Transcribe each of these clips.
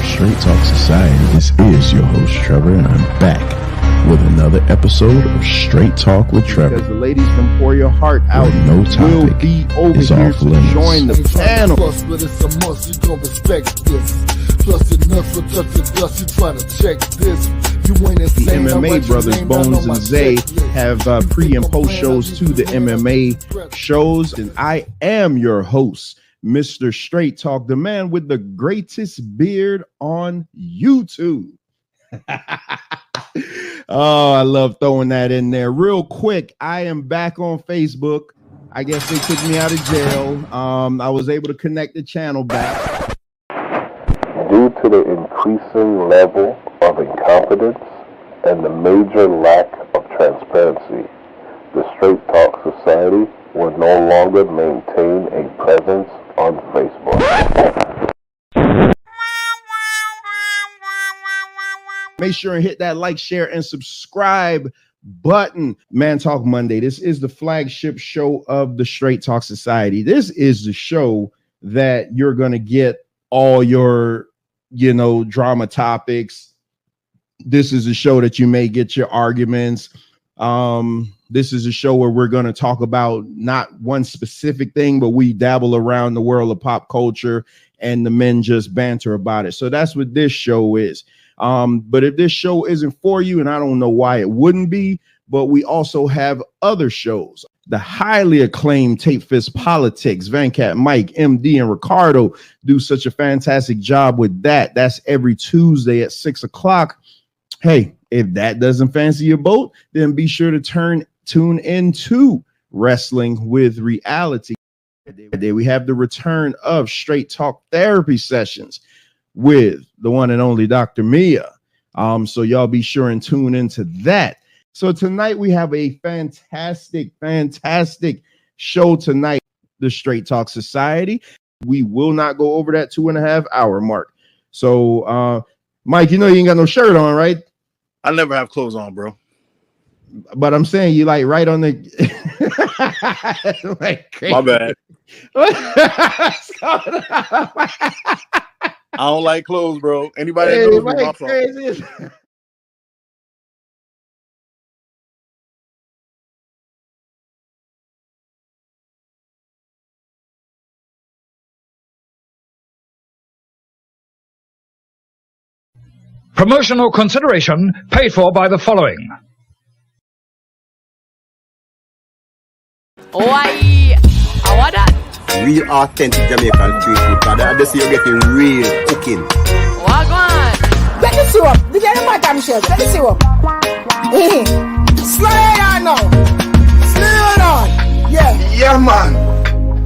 Straight Talk Society. This is your host, Trevor, and I'm back with another episode of Straight Talk with Trevor. Because the ladies from Pour Your Heart Out no topic will be over is here off to limits. join the panel. Plus, but it's a must, you gon' respect this. Plus, enough for touch the dust, you try to check this. You ain't The insane. MMA brothers, Bones and Zay, have pre and post shows to the MMA shows. And I am your host, Mr. Straight Talk, the man with the greatest beard on YouTube. Oh, I love throwing that in there. Real quick, I am back on Facebook. I guess they took me out of jail. I was able to connect the channel back. Due to the increasing level of incompetence and the major lack of transparency, the Straight Talk Society will no longer maintain a presence on Facebook. Make sure and hit that like, share, and subscribe button. Man Talk Monday. This is the flagship show of the Straight Talk Society. This is the show that you're going to get all your, drama topics. This is a show that you may get your arguments. This is a show where we're going to talk about not one specific thing, but we dabble around the world of pop culture and the men just banter about it. So that's what this show is. But if this show isn't for you, and I don't know why it wouldn't be, but we also have other shows. The highly acclaimed Tape Fist Politics, Vancat, Mike, MD, and Ricardo do such a fantastic job with that. That's every Tuesday at 6 o'clock. Hey, if that doesn't fancy your boat, then be sure to tune into Wrestling with Reality. Today we have the return of Straight Talk Therapy Sessions with the one and only Dr. Mia. So y'all be sure and tune into that. So tonight we have a fantastic show tonight, the Straight Talk Society. We will not go over that 2.5 hour mark. So Mike, you ain't got no shirt on, right? I never have clothes on, bro. But I'm saying you like right on the like crazy. My bad. I don't like clothes, bro. Anybody that knows me, my crazy. Promotional consideration paid for by the following. Why? I want that. Real authentic Jamaican street food. This you're getting real cooking. Wagwan. Get the syrup. Did you know damn shit? Get the syrup. Slow it down now. Slow it down. Yeah, man.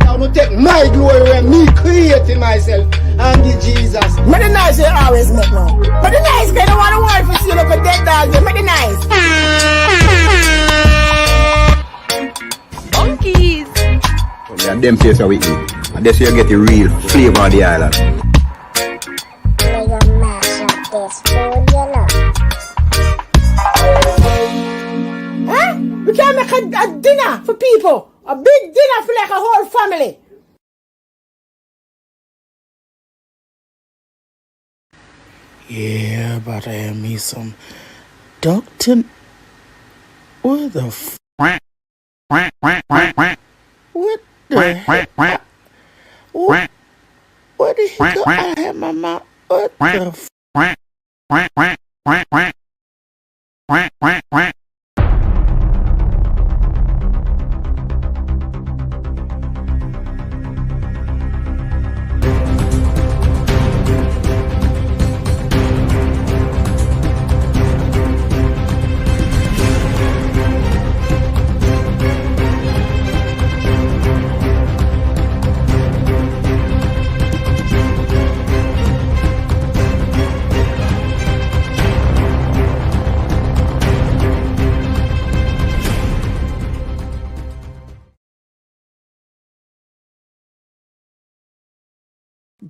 I'm gonna take my glory and me creating myself and give Jesus. But the nice you always make now. But the nice guy don't want to work for you look a dead dog. But the nice. Monkeys. Yeah, them place where we eat. And this you get the real flavor of the island. We're gonna mash up this food, Huh? We can't make a dinner for people. A big dinner for like a whole family. Yeah, but I have me some Dr. What the f... What the heck? What the heck? I have my mouth. What the f...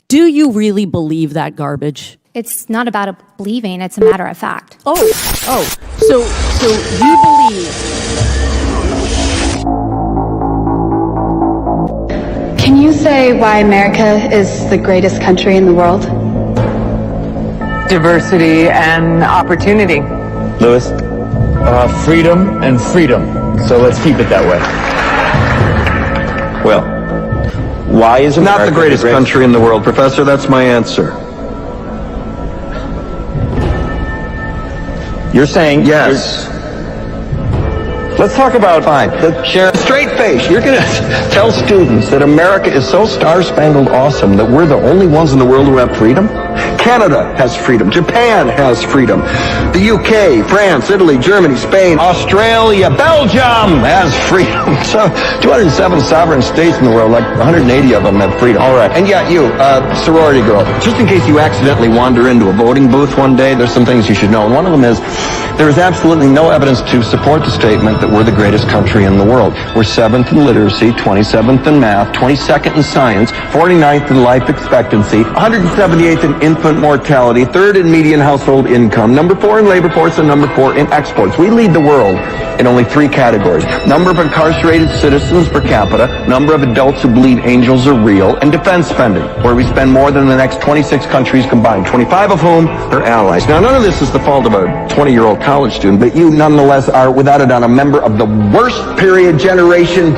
Do you really believe that garbage? It's not about believing, it's a matter of fact. So you believe. Can you say why America is the greatest country in the world? diversity and opportunity. Lewis? Freedom and freedom. So let's keep it that way. Well, why is America not the greatest country in the world, Professor? That's my answer. You're saying yes. Let's talk about share a straight face. You're going to tell students that America is so star-spangled awesome that we're the only ones in the world who have freedom? Canada has freedom. Japan has freedom. The UK, France, Italy, Germany, Spain, Australia, Belgium has freedom. So 207 sovereign states in the world, like 180 of them have freedom. All right. And yet you, sorority girl, just in case you accidentally wander into a voting booth one day, there's some things you should know. And one of them is there is absolutely no evidence to support the statement that we're the greatest country in the world. We're 7th in literacy, 27th in math, 22nd in science, 49th in life expectancy, 178th in infant mortality, 3rd in median household income, number 4 in labor force, and number 4 in exports. We lead the world in only 3 categories: number of incarcerated citizens per capita, number of adults who believe angels are real, and defense spending, where we spend more than the next 26 countries combined, 25 of whom are allies. Now, none of this is the fault of a 20-year-old college student, but you nonetheless are, without a doubt, a member of the worst generation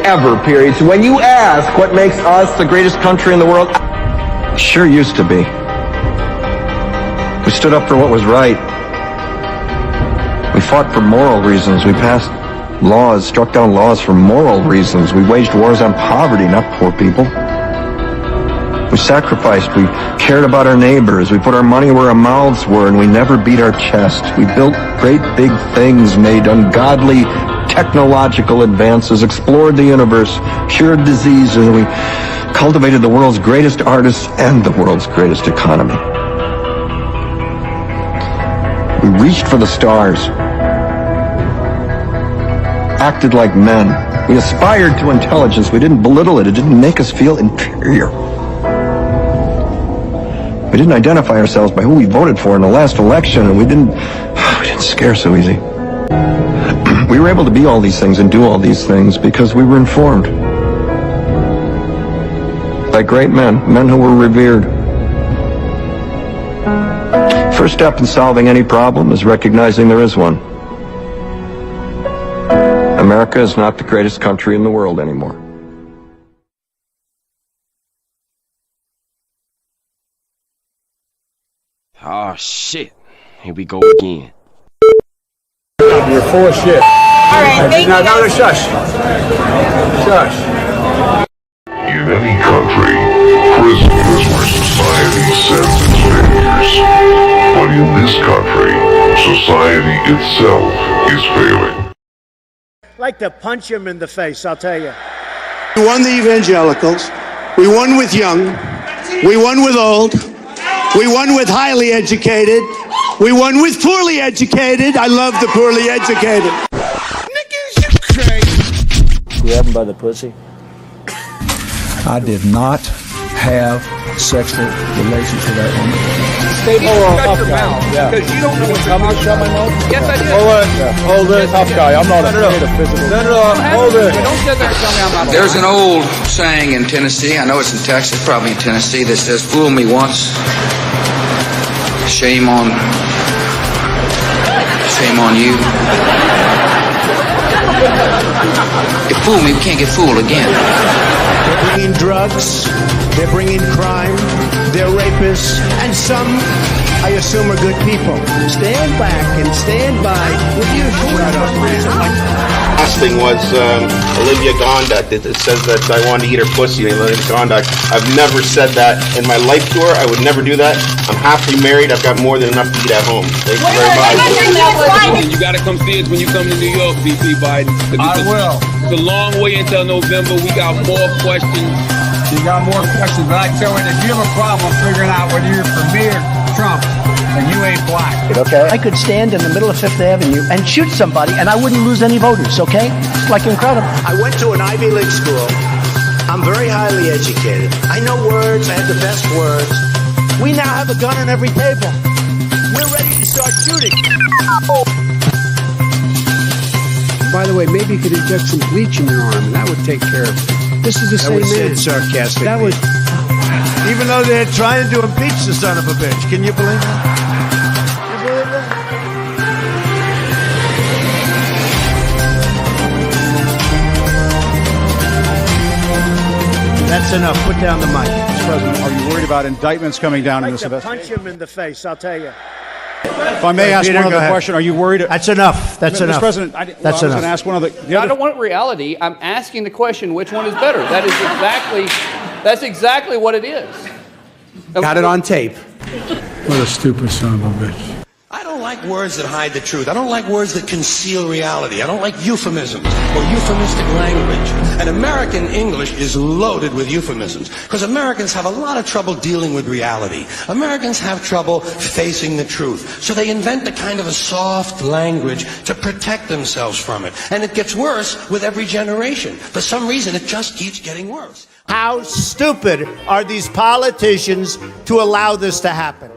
ever. So when you ask what makes us the greatest country in the world, sure used to be. We stood up for what was right. We fought for moral reasons. We passed laws, struck down laws for moral reasons. We waged wars on poverty, not poor people. We sacrificed. We cared about our neighbors. We put our money where our mouths were, and we never beat our chest. We built great big things, made ungodly technological advances, explored the universe, cured disease, and we cultivated the world's greatest artists and the world's greatest economy. We reached for the stars, acted like men. We aspired to intelligence. We didn't belittle it. It didn't make us feel inferior. We didn't identify ourselves by who we voted for in the last election, and we didn't scare so easy. We were able to be all these things and do all these things because we were informed by great men who were revered. First step in solving any problem is recognizing there is one. America is not the greatest country in the world anymore. Oh, shit. Here we go again. You're full of shit. All right, thank you. No, shush. Shush. In any country, prison is where society sends its failures. But in this country, society itself is failing. I'd like to punch him in the face, I'll tell you. We won the evangelicals. We won with young. We won with old. We won with highly educated. We won with poorly educated. I love the poorly educated. Niggas, you crazy. Grab him by the pussy. I did not have sexual relations with that woman. Stay shut your mouth, because you don't know what you're talking about. Yes, I did. Hold it, tough guy. I'm not afraid of physical. Hold it. Don't sit there and tell me I'm not. There's an old saying in Tennessee, I know it's in Texas, probably in Tennessee, that says, "Fool me once, shame on you." You fool me, we can't get fooled again. They're bringing drugs, they're bringing crime, they're rapists, and some, I assume, are good people. Stand back and stand by with your shut up. Last thing was Olivia Gondak. It says that I wanted to eat her pussy. Olivia Gondak. I've never said that in my life tour. I would never do that. I'm happily married. I've got more than enough to eat at home. Thank you very much. You got to come see us when you come to New York, VP Biden. I will. It's a long way until November. We got more questions. You got more questions, but I tell you, if you have a problem figuring out whether you're for me or Trump, then you ain't black. Okay. I could stand in the middle of Fifth Avenue and shoot somebody, and I wouldn't lose any voters, okay? It's like incredible. I went to an Ivy League school. I'm very highly educated. I know words. I have the best words. We now have a gun on every table. We're ready to start shooting. By the way, maybe you could inject some bleach in your arm, and that would take care of it. This is the same man. Sarcastic. That was. Even though they're trying to impeach the son of a bitch. Can you believe that? You believe that? That's enough. Put down the mic. Mr. President, are you worried about indictments coming down in this investigation? Punch him in the face, I'll tell you. If I may ask Peter, one other ahead. question, are you worried? That's enough. That's Mr. enough. President, That's I was enough. going to ask one other. I don't want reality. I'm asking the question: which one is better? That's exactly what it is. Got it on tape. What a stupid son of a bitch. I don't like words that hide the truth. I don't like words that conceal reality. I don't like euphemisms or euphemistic language. And American English is loaded with euphemisms because Americans have a lot of trouble dealing with reality. Americans have trouble facing the truth. So they invent a kind of a soft language to protect themselves from it. And it gets worse with every generation. For some reason, it just keeps getting worse. How stupid are these politicians to allow this to happen?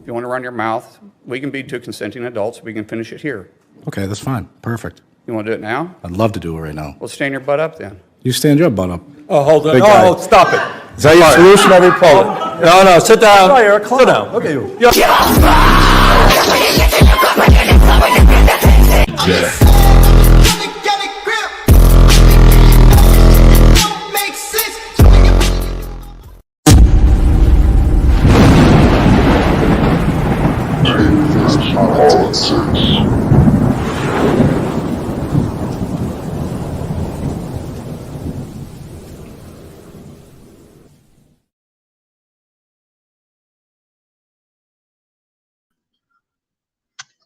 If you want to run your mouth, we can be two consenting adults. We can finish it here. Okay, that's fine. Perfect. You want to do it now? I'd love to do it right now. Well, stand your butt up then. You stand your butt up. Oh, hold on. Big guy. Oh, stop it. Is that your solution every poll? No, sit down. Oh, you're a clown. Sit down. Look at you.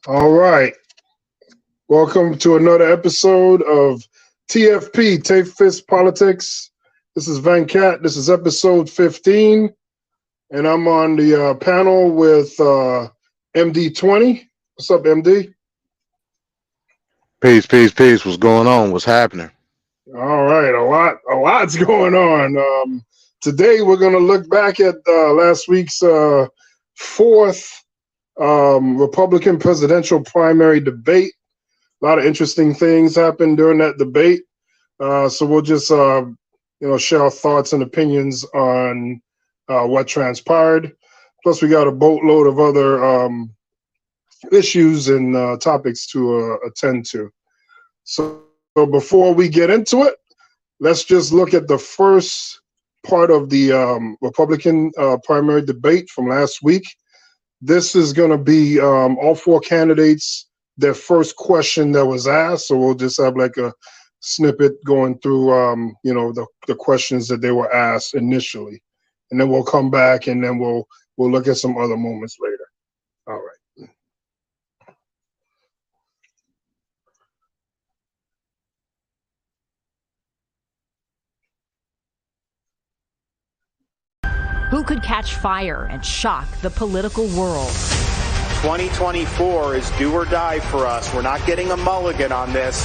All right. Welcome to another episode of TFP, Tape Fist Politics. This is Van Cat. This is episode 15. And I'm on the panel with MD20. What's up, MD? Peace, peace, peace. What's going on? What's happening? All right. A lot's going on. Today, we're going to look back at last week's fourth Republican presidential primary debate. A lot of interesting things happened during that debate. So we'll just, share our thoughts and opinions on what transpired. Plus, we got a boatload of other issues and topics to attend to. So before we get into it, let's just look at the first part of the Republican primary debate from last week. This is going to be all four candidates, their first question that was asked. So we'll just have like a snippet going through, the questions that they were asked initially. And then we'll come back and then we'll look at some other moments later. All right. Who could catch fire and shock the political world? 2024 is do or die for us. We're not getting a mulligan on this.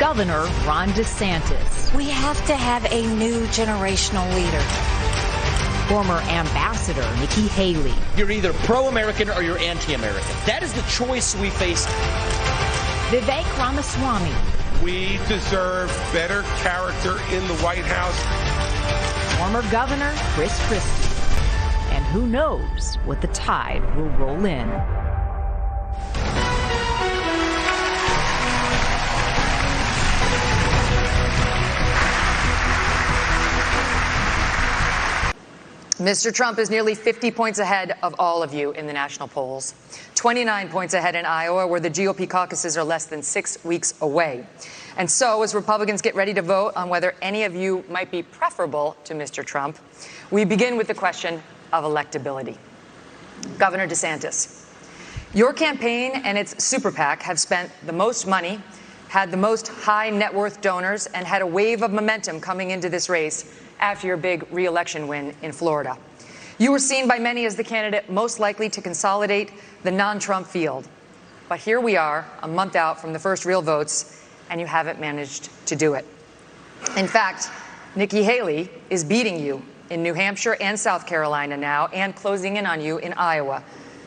Governor Ron DeSantis. We have to have a new generational leader. Former Ambassador Nikki Haley. You're either pro-American or you're anti-American. That is the choice we face. Vivek Ramaswamy. We deserve better character in the White House. Former Governor Christie. And who knows what the tide will roll in. Mr. Trump is nearly 50 points ahead of all of you in the national polls. 29 points ahead in Iowa, where the GOP caucuses are less than 6 weeks away. And so, as Republicans get ready to vote on whether any of you might be preferable to Mr. Trump, we begin with the question of electability. Governor DeSantis, Your campaign and its super PAC have spent the most money, had the most high net worth donors, and had a wave of momentum coming into this race after your big re-election win in Florida. You were seen by many as the candidate most likely to consolidate the non-Trump field. But here we are, a month out from the first real votes, and you haven't managed to do it. In fact, Nikki Haley is beating you in New Hampshire and South Carolina now, and closing in on you in Iowa.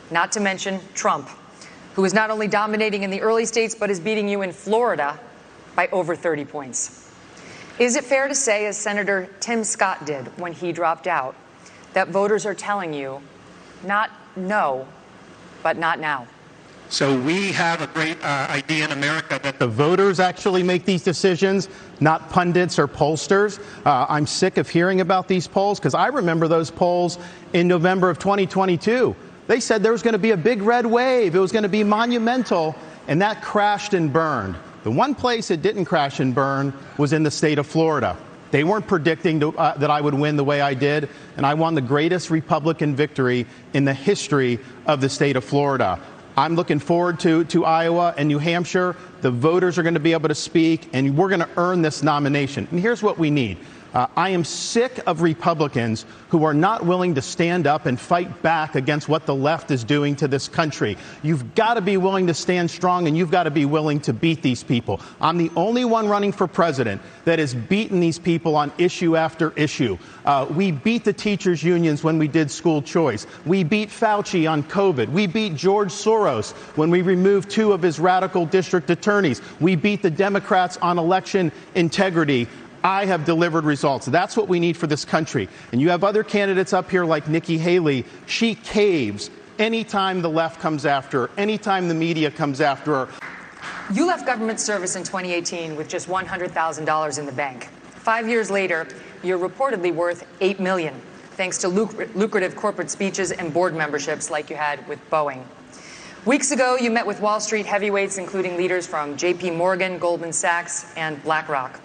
Not to mention Trump, who is not only dominating in the early states, but is beating you in Florida by over 30 points. Is it fair to say, as Senator Tim Scott did when he dropped out, that voters are telling you, not no, but not now? So we have a great idea in America that the voters actually make these decisions, not pundits or pollsters. I'm sick of hearing about these polls, because I remember those polls in November of 2022. They said there was going to be a big red wave. It was going to be monumental, and that crashed and burned. The one place it didn't crash and burn was in the state of Florida. They weren't predicting that I would win the way I did, and I won the greatest Republican victory in the history of the state of Florida. I'm looking forward to Iowa and New Hampshire. The voters are going to be able to speak, and we're going to earn this nomination. And here's what we need. I am sick of Republicans who are not willing to stand up and fight back against what the left is doing to this country. You've got to be willing to stand strong, and you've got to be willing to beat these people. I'm the only one running for president that has beaten these people on issue after issue. We beat the teachers' unions when we did school choice. We beat Fauci on COVID. We beat George Soros when we removed 2 of his radical district attorneys. We beat the Democrats on election integrity. I have delivered results. That's what we need for this country. And you have other candidates up here like Nikki Haley. She caves anytime the left comes after her, anytime the media comes after her. You left government service in 2018 with just $100,000 in the bank. 5 years later, you're reportedly worth $8 million, thanks to lucrative corporate speeches and board memberships like you had with Boeing. Weeks ago, you met with Wall Street heavyweights, including leaders from J.P. Morgan, Goldman Sachs, and BlackRock.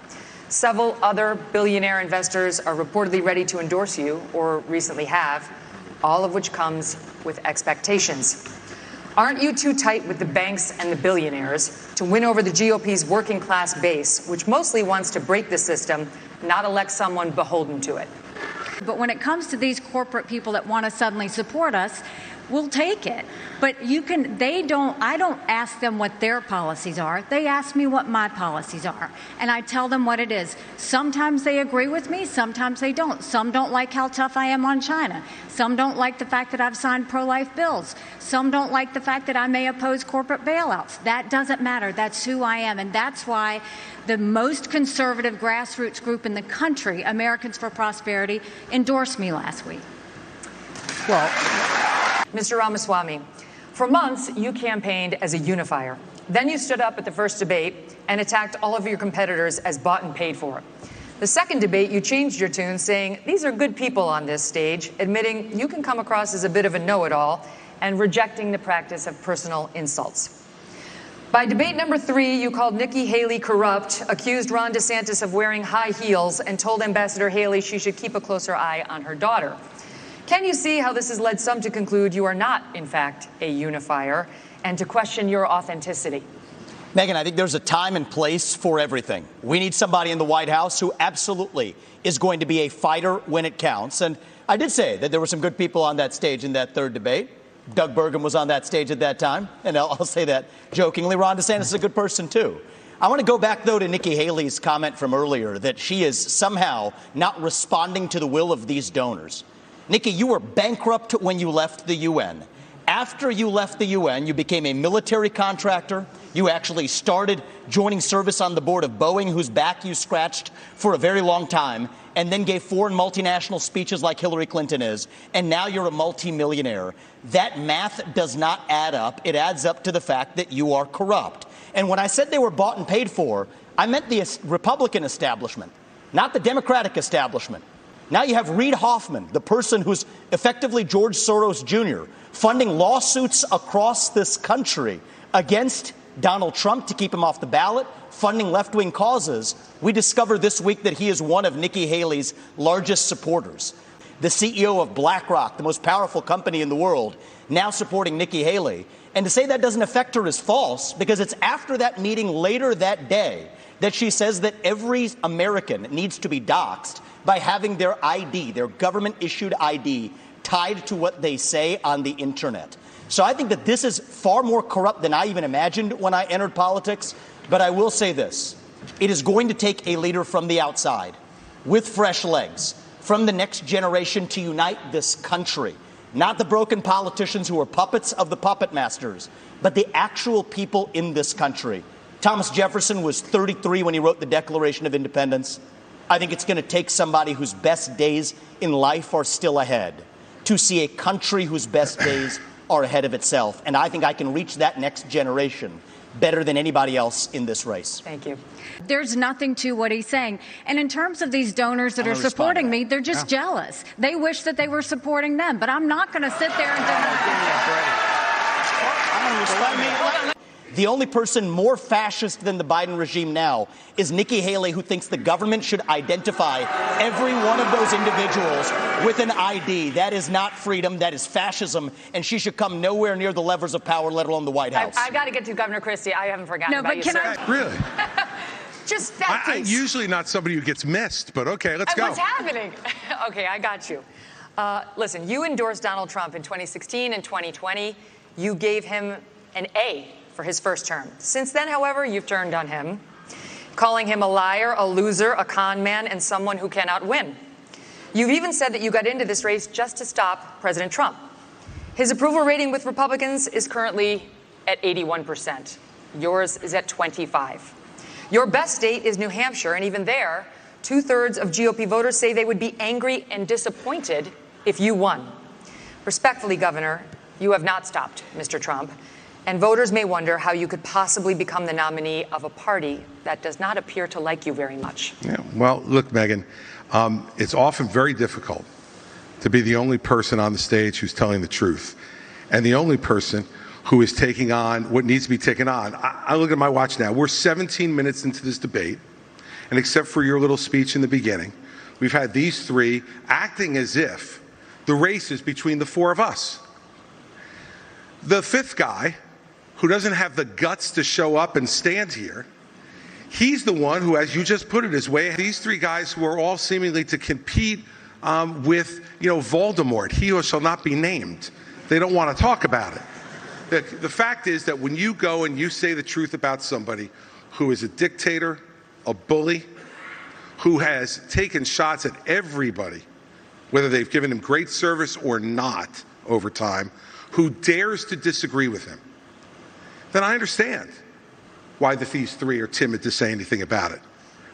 Several other billionaire investors are reportedly ready to endorse you, or recently have, all of which comes with expectations. Aren't you too tight with the banks and the billionaires to win over the GOP's working class base, which mostly wants to break the system, not elect someone beholden to it? But when it comes to these corporate people that want to suddenly support us, we'll take it. But I don't ask them what their policies are. They ask me what my policies are. And I tell them what it is. Sometimes they agree with me, sometimes they don't. Some don't like how tough I am on China. Some don't like the fact that I've signed pro-life bills. Some don't like the fact that I may oppose corporate bailouts. That doesn't matter. That's who I am. And that's why the most conservative grassroots group in the country, Americans for Prosperity, endorsed me last week. Well, Mr. Ramaswamy, for months you campaigned as a unifier. Then you stood up at the first debate and attacked all of your competitors as bought and paid for. The second debate, you changed your tune, saying these are good people on this stage, admitting you can come across as a bit of a know-it-all and rejecting the practice of personal insults. By debate number 3, you called Nikki Haley corrupt, accused Ron DeSantis of wearing high heels, and told Ambassador Haley she should keep a closer eye on her daughter. Can you see how this has led some to conclude you are not, in fact, a unifier, and to question your authenticity? Megyn, I think there's a time and place for everything. We need somebody in the White House who absolutely is going to be a fighter when it counts. And I did say that there were some good people on that stage in that third debate. Doug Burgum was on that stage at that time. And I'll say that jokingly. Ron DeSantis is a good person, too. I want to go back, though, to Nikki Haley's comment from earlier that she is somehow not responding to the will of these donors. Nikki, you were bankrupt when you left the UN. After you left the UN, you became a military contractor. You actually started joining service on the board of Boeing, whose back you scratched for a very long time, and then gave foreign multinational speeches like Hillary Clinton is. And now you're a multimillionaire. That math does not add up. It adds up to the fact that you are corrupt. And when I said they were bought and paid for, I meant the Republican establishment, not the Democratic establishment. Now you have Reid Hoffman, the person who's effectively George Soros Jr., funding lawsuits across this country against Donald Trump to keep him off the ballot, funding left-wing causes. We discovered this week that he is one of Nikki Haley's largest supporters. the CEO of BlackRock, the most powerful company in the world, now supporting Nikki Haley. And to say that doesn't affect her is false, because it's after that meeting later that day that she says that every American needs to be doxxed by having their ID, their government-issued ID, tied to what they say on the internet. So I think that this is far more corrupt than I even imagined when I entered politics. But I will say this. It is going to take a leader from the outside with fresh legs from the next generation to unite this country. Not the broken politicians who are puppets of the puppet masters, but the actual people in this country. Thomas Jefferson was 33 when he wrote the Declaration of Independence. I think it's going to take somebody whose best days in life are still ahead to see a country whose best days are ahead of itself. And I think I can reach that next generation better than anybody else in this race. Thank you. There's nothing to what he's saying. And in terms of these donors that are supporting me, they're just jealous. They wish that they were supporting them. But I'm not going to sit there and The only person more fascist than the Biden regime now is Nikki Haley, who thinks the government should identify every one of those individuals with an ID. That is not freedom. That is fascism. And she should come nowhere near the levers of power, let alone the White House. I've got to get to Governor Christie. I haven't forgotten about you, sir. Really? Just that I'm piece. usually not somebody who gets missed, but okay, let's go. What's happening? Okay, I got you. Listen, you endorsed Donald Trump in 2016 and 2020. You gave him an A for his first term. Since then, however, you've turned on him, calling him a liar, a loser, a con man, and someone who cannot win. You've even said that you got into this race just to stop President Trump. His approval rating with Republicans is currently at 81%. Yours is at 25%. Your best state is New Hampshire, and even there, 2/3 of GOP voters say they would be angry and disappointed if you won. Respectfully, Governor, you have not stopped Mr. Trump. And voters may wonder how you could possibly become the nominee of a party that does not appear to like you very much. Yeah, well, look, Megan, it's often very difficult to be the only person on the stage who's telling the truth and the only person who is taking on what needs to be taken on. I look at my watch now. We're 17 minutes into this debate, and except for your little speech in the beginning, we've had these three acting as if the race is between the four of us. The fifth guy, who doesn't have the guts to show up and stand here, he's the one who, as you just put it, is way. These three guys who are all seemingly to compete with, Voldemort, he who shall not be named. They don't want to talk about it. The fact is that when you go and you say the truth about somebody who is a dictator, a bully, who has taken shots at everybody, whether they've given him great service or not over time, who dares to disagree with him, then I understand why these three are timid to say anything about it.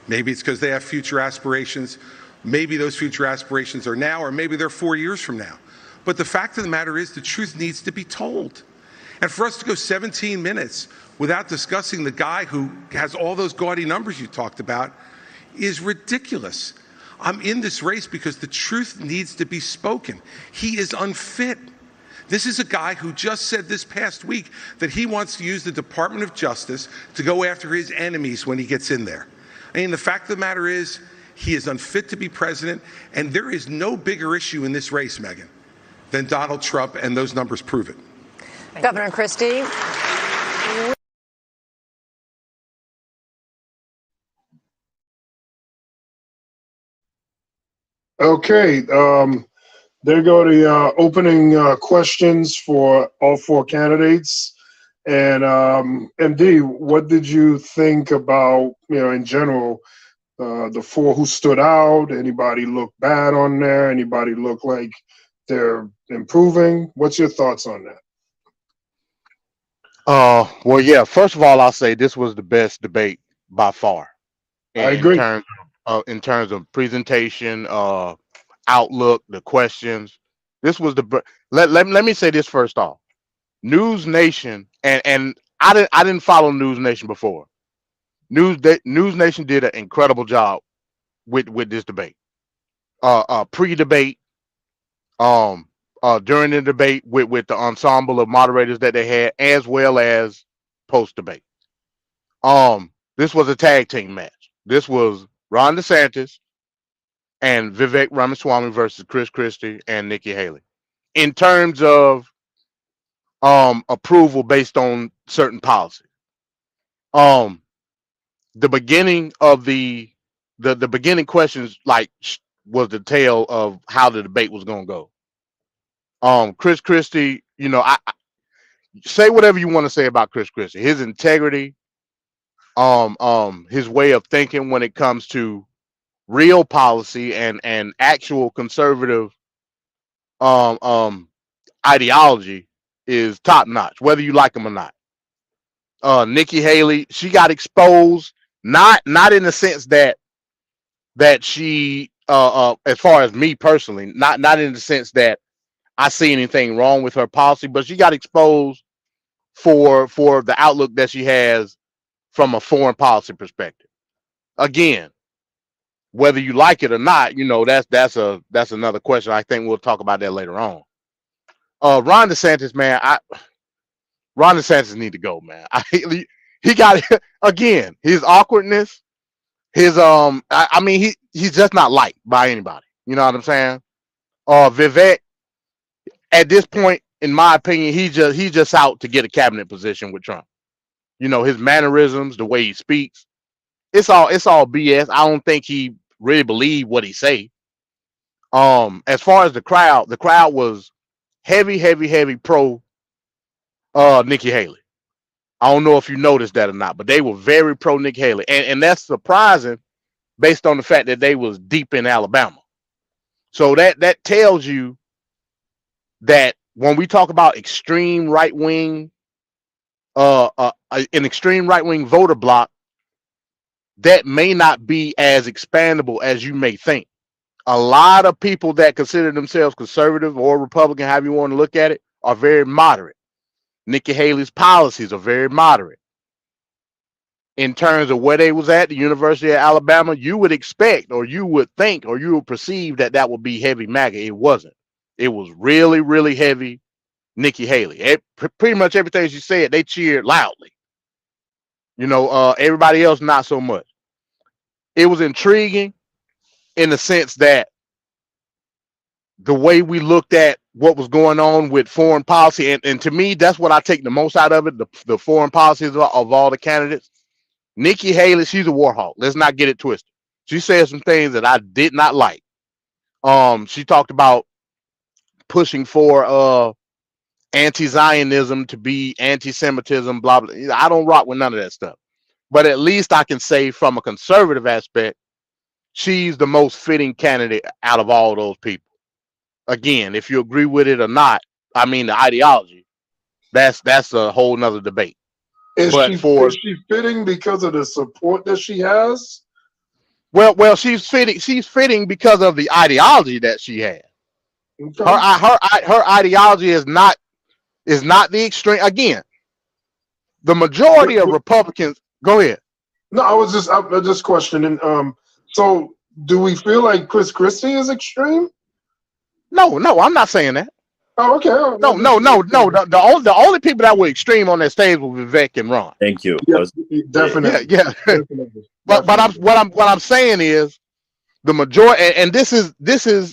Maybe it's because they have future aspirations. Maybe those future aspirations are now, or maybe they're 4 years from now. But the fact of the matter is the truth needs to be told. And for us to go 17 minutes without discussing the guy who has all those gaudy numbers you talked about is ridiculous. I'm in this race because the truth needs to be spoken. He is unfit. This is a guy who just said this past week that he wants to use the Department of Justice to go after his enemies when he gets in there. I mean, the fact of the matter is he is unfit to be president, and there is no bigger issue in this race, Megan, than Donald Trump, and those numbers prove it. Governor Christie. Okay, there go the opening questions for all four candidates. And MD, what did you think about, in general, the four who stood out? Anybody look bad on there? Anybody look like they're improving? What's your thoughts on that? Well, yeah, first of all, I'll say this was the best debate by far. I agree. In terms of presentation, outlook, the questions. This was let me say this first off. News Nation, and I didn't follow News Nation before. News Nation did an incredible job with this debate. Pre-debate, during the debate with the ensemble of moderators that they had, as well as post-debate. This was a tag team match. This was Ron DeSantis and Vivek Ramaswamy versus Chris Christie and Nikki Haley in terms of approval based on certain policy. The beginning of the beginning questions was the tale of how the debate was going to go. Chris Christie, I say whatever you want to say about Chris Christie, his integrity, his way of thinking when it comes to real policy and actual conservative ideology is top notch, whether you like him or not. Nikki Haley, she got exposed, not in the sense that she as far as me personally, not in the sense that I see anything wrong with her policy, but she got exposed for the outlook that she has from a foreign policy perspective. Again, whether you like it or not, that's another question. I think we'll talk about that later on. Ron DeSantis, man, Ron DeSantis need to go, man. He got again his awkwardness, his he's just not liked by anybody. You know what I'm saying? Vivek, at this point, in my opinion, he's just out to get a cabinet position with Trump. His mannerisms, the way he speaks, it's all BS. I don't think he really believed what he say. As far as the crowd was heavy pro Nikki Haley. I don't know if you noticed that or not, but they were very pro Nikki Haley, and that's surprising based on the fact that they was deep in Alabama. So that tells you that when we talk about extreme right wing, an extreme right wing voter bloc, that may not be as expandable as you may think. A lot of people that consider themselves conservative or Republican, however you want to look at it, are very moderate. Nikki Haley's policies are very moderate. In terms of where they was at, the University of Alabama, you would expect, or you would think, or you would perceive that would be heavy MAGA. It wasn't. It was really, really heavy Nikki Haley. Pretty much everything she said, they cheered loudly. Everybody else, not so much. It was intriguing in the sense that the way we looked at what was going on with foreign policy, and to me, that's what I take the most out of it, the foreign policies of all the candidates. Nikki Haley, she's a war hawk. Let's not get it twisted. She said some things that I did not like. She talked about pushing for anti-Zionism to be anti-Semitism, blah, blah. I don't rock with none of that stuff. But at least I can say from a conservative aspect, she's the most fitting candidate out of all those people. Again, if you agree with it or not, the ideology, that's a whole nother debate. Is she fitting because of the support that she has? Well, she's fitting because of the ideology that she has. Okay. Her ideology is not the extreme. Again, the majority of Republicans. Go ahead. No, I'm just questioning. So do we feel like Chris Christie is extreme? No, I'm not saying that. Oh, okay. No. The only people that were extreme on that stage were Vivek and Ron. Thank you. Yeah, definitely. Yeah. Definitely. But what I'm saying is the majority, and this is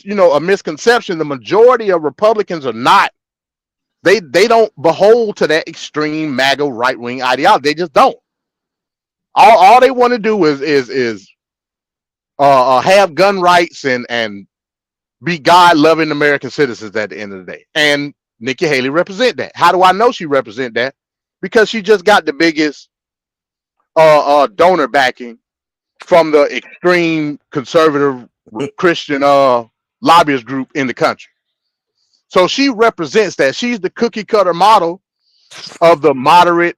a misconception. The majority of Republicans are not. They don't behold to that extreme MAGA right wing ideology. They just don't. All they want to do is have gun rights and be God-loving American citizens at the end of the day. And Nikki Haley represent that. How do I know she represent that? Because she just got the biggest donor backing from the extreme conservative Christian lobbyist group in the country. So she represents that. She's the cookie cutter model of the moderate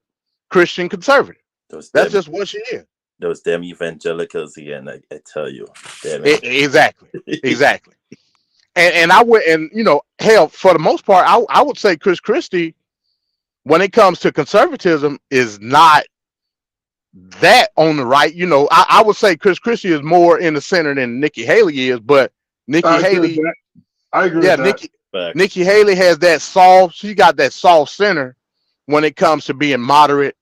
Christian conservative. That's just what she is. Those damn evangelicals again, I tell you. Exactly. And I would, hell, for the most part, I would say Chris Christie, when it comes to conservatism, is not that on the right. I would say Chris Christie is more in the center than Nikki Haley is, but Nikki Haley, I agree with that. Nikki Haley has that soft, she got that soft center when it comes to being moderate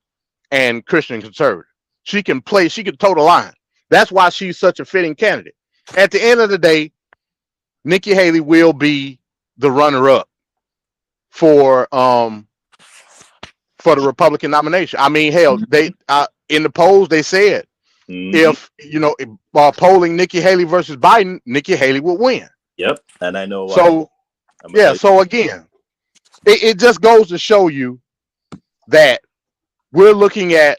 and Christian conservative. She can toe the line. That's why she's such a fitting candidate. at the end of the day, Nikki Haley will be the runner-up for the Republican nomination. I mean, hell, they in the polls they said if polling Nikki Haley versus Biden, Nikki Haley would win. Yep, and I know why. So so again, it just goes to show you that we're looking at,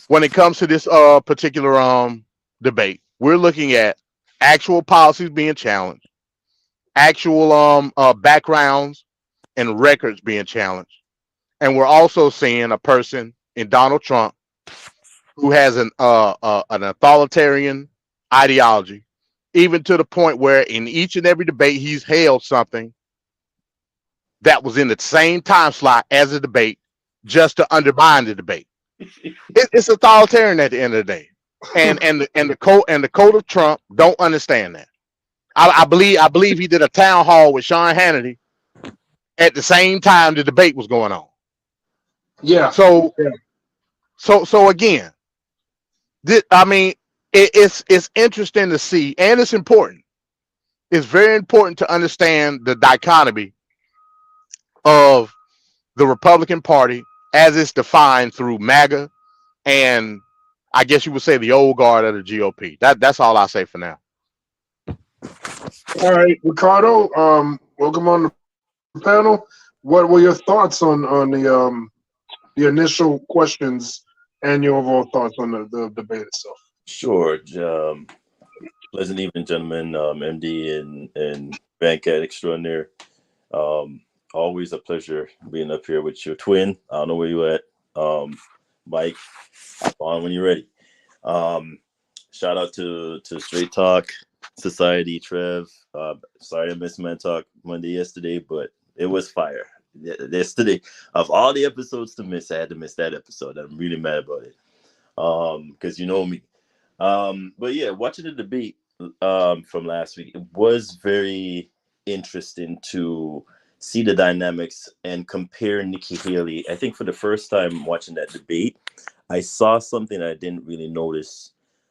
when it comes to this particular debate, we're looking at actual policies being challenged, actual backgrounds and records being challenged. And we're also seeing a person in Donald Trump who has an authoritarian ideology, even to the point where in each and every debate he's held something that was in the same time slot as the debate, just to undermine the debate. It's authoritarian at the end of the day, and the code of Trump don't understand that. I believe he did a town hall with Sean Hannity at the same time the debate was going on. Yeah. So again, it's interesting to see, and it's important. It's very important to understand the dichotomy of the Republican Party as it's defined through MAGA and, I guess you would say, the old guard of the GOP. That's all I say for now. All right, Ricardo, welcome on the panel. What were your thoughts on the initial questions and your overall thoughts on the debate itself? Sure. Pleasant evening, gentlemen. MD and Banquet Extraordinaire. Always a pleasure being up here with your twin. I don't know where you at. Mike, hop on when you're ready. Shout out to Straight Talk Society, Trev. Sorry I missed Man Talk yesterday, but it was fire. Yesterday, of all the episodes to miss, I had to miss that episode. I'm really mad about it. Because you know me. But yeah, watching the debate from last week, it was very interesting to see the dynamics and compare Nikki Haley. I think for the first time watching that debate, I saw something I didn't really notice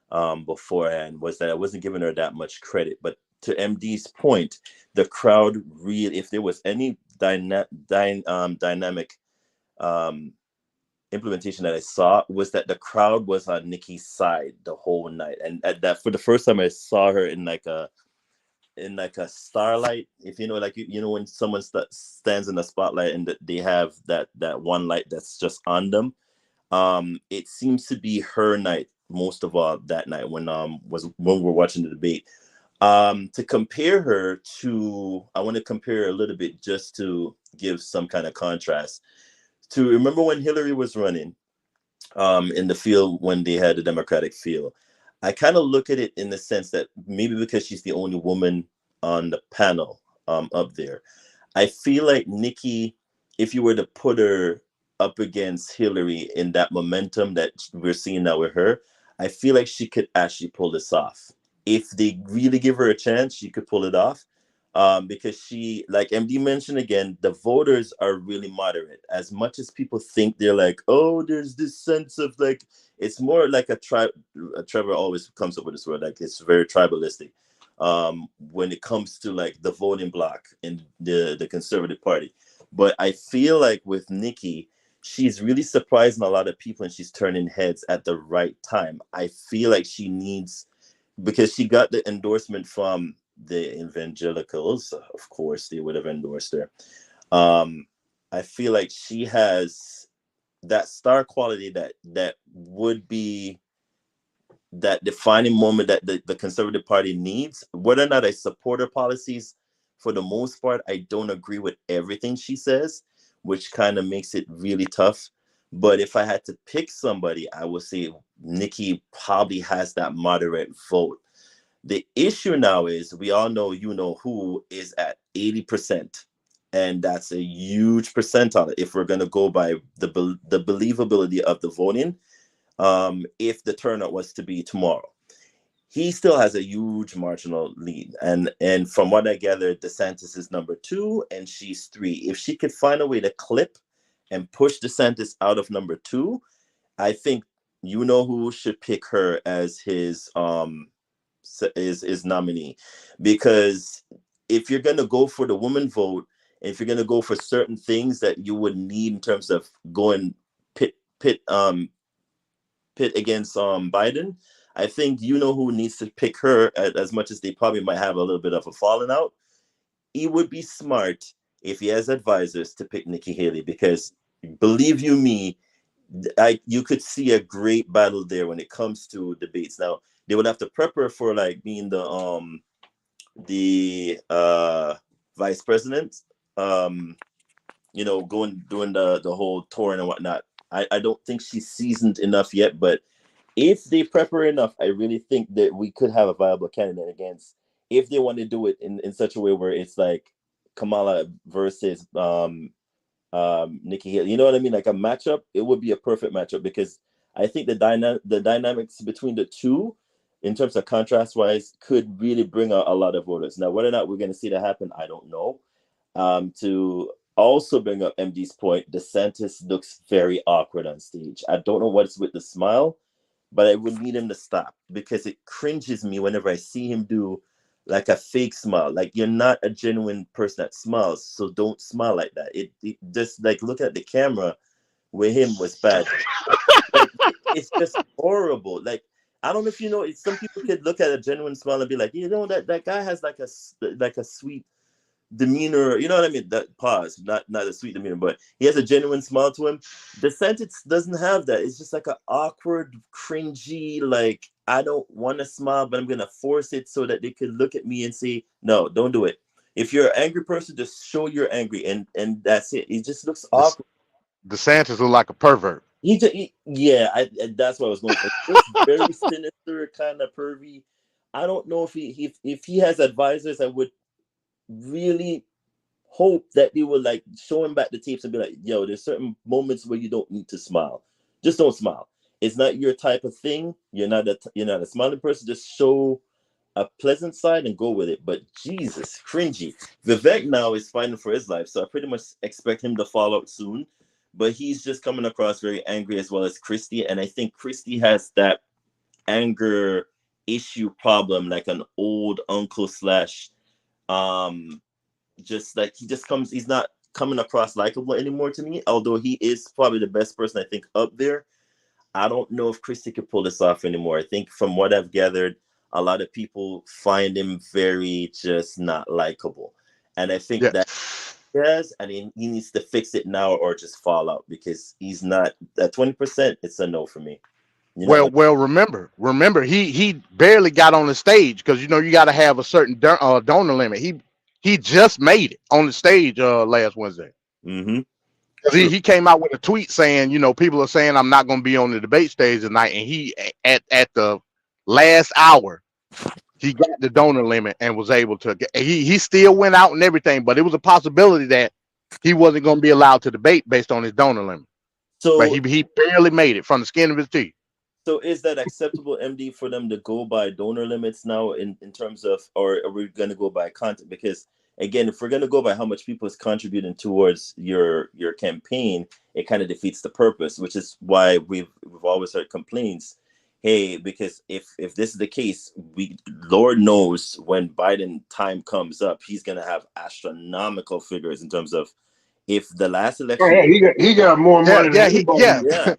beforehand, was that I wasn't giving her that much credit. But to MD's point, the crowd really, if there was any dynamic implementation that I saw, was that the crowd was on Nikki's side the whole night. And at that, for the first time, I saw her in like a starlight, if you know, like you know when someone stands in the spotlight and they have that one light that's just on them. It seems to be her night most of all that night when we were watching the debate. To compare her to, I want to compare her a little bit just to give some kind of contrast. To remember when Hillary was running in the field, when they had the Democratic field, I kind of look at it in the sense that maybe because she's the only woman on the panel up there, I feel like Nikki, if you were to put her up against Hillary in that momentum that we're seeing now with her, I feel like she could actually pull this off. If they really give her a chance, she could pull it off. Because she, like MD mentioned again, the voters are really moderate. As much as people think they're like, oh, there's this sense of like, it's more like a tribe. Trevor always comes up with this word, like it's very tribalistic. When it comes to like the voting bloc in the Conservative Party. But I feel like with Nikki, she's really surprising a lot of people and she's turning heads at the right time. I feel like she needs, because she got the endorsement from the evangelicals, of course, they would have endorsed her. I feel like she has that star quality that would be that defining moment that the Conservative Party needs. Whether or not I support her policies, for the most part, I don't agree with everything she says, which kind of makes it really tough. But if I had to pick somebody, I would say Nikki probably has that moderate vote. The issue now is, we all know, you know, who is at 80%. And that's a huge percentile if we're going to go by the believability of the voting. If the turnout was to be tomorrow, he still has a huge marginal lead. And from what I gather, DeSantis is number 2 and she's 3. If she could find a way to clip and push DeSantis out of number 2, I think you know who should pick her as his is nominee, because if you're going to go for the woman vote, and if you're going to go for certain things that you would need in terms of going pit against Biden, I think who needs to pick her, as much as they probably might have a little bit of a falling out. He would be smart if he has advisors to pick Nikki Haley, because believe you me, you could see a great battle there when it comes to debates. Now they would have to prep her for like being the vice president, doing the whole touring and whatnot. I don't think she's seasoned enough yet, but if they prep her enough, I really think that we could have a viable candidate against, if they want to do it in such a way where it's like Kamala versus Nikki Haley. You know what I mean? Like a matchup, it would be a perfect matchup, because I think the dynamics between the two, in terms of contrast wise, could really bring out a lot of voters. Now, whether or not we're going to see that happen, I don't know. To also bring up MD's point, DeSantis looks very awkward on stage. I don't know what's with the smile, but I would need him to stop, because it cringes me whenever I see him do like a fake smile. Like, you're not a genuine person that smiles, so don't smile like that. It just, like, look at the camera with him was bad. Like, it's just horrible. Like, I don't know if you know, some people could look at a genuine smile and be like, that guy has like a sweet demeanor, you know what I mean? That pause, not a sweet demeanor, but he has a genuine smile to him. DeSantis doesn't have that. It's just like an awkward, cringy, like, I don't want to smile, but I'm gonna force it so that they could look at me and say, no, don't do it. If you're an angry person, just show you're angry, and that's it. It just looks awkward. DeSantis look like a pervert. That's what I was going for. Just very sinister, kind of pervy. I don't know if he has advisors. I would really hope that they will like show him back the tapes and be like, yo, there's certain moments where you don't need to smile. Just don't smile. It's not your type of thing. You're not a smiling person. Just show a pleasant side and go with it. But Jesus, cringy. Vivek now is fighting for his life, so I pretty much expect him to fall out soon. But he's just coming across very angry, as well as Christie. And I think Christie has that anger issue problem, like an old uncle slash just like he's not coming across likable anymore to me, although he is probably the best person I think up there. I don't know if Christie could pull this off anymore. I think from what I've gathered, a lot of people find him very just not likable, and I think that and he needs to fix it now or just fall out, because he's not at 20%. It's a no for me. Well, remember, he barely got on the stage, because you got to have a certain donor limit. He just made it on the stage last Wednesday. Mm-hmm. He came out with a tweet saying, people are saying I'm not going to be on the debate stage tonight, and he at the last hour he got the donor limit and was able to get. He still went out and everything, but it was a possibility that he wasn't going to be allowed to debate based on his donor limit. So, but he barely made it from the skin of his teeth. So is that acceptable, MD, for them to go by donor limits now in terms of, or are we going to go by content? Because again, if we're going to go by how much people is contributing towards your campaign, it kind of defeats the purpose, which is why we've always heard complaints. Hey, because if this is the case, Lord knows when Biden time comes up, he's going to have astronomical figures in terms of, if the last election, he got more money than anybody.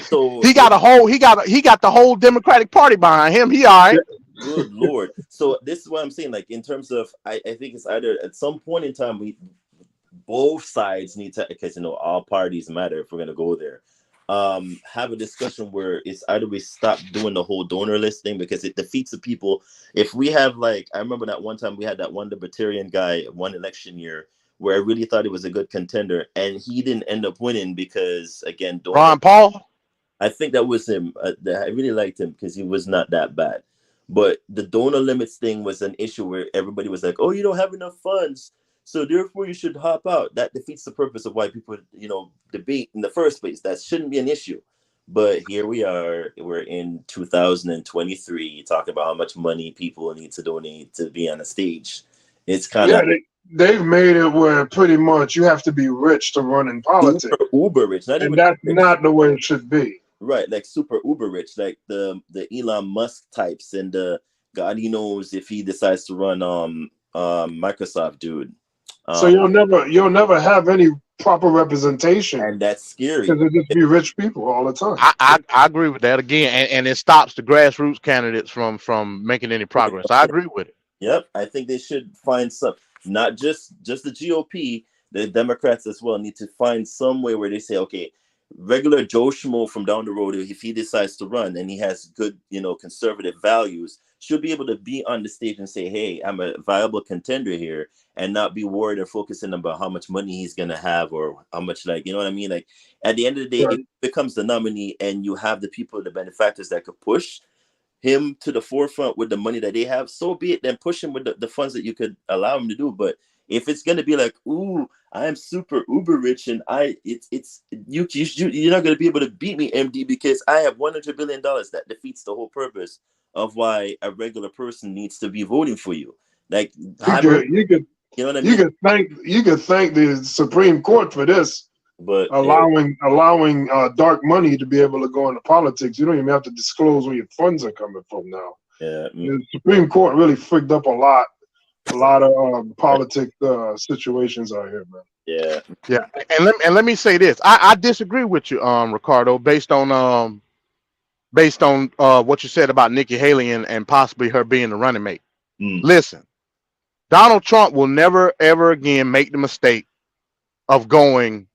So he got the whole Democratic Party behind him. He all right. Good Lord. So this is what I'm saying. Like, in terms of, I think it's either at some point in time both sides need to, because all parties matter if we're gonna go there. Have a discussion where it's either we stop doing the whole donor list thing, because it defeats the people. If we have, like, I remember that one time we had that one libertarian guy one election year where I really thought he was a good contender, and he didn't end up winning because, again, Ron Paul. I think that was him. I really liked him because he was not that bad. But the donor limits thing was an issue where everybody was like, oh, you don't have enough funds, so therefore you should hop out. That defeats the purpose of why people, debate in the first place. That shouldn't be an issue. But here we are. We're in 2023 talking about how much money people need to donate to be on a stage. It's kind of... They've made it where pretty much you have to be rich to run in politics. Uber rich. That's not the way it should be. Right, like super uber rich, like the Elon Musk types and the God, he knows if he decides to run Microsoft, dude. So you'll never have any proper representation, and that's scary because it'll just be rich people all the time. I agree with that again, and it stops the grassroots candidates from making any progress. I agree with it. Yep, I think they should find some, not just the GOP, the Democrats as well need to find some way where they say, okay, regular Joe Schmo from down the road, if he decides to run and he has good, conservative values, should be able to be on the stage and say, hey, I'm a viable contender here, and not be worried or focusing about how much money he's going to have or how much, you know what I mean? Like, at the end of the day, Right. if it becomes the nominee and you have the people, the benefactors that could push him to the forefront with the money that they have, so be it. Then push him with the funds that you could allow him to do. But if it's going to be like, ooh, I'm super uber rich and you're not going to be able to beat me, MD, because I have $100 billion, that defeats the whole purpose of why a regular person needs to be voting for you. Like, you could thank the Supreme Court for this, but allowing dark money to be able to go into politics. You don't even have to disclose where your funds are coming from now. Yeah, the Supreme Court really frigged up a lot of politics situations out here, man. Yeah. And let me say this. I disagree with you, Ricardo, based on what you said about Nikki Haley and possibly her being the running mate. Listen, Donald Trump will never ever again make the mistake of going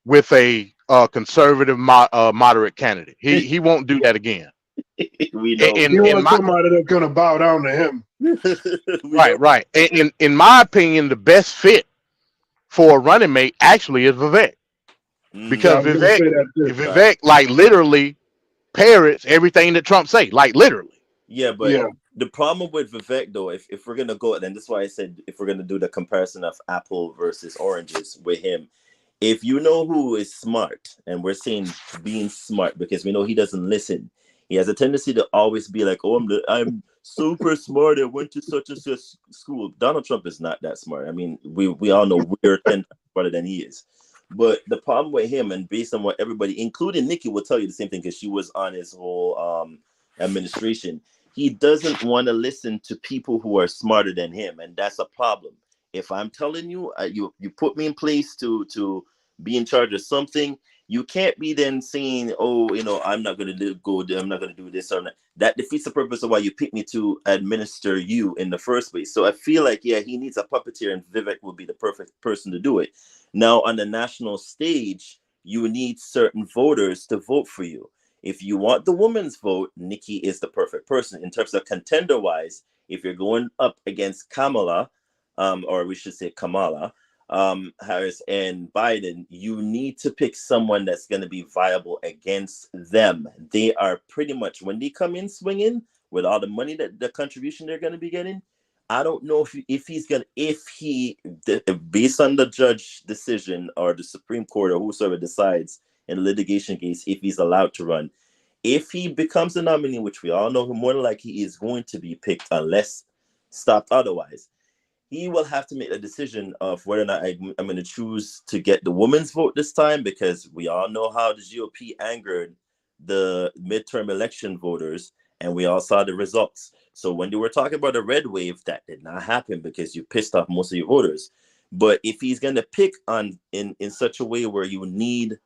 with a conservative moderate candidate. He won't do that again. We know. He wants somebody that's gonna bow down to him. Right. In my opinion, the best fit for a running mate actually is Vivek, because Vivek like literally parrots everything that Trump say, like literally. Yeah, but the problem with Vivek, though, if we're gonna go, then that's why I said if we're gonna do the comparison of apple versus oranges with him, if you know who is smart, and we're saying being smart because we know he doesn't listen. He has a tendency to always be like, "Oh, I'm super smart. I went to such and such school." Donald Trump is not that smart. I mean, we all know we're 10 times smarter than he is. But the problem with him, and based on what everybody, including Nikki, will tell you the same thing because she was on his whole administration. He doesn't want to listen to people who are smarter than him, and that's a problem. If I'm telling you, you put me in place to be in charge of something, you can't be then saying, "Oh, I'm not going to go. I'm not going to do this or that." That defeats the purpose of why you picked me to administer you in the first place. So I feel like, he needs a puppeteer, and Vivek will be the perfect person to do it. Now, on the national stage, you need certain voters to vote for you. If you want the woman's vote, Nikki is the perfect person. In terms of contender-wise, if you're going up against Kamala, or we should say Kamala, Harris and Biden, you need to pick someone that's going to be viable against them. They are pretty much, when they come in swinging with all the money that the contribution they're going to be getting, I don't know if he, based on the judge decision or the Supreme Court or whosoever decides in a litigation case, if he's allowed to run, if he becomes the nominee, which we all know more than likely he is going to be picked unless stopped otherwise, he will have to make a decision of whether or not I'm going to choose to get the woman's vote this time, because we all know how the GOP angered the midterm election voters, and we all saw the results. So when they were talking about a red wave, that did not happen because you pissed off most of your voters. But if he's going to pick on in such a way where you need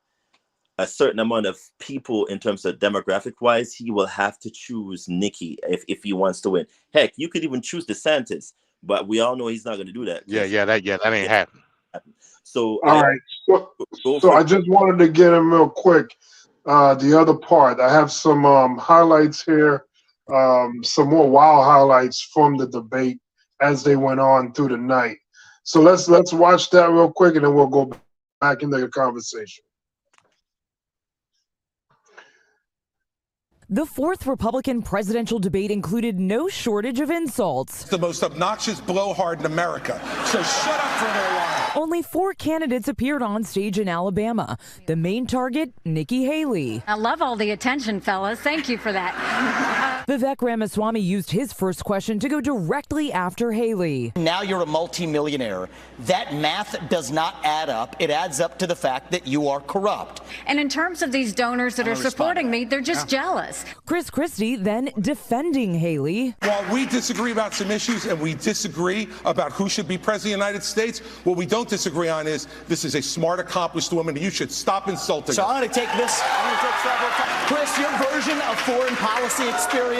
a certain amount of people in terms of demographic wise, he will have to choose Nikki if he wants to win. Heck, you could even choose DeSantis, but we all know he's not going to do that. That ain't happening. So all right. So I just wanted to get him real quick. The other part, I have some highlights here, some more wild highlights from the debate as they went on through the night. So let's watch that real quick, and then we'll go back into the conversation. The fourth Republican presidential debate included no shortage of insults. It's the most obnoxious blowhard in America. So shut up for a little while. Only 4 candidates appeared on stage in Alabama. The main target, Nikki Haley. I love all the attention, fellas. Thank you for that. Vivek Ramaswamy used his first question to go directly after Haley. Now you're a multimillionaire. That math does not add up. It adds up to the fact that you are corrupt. And in terms of these donors that are supporting me, they're just jealous. Christie then defending Haley. While we disagree about some issues and we disagree about who should be president of the United States, what we don't disagree on is this is a smart, accomplished woman. You should stop insulting So her. I'm going to take this. I'm going to take several times. Chris, your version of foreign policy experience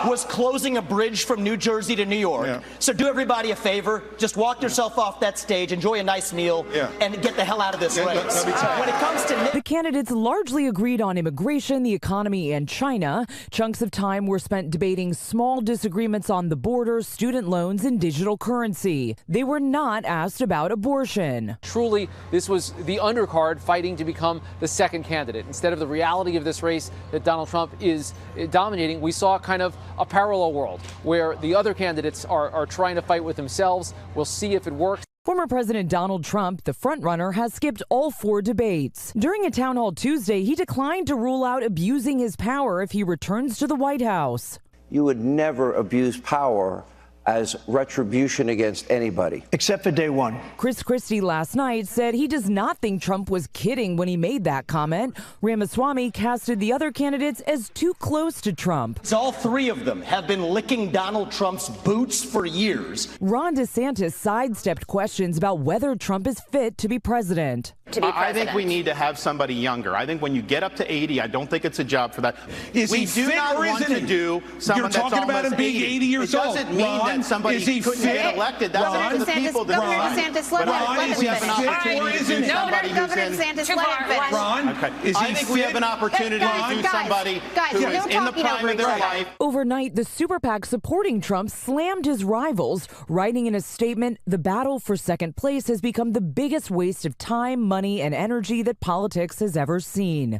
was closing a bridge from New Jersey to New York. Yeah. So do everybody a favor. Just walk yourself off that stage, enjoy a nice meal, and get the hell out of this race. When it comes to the candidates largely agreed on immigration, the economy, and China. Chunks of time were spent debating small disagreements on the border, student loans, and digital currency. They were not asked about abortion. Truly, this was the undercard fighting to become the second candidate. Instead of the reality of this race that Donald Trump is dominating, we saw kind of a parallel world where the other candidates are trying to fight with themselves. We'll see if it works. Former President Donald Trump, the frontrunner, has skipped all 4 debates. During a town hall Tuesday, he declined to rule out abusing his power if he returns to the White House. You would never abuse power as retribution against anybody. Except for day one. Christie last night said he does not think Trump was kidding when he made that comment. Ramaswamy casted the other candidates as too close to Trump. all 3 of them have been licking Donald Trump's boots for years. Ron DeSantis sidestepped questions about whether Trump is fit to be president. I think we need to have somebody younger. I think when you get up to 80, I don't think it's a job for that. Is we he do fit not or want isn't to he? do someone You're talking that's about him being 80 years old. It doesn't mean Ron, that somebody is he couldn't fit? get elected. That's Ron, up to the people to Ron, decide. DeSantis, let But him I think we have an opportunity to do somebody who's in. DeSantis, let him finish. Ron, is he I think we have an opportunity to do somebody who is in the prime of their life. Overnight, the super PAC supporting Trump slammed his rivals, writing in a statement, "The battle for second place has become the biggest waste of time, money, and energy that politics has ever seen."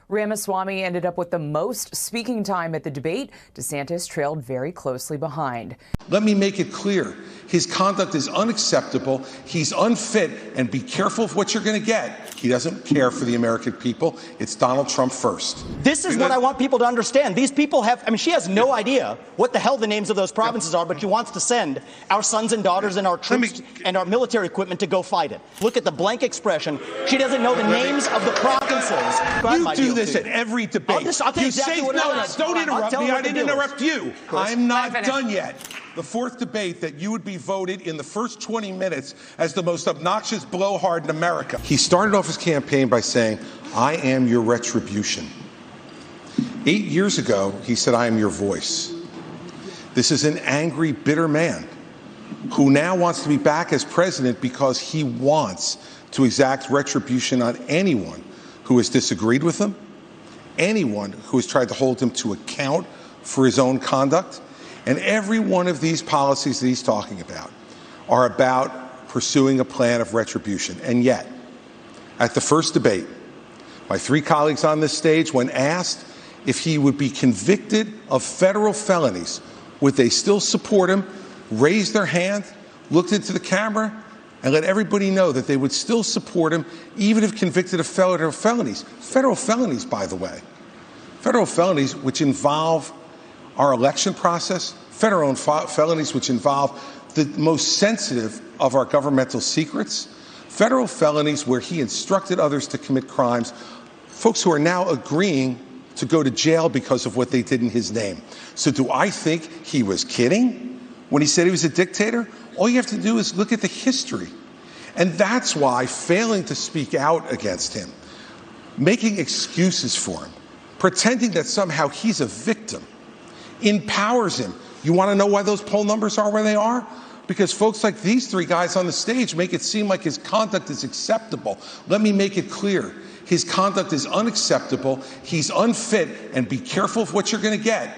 Ramaswamy ended up with the most speaking time at the debate. DeSantis trailed very closely behind. Let me make it clear. His conduct is unacceptable. He's unfit, and be careful of what you're going to get. He doesn't care for the American people. It's Donald Trump first. This is what I want people to understand. These people have, she has no idea what the hell the names of those provinces are, but she wants to send our sons and daughters and our troops and our military equipment to go fight it. Look at the blank expression. She doesn't know the names of the provinces. You do this at every debate. I'll tell you exactly what it is. Don't interrupt me. I didn't interrupt you. I'm not Finish. done yet. The 4th debate that you would be voted in the first 20 minutes as the most obnoxious blowhard in America. He started off his campaign by saying, "I am your retribution." 8 years ago, he said, "I am your voice." This is an angry, bitter man who now wants to be back as president because he wants to exact retribution on anyone who has disagreed with him, anyone who has tried to hold him to account for his own conduct. And every one of these policies that he's talking about are about pursuing a plan of retribution. And yet, at the first debate, my 3 colleagues on this stage, when asked if he would be convicted of federal felonies, would they still support him, raised their hand, looked into the camera, and let everybody know that they would still support him even if convicted of federal felonies. Federal felonies, by the way. Federal felonies which involve our election process, federal felonies which involve the most sensitive of our governmental secrets, federal felonies where he instructed others to commit crimes, folks who are now agreeing to go to jail because of what they did in his name. So do I think he was kidding when he said he was a dictator? All you have to do is look at the history. And that's why failing to speak out against him, making excuses for him, pretending that somehow he's a victim, empowers him. You want to know why those poll numbers are where they are? Because folks like these 3 guys on the stage make it seem like his conduct is acceptable. Let me make it clear. His conduct is unacceptable. He's unfit, and be careful of what you're going to get.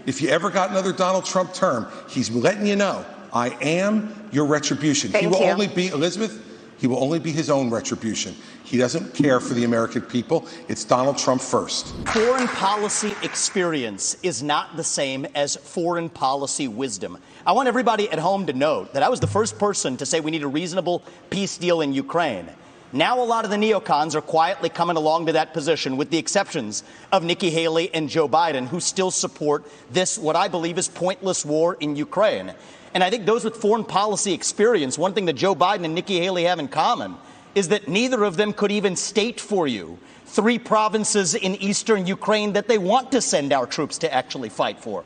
If you ever got another Donald Trump term, he's letting you know, I am your retribution. He will only be, Elizabeth, he will only be his own retribution. He doesn't care for the American people. It's Donald Trump first. Foreign policy experience is not the same as foreign policy wisdom. I want everybody at home to note that I was the first person to say we need a reasonable peace deal in Ukraine. Now a lot of the neocons are quietly coming along to that position, with the exceptions of Nikki Haley and Joe Biden, who still support this, what I believe is pointless war in Ukraine. And I think those with foreign policy experience, one thing that Joe Biden and Nikki Haley have in common is that neither of them could even state for you 3 provinces in eastern Ukraine that they want to send our troops to actually fight for.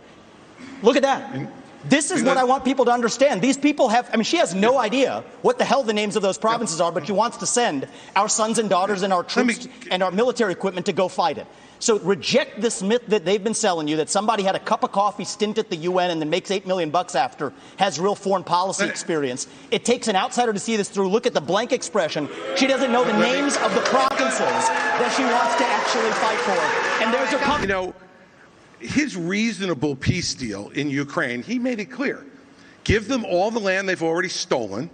Look at that. This is what I want people to understand. These people have, I mean, she has no idea what the hell the names of those provinces are, but she wants to send our sons and daughters and our troops and our military equipment to go fight it. So reject this myth that they've been selling you, that somebody had a cup of coffee stint at the UN and then makes $8 million after, has real foreign policy experience. It takes an outsider to see this through. Look at the blank expression. She doesn't know the names of the provinces that she wants to actually fight for. And there's her... You know, his reasonable peace deal in Ukraine, he made it clear. Give them all the land they've already stolen.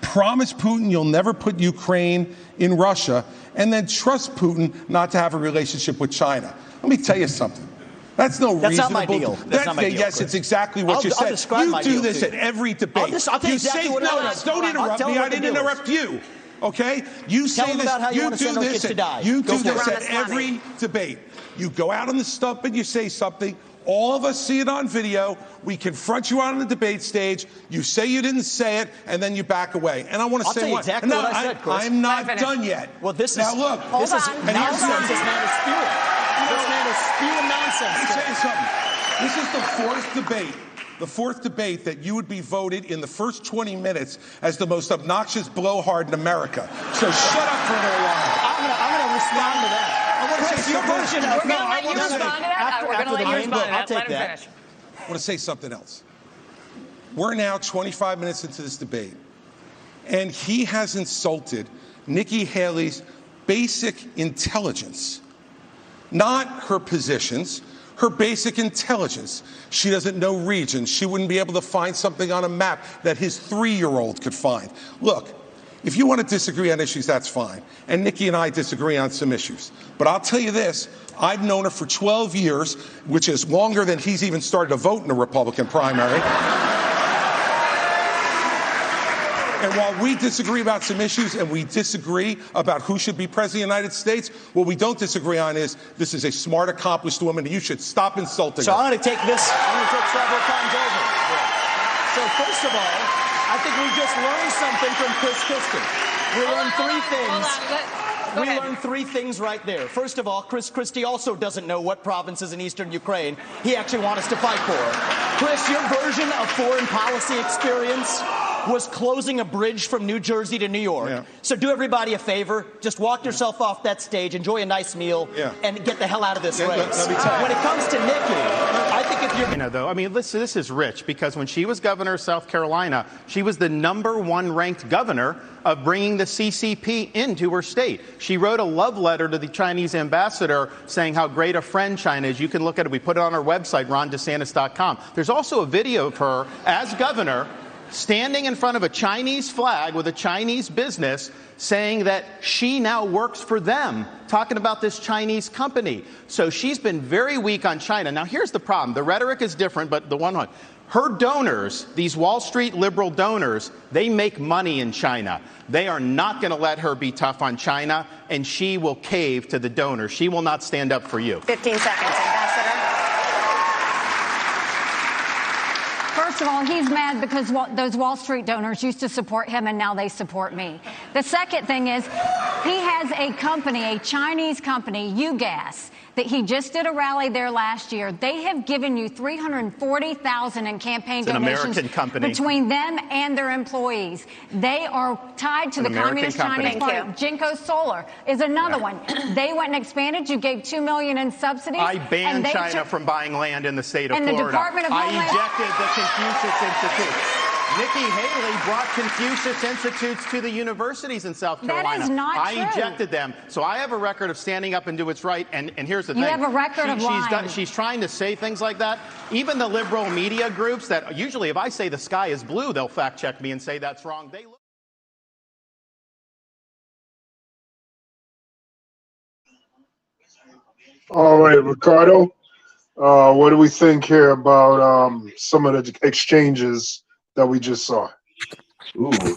Promise Putin you'll never put Ukraine in Russia, and then trust Putin not to have a relationship with China. Let me tell you something. That's no reasonable. That's not my deal. That's not my deal. Yes, it's exactly what you said. You do this at every debate. I'll tell you exactly what it is. Don't interrupt me. I didn't interrupt you. Okay? You say this. You do this. You do this at every debate. You go out on the stump and you say something. All of us see it on video. We confront you on the debate stage. You say you didn't say it, and then you back away. And I want to say what exactly what I said, Chris. I'm not done yet. Well, this now is look. This is nonsense. This man is spewing. This man is spewing nonsense. Let me tell you something. This is the fourth debate. The fourth debate that you would be voted in the first 20 minutes as the most obnoxious blowhard in America. So shut up for a little while. I'm going to respond to that. Chris, your version. We're going to let you respond to that. We're going to let you respond to that. I'll take that. I want to say something else. We're now 25 minutes into this debate, and he has insulted Nikki Haley's basic intelligence, not her positions, her basic intelligence. She doesn't know regions. She wouldn't be able to find something on a map that his 3-year-old could find. Look, if you want to disagree on issues, that's fine. And Nikki and I disagree on some issues. But I'll tell you this, I've known her for 12 years, which is longer than he's even started to vote in the Republican primary. And while we disagree about some issues and we disagree about who should be president of the United States, what we don't disagree on is this is a smart, accomplished woman, and you should stop insulting her. So I'm going to take this, I'm going to take several times over. So first of all, I think we just learned something from Chris Christie. We learned 3 things. We learned 3 things right there. First of all, Chris Christie also doesn't know what provinces in eastern Ukraine he actually wants us to fight for. Chris, your version of foreign policy experience was closing a bridge from New Jersey to New York. Yeah. So do everybody a favor. Just walk yourself off that stage, enjoy a nice meal, and get the hell out of this race. Let me tell you. When it comes to Nikki, I think if you're... You know, though, I mean, listen, this is rich, because when she was governor of South Carolina, she was the #1 ranked governor of bringing the CCP into her state. She wrote a love letter to the Chinese ambassador saying how great a friend China is. You can look at it. We put it on our website, rondesantis.com. There's also a video of her as governor standing in front of a Chinese flag with a Chinese business saying that she now works for them, talking about this Chinese company. So she's been very weak on China. Now, here's the problem. The rhetoric is different, but her donors, these Wall Street liberal donors, they make money in China. They are not going to let her be tough on China, and she will cave to the donors. She will not stand up for you. 15 seconds, Ambassador. First of all, he's mad because those Wall Street donors used to support him and now they support me. The second thing is he has a company, a Chinese company, UGAS, that he just did a rally there last year. They have given you $340,000 in campaign donations between them and their employees. They are tied to the Communist Chinese Party. Jinko Solar is another one. They went and expanded. You gave $2 million in subsidies. I banned China from buying land in the state of Florida. The Department of Homeland... I ejected the Confucius Institute. Nikki Haley brought Confucius Institutes to the universities in South Carolina. That is not true. I ejected them. So I have a record of standing up and do what's right. And here's the thing. You have a record of lying. She's trying to say things like that. Even the liberal media groups that usually, if I say the sky is blue, they'll fact check me and say that's wrong. They look. All right, Ricardo. What do we think here about some of the exchanges that we just saw?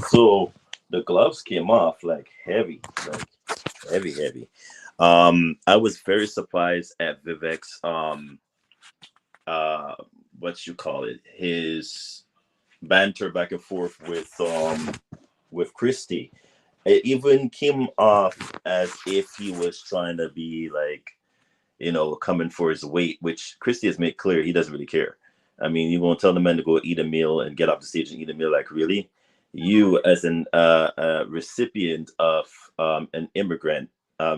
So the gloves came off like heavy, heavy. I was very surprised at Vivek's what you call it, his banter back and forth with Christie. It even came off as if he was trying to be like, coming for his weight, which Christie has made clear he doesn't really care. I mean, you won't tell the man to go eat a meal and get off the stage and eat a meal. Like, really? You, as an recipient of an immigrant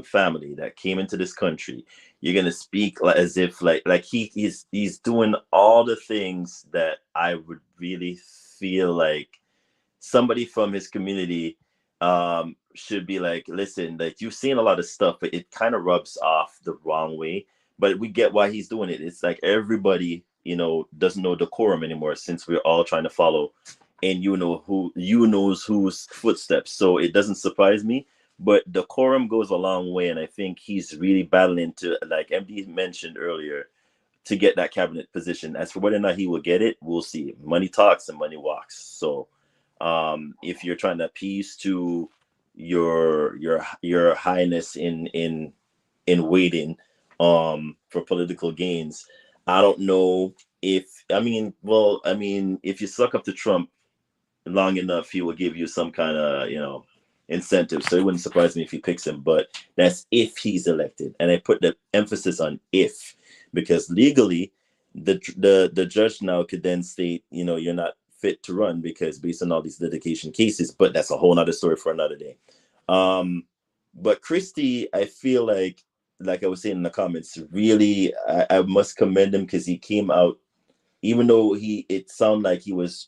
family that came into this country, you're gonna speak as if like he's doing all the things that I would really feel like somebody from his community should be like, listen, like you've seen a lot of stuff, but it kind of rubs off the wrong way. But we get why he's doing it. It's like everybody, doesn't know decorum anymore since we're all trying to follow and knows whose footsteps. So it doesn't surprise me. But decorum goes a long way, and I think he's really battling to, like MD mentioned earlier, to get that cabinet position. As for whether or not he will get it, we'll see. Money talks and money walks. So if you're trying to appease to your highness in waiting for political gains, I don't know if if you suck up to Trump long enough, he will give you some kind of incentive. So it wouldn't surprise me if he picks him, but that's if he's elected. And I put the emphasis on if, because legally the judge now could then state, you're not fit to run because based on all these litigation cases, but that's a whole nother story for another day. But Christie, I feel like I was saying in the comments, really, I must commend him because he came out, even though it sounded like he was,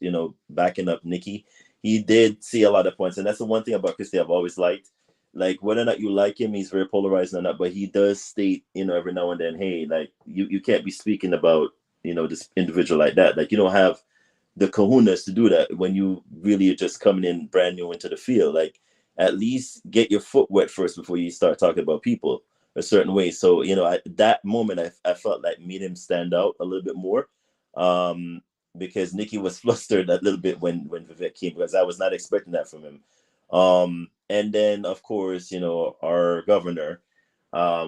backing up Nikki, he did see a lot of points. And that's the one thing about Christie I've always liked. Like, whether or not you like him, he's very polarizing or not, but he does state, every now and then, hey, like, you can't be speaking about, this individual like that. Like, you don't have the kahunas to do that when you really are just coming in brand new into the field. Like, at least get your foot wet first before you start talking about people a certain way. So, that moment I felt like made him stand out a little bit more. Because Nikki was flustered a little bit when Vivek came, because I was not expecting that from him. And then, of course, our governor,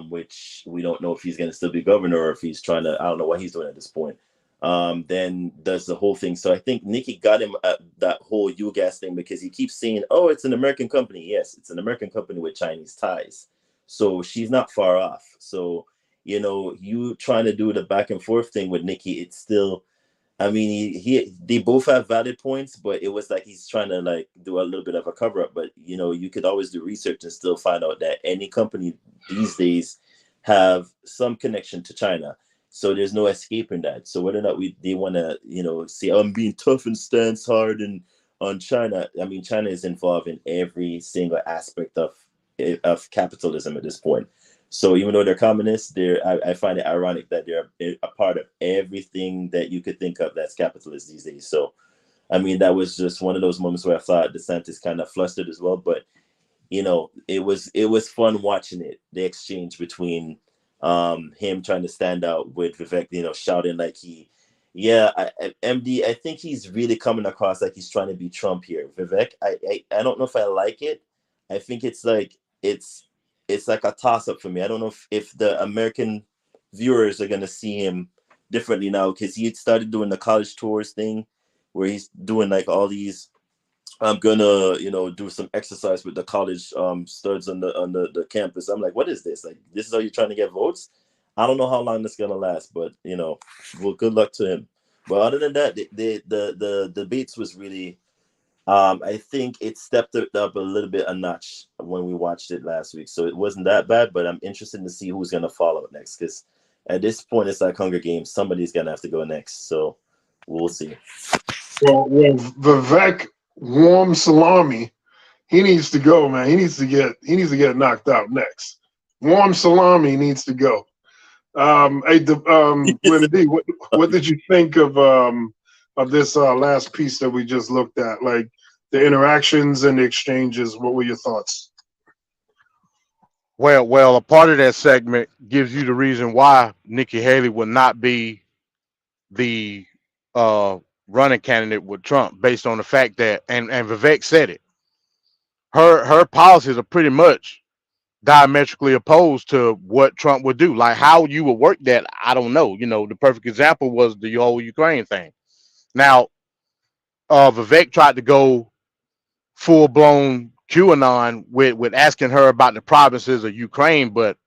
which we don't know if he's going to still be governor or if he's trying to, I don't know what he's doing at this point, then does the whole thing. So I think Nikki got him at that whole UGAS thing because he keeps saying, oh, it's an American company. Yes, it's an American company with Chinese ties. So she's not far off. So, you trying to do the back and forth thing with Nikki, it's still, I mean, they both have valid points, but it was like he's trying to like do a little bit of a cover up. But you could always do research and still find out that any company these days have some connection to China. So there's no escaping that. So whether or not they want to, say, I'm being tough and stance hard and on China. I mean, China is involved in every single aspect of capitalism at this point. So even though they're communists, I find it ironic that they're a part of everything that you could think of that's capitalist these days. So, I mean, that was just one of those moments where I thought DeSantis kind of flustered as well. But, it was fun watching it, the exchange between him trying to stand out with Vivek, shouting like MD, I think he's really coming across like he's trying to be Trump here. Vivek, I don't know if I like it. I think it's like a toss-up for me. I don't know if the American viewers are going to see him differently now, because he had started doing the college tours thing where he's doing like all these, I'm going to, do some exercise with the college studs on the campus. I'm like, what is this? Like, this is how you're trying to get votes? I don't know how long this is going to last, but, well, good luck to him. But other than that, the debates was really, I think it stepped it up a little bit a notch when we watched it last week. So it wasn't that bad, but I'm interested to see who's going to follow next, because at this point, it's like Hunger Games. Somebody's going to have to go next. So we'll see. Well, Vivek warm salami, he needs to go, man. He needs to get knocked out next. Warm salami needs to go. Linda D, what did you think of this last piece that we just looked at? Like the interactions and the exchanges. What were your thoughts? Well, a part of that segment gives you the reason why Nikki Haley will not be the running candidate with Trump, based on the fact that, and Vivek said it, her policies are pretty much diametrically opposed to what Trump would do. Like how you would work that, I don't know. You know, the perfect example was the whole Ukraine thing. Now, Vivek tried to go full blown QAnon with asking her about the provinces of Ukraine, but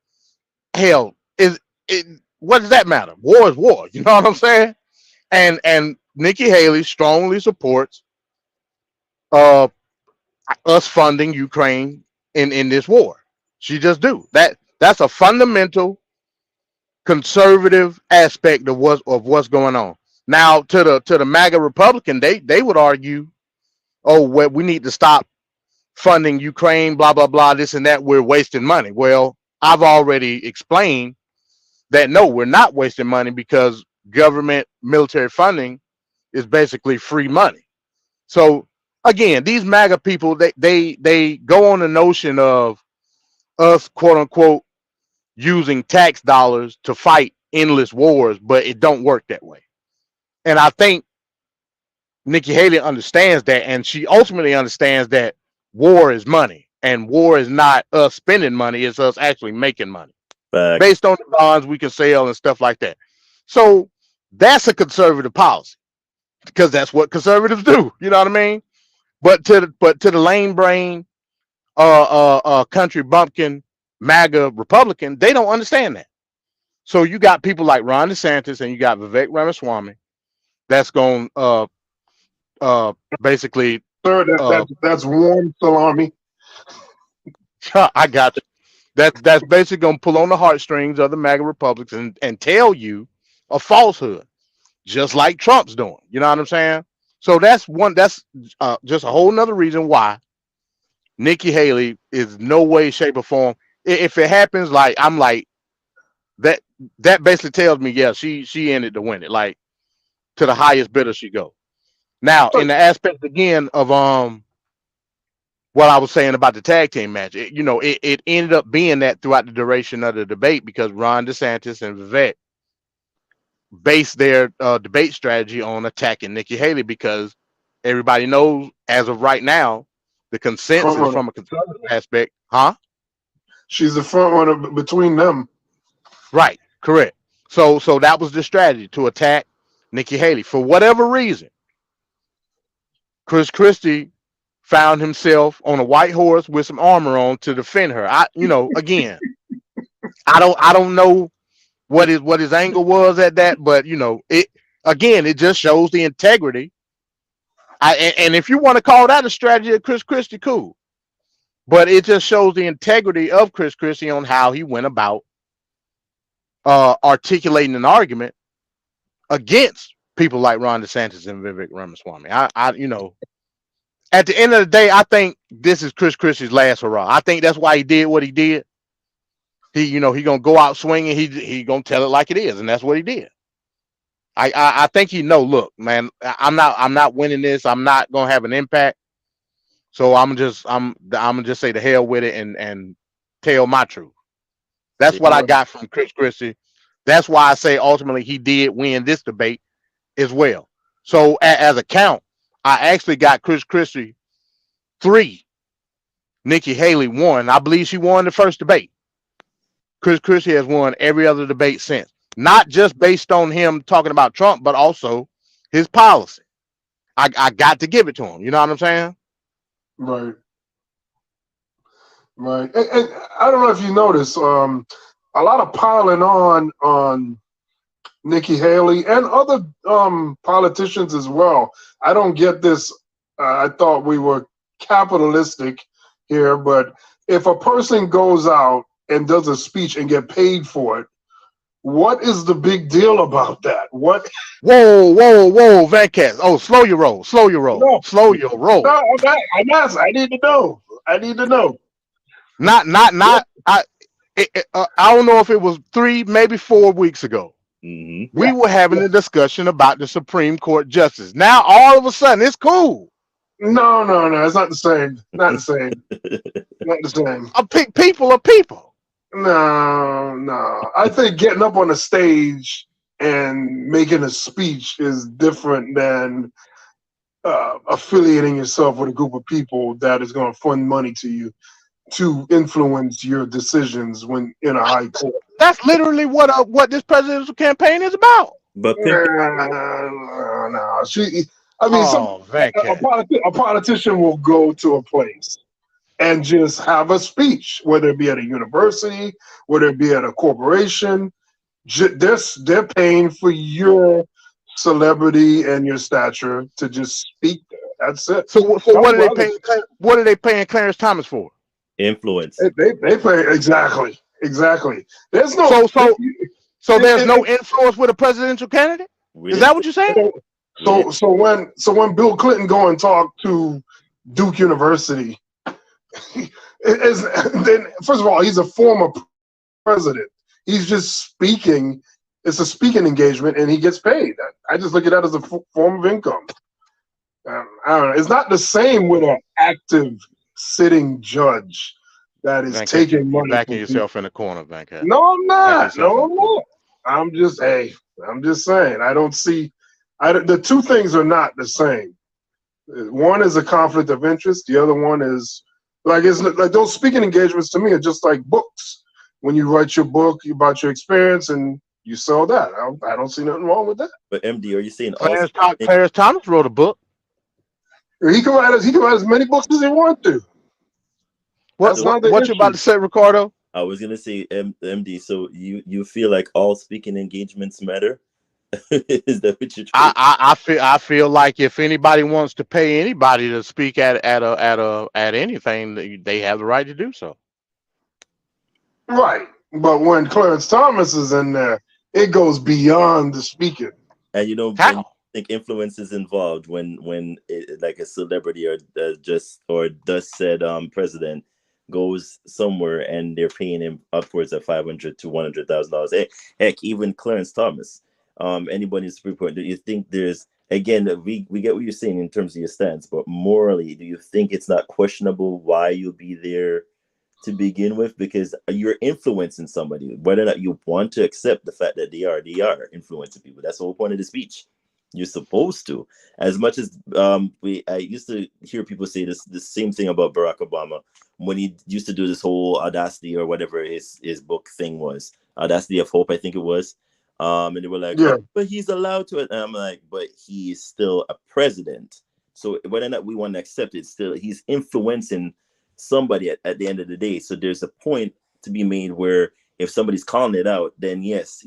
hell, what does that matter? War is war. You know what I'm saying? And Nikki Haley strongly supports us funding Ukraine in this war. She just do that. That's a fundamental conservative aspect of what's going on. Now to the MAGA Republican, they would argue, oh, well, we need to stop funding Ukraine, blah blah blah, this and that. We're wasting money. Well, I've already explained that no, we're not wasting money because government military funding is basically free money. So again, these MAGA people, they go on the notion of us, quote unquote, using tax dollars to fight endless wars, but it don't work that way. And I think Nikki Haley understands that, and she ultimately understands that war is money, and war is not us spending money, it's us actually making money. Back. Based on the bonds we can sell and stuff like that. So that's a conservative policy because that's what conservatives do. You know what I mean? But to the lame brain, country bumpkin, MAGA Republican, they don't understand that. So you got people like Ron DeSantis and you got Vivek Ramaswamy that's going basically. Sir, that's warm salami. I got you. That's basically going to pull on the heartstrings of the MAGA Republicans and tell you a falsehood, just like Trump's doing. You know what I'm saying? So that's just a whole nother reason why Nikki Haley is no way, shape, or form. If it happens, like I'm like that basically tells me, yeah, she in it to win it, like to the highest bidder she go. Now, in the aspect again of what I was saying about the tag team match, it ended up being that throughout the duration of the debate because Ron DeSantis and Vivek based their debate strategy on attacking Nikki Haley because everybody knows as of right now the consensus from a conservative aspect, she's the front runner between them. Right, correct. So that was the strategy, to attack Nikki Haley. For whatever reason, Christie found himself on a white horse with some armor on to defend her. Again, I don't know what his angle was at that, but it just shows the integrity. And if you want to call that a strategy of Chris Christie, cool. But it just shows the integrity of Chris Christie on how he went about articulating an argument against people like Ron DeSantis and Vivek Ramaswamy. At the end of the day, I think this is Chris Christie's last hurrah. I think that's why he did what he did. He gonna go out swinging. He gonna tell it like it is, and that's what he did. I think look, man, I'm not winning this. I'm not gonna have an impact. So I'm gonna just say the hell with it and tell my truth. That's what I got from Chris Christie. That's why I say ultimately he did win this debate as well. So as a count, I actually got Chris Christie 3. Nikki Haley 1. I believe she won the first debate. Chris Christie has won every other debate since. Not just based on him talking about Trump, but also his policy. I got to give it to him. You know what I'm saying? Right. Right. And I don't know if you notice, a lot of piling on Nikki Haley and other politicians as well. I don't get this. I thought we were capitalistic here, but if a person goes out and does a speech and get paid for it, what is the big deal about that? What? Whoa, Van Cast. Oh, slow your roll. No. Slow your roll. No, I'm asking. I need to know. Not. I don't know if it was 3, maybe 4 weeks ago. Mm-hmm. We were having a discussion about the Supreme Court justice. Now all of a sudden it's cool. No, it's not the same. Not the same. Not the same. People are people. No. I think getting up on a stage and making a speech is different than affiliating yourself with a group of people that is going to fund money to you to influence your decisions when in a high court. That's literally what this presidential campaign is about. But no, a politician will go to a place and just have a speech, whether it be at a university, whether it be at a corporation. They're paying for your celebrity and your stature to just speak there. That's it. So what are they paying? What are they paying Clarence Thomas for? Influence. They pay exactly. There's no so there's no influence with a presidential candidate. Is that what you're saying? So when Bill Clinton go and talk to Duke University, then first of all, he's a former president. He's just speaking. It's a speaking engagement, and he gets paid. I just look at that as a form of income. I don't know. It's not the same with an active sitting judge that is taking money. Backing yourself in the corner, Bankhead. No, I'm not. I'm just saying. I don't see. The two things are not the same. One is a conflict of interest. The other one is it's like those speaking engagements to me are just like books. When you write your book about your experience and you sell that, I don't see nothing wrong with that. But MD, are you saying Clarence Thomas wrote a book? He can write as many books as he wants to. What you about to say, Ricardo? I was gonna say, MD. So you feel like all speaking engagements matter? Is that what you're trying? I feel like if anybody wants to pay anybody to speak at anything, they have the right to do so. Right, but when Clarence Thomas is in there, it goes beyond the speaking. And I think influence is involved when like a celebrity or thus said president goes somewhere and they're paying him upwards of $500,000 to $100,000. Heck, even Clarence Thomas. Anybody in the Supreme Court, do you think there's, again, we get what you're saying in terms of your stance, but morally, do you think it's not questionable why you'll be there to begin with? Because you're influencing somebody, whether or not you want to accept the fact that they are influencing people. That's the whole point of the speech. You're supposed to. As much as I used to hear people say the same thing about Barack Obama when he used to do this whole audacity or whatever his book thing was, Audacity of Hope, I think it was. And they were like, yeah, but he's allowed to it. And I'm like, but he is still a president. So whether or not we want to accept it, still he's influencing somebody at the end of the day. So there's a point to be made where if somebody's calling it out, then yes,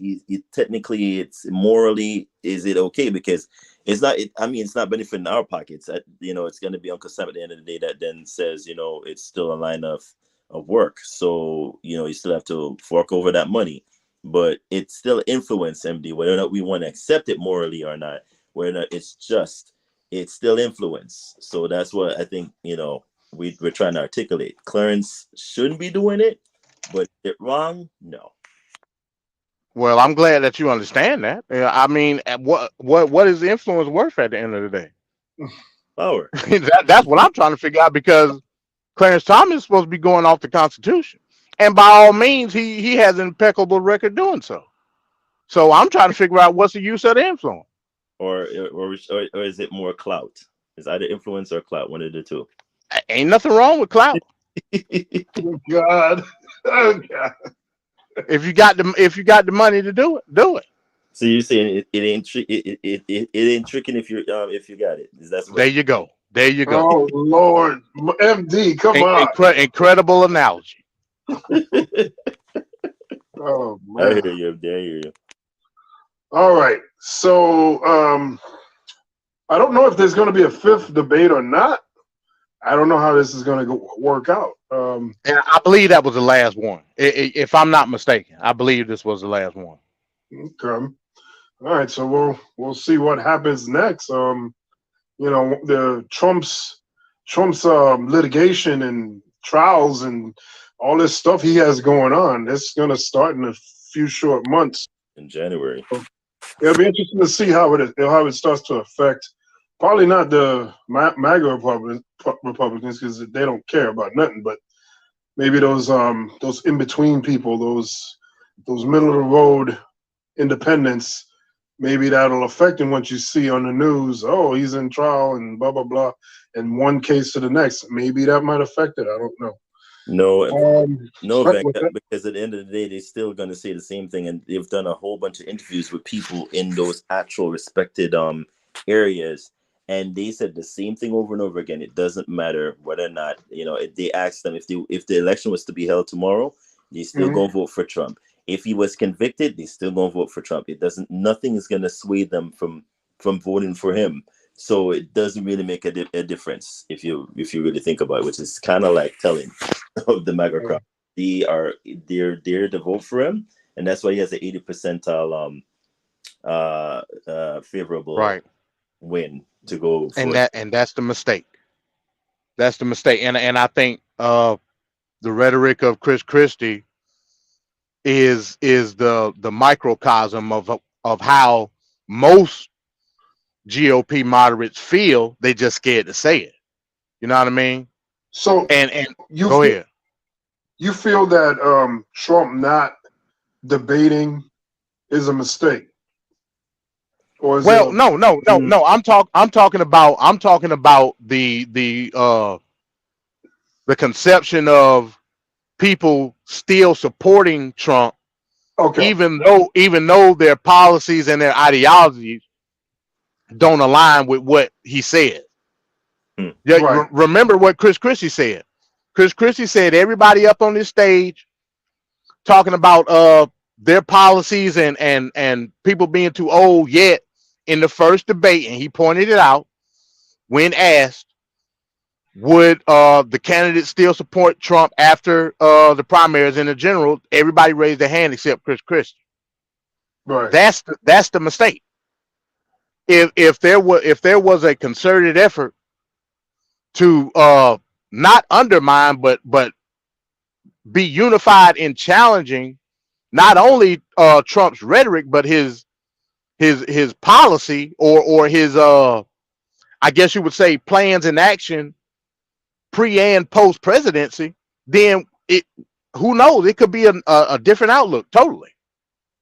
technically it's morally, is it okay? Because it's not, it's not benefiting our pockets. It's going to be Uncle Sam at the end of the day that then says, it's still a line of work. So, you still have to fork over that money. But it's still influence, MD, whether or not we want to accept it morally or not, whether or not it's still influence. So that's what I think, we're trying to articulate. Clarence shouldn't be doing it, but is it wrong? No. Well, I'm glad that you understand that. What is the influence worth at the end of the day? Power. That's what I'm trying to figure out, because Clarence Thomas is supposed to be going off the Constitution. And by all means, he has an impeccable record doing so. So I'm trying to figure out what's the use of the influence. Or is it more clout? It's either influence or clout, one of the two. Ain't nothing wrong with clout. Oh God. If you got the money to do it. So you're saying it ain't tricking if you got it. There you go. Oh Lord, MD, come on. Incredible analogy. Oh man. I hear you. All right. So I don't know if there's going to be a fifth debate or not. I don't know how this is going to work out. And I believe that was the last one. If I'm not mistaken, I believe this was the last one. Okay. All right. So we'll see what happens next. The Trump's litigation and trials and all this stuff he has going on, it's going to start in a few short months. In January. It'll be interesting to see how it starts to affect, probably not the MAGA Republicans, because they don't care about nothing, but maybe those in-between people, those middle of the road independents maybe that'll affect him once you see on the news, oh, he's in trial and blah, blah, blah, and one case to the next. Maybe that might affect it. I don't know. No, Venkat, because at the end of the day, they're still going to say the same thing. And they've done a whole bunch of interviews with people in those actual respected areas. And they said the same thing over and over again. It doesn't matter whether or not, if they asked them if the election was to be held tomorrow, they still going to vote for Trump. If he was convicted, they still going to vote for Trump. Nothing is going to sway them from voting for him. So it doesn't really make a difference if you really think about it, which is kind of like telling of the MAGA crowd. They're there to vote for him, and that's why he has an 80 percentile favorable win to go for. And that's the mistake. That's the mistake. And I think the rhetoric of Chris Christie is the microcosm of how most GOP moderates feel. They just scared to say it. You know what I mean? So and go ahead. You feel that Trump not debating is a mistake? Or is no. I'm talking about the conception of people still supporting Trump, even though their policies and their ideologies don't align with what he said. Remember what Chris Christie said. Chris Christie said everybody up on this stage talking about their policies and people being too old, yet in the first debate, and he pointed it out when asked, would the candidates still support Trump after the primaries in the general? Everybody raised their hand except Chris Christie. Right. That's the mistake. If there was a concerted effort to not undermine but be unified in challenging not only Trump's rhetoric but his policy or his I guess you would say plans in action pre and post presidency, then who knows, it could be a different outlook totally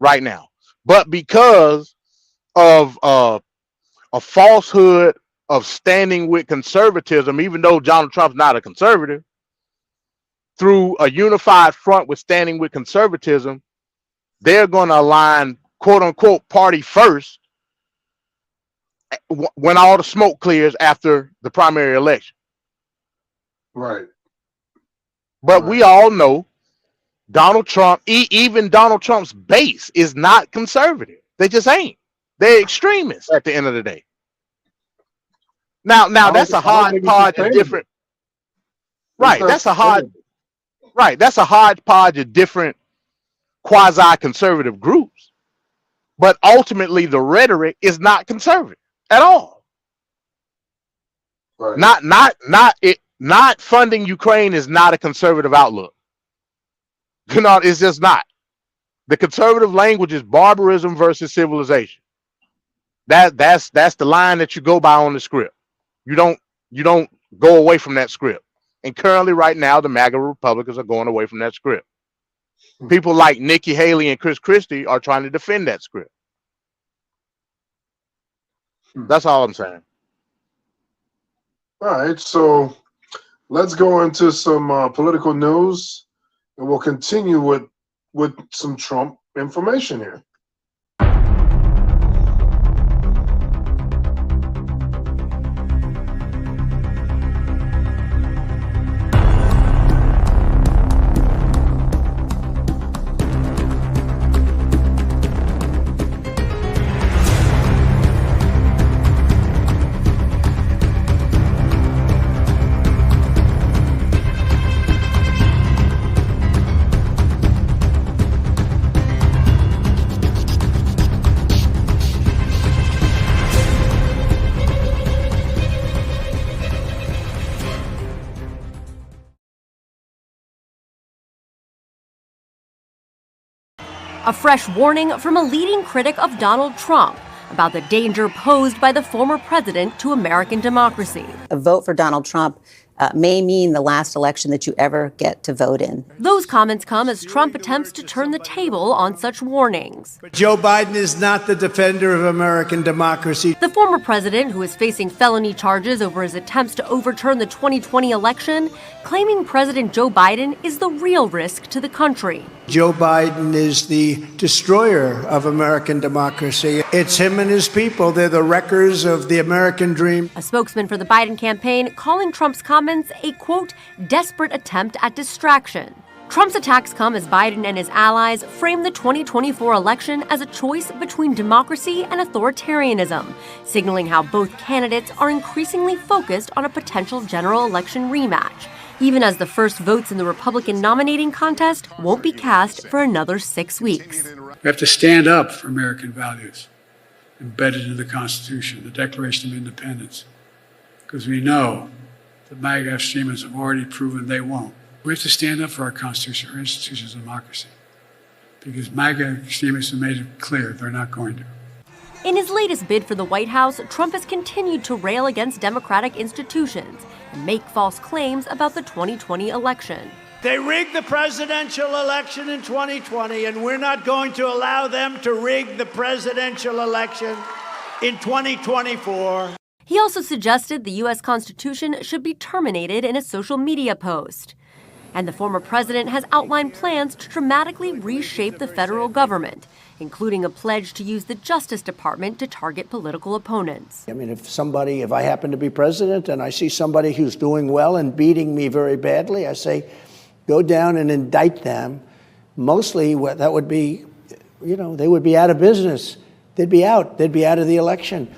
right now. But because of a falsehood of standing with conservatism, even though Donald Trump's not a conservative, through a unified front with standing with conservatism, they're going to align, quote unquote, party first when all the smoke clears after the primary election. Right. But we all know Donald Trump, even Donald Trump's base is not conservative. They just ain't. They're extremists at the end of the day. Now that's a hodgepodge of different. Right. That's a hodgepodge of different quasi-conservative groups. But ultimately, the rhetoric is not conservative at all. Right. Not funding Ukraine is not a conservative outlook. You know, it's just not. The conservative language is barbarism versus civilization. That's the line that you go by on the script. You don't go away from that script. And currently, right now, the MAGA Republicans are going away from that script. People like Nikki Haley and Chris Christie are trying to defend that script. That's all I'm saying. All right, so let's go into some political news, and we'll continue with some Trump information here. A fresh warning from a leading critic of Donald Trump about the danger posed by the former president to American democracy. A vote for Donald Trump may mean the last election that you ever get to vote in. Those comments come as Trump attempts to turn the table on such warnings. But Joe Biden is not the defender of American democracy. The former president, who is facing felony charges over his attempts to overturn the 2020 election, claiming President Joe Biden is the real risk to the country. Joe Biden is the destroyer of American democracy. It's him and his people. They're the wreckers of the American dream. A spokesman for the Biden campaign calling Trump's comments a, quote, desperate attempt at distraction. Trump's attacks come as Biden and his allies frame the 2024 election as a choice between democracy and authoritarianism, signaling how both candidates are increasingly focused on a potential general election rematch, even as the first votes in the Republican nominating contest won't be cast for another 6 weeks. We have to stand up for American values embedded in the Constitution, the Declaration of Independence, because we know the MAGA extremists have already proven they won't. We have to stand up for our Constitution, our institutions of democracy, because MAGA extremists have made it clear they're not going to. In his latest bid for the White House, Trump has continued to rail against democratic institutions and make false claims about the 2020 election. They rigged the presidential election in 2020, and we're not going to allow them to rig the presidential election in 2024. He also suggested the U.S. Constitution should be terminated in a social media post. And the former president has outlined plans to dramatically reshape the federal government, including a pledge to use the Justice Department to target political opponents. I mean, if I happen to be president and I see somebody who's doing well and beating me very badly, I say, go down and indict them. Mostly that would be, they would be out of business. They'd be out of the election.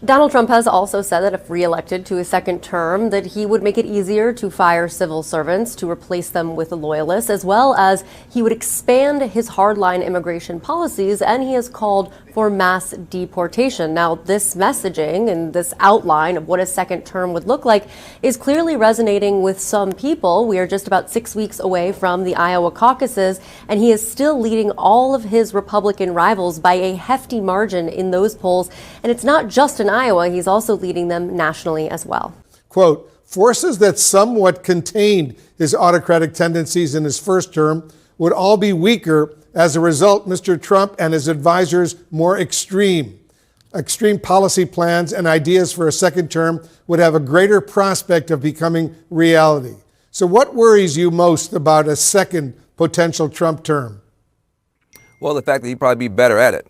Donald Trump has also said that if reelected to a second term, that he would make it easier to fire civil servants to replace them with loyalists, as well as he would expand his hardline immigration policies, and he has called for mass deportation. Now, this messaging and this outline of what a second term would look like is clearly resonating with some people. We are just about 6 weeks away from the Iowa caucuses, and he is still leading all of his Republican rivals by a hefty margin in those polls. And it's not just in Iowa, he's also leading them nationally as well. Quote, forces that somewhat contained his autocratic tendencies in his first term would all be weaker. As a result, Mr. Trump and his advisors' more extreme policy plans and ideas for a second term would have a greater prospect of becoming reality. So what worries you most about a second potential Trump term? Well, the fact that he'd probably be better at it.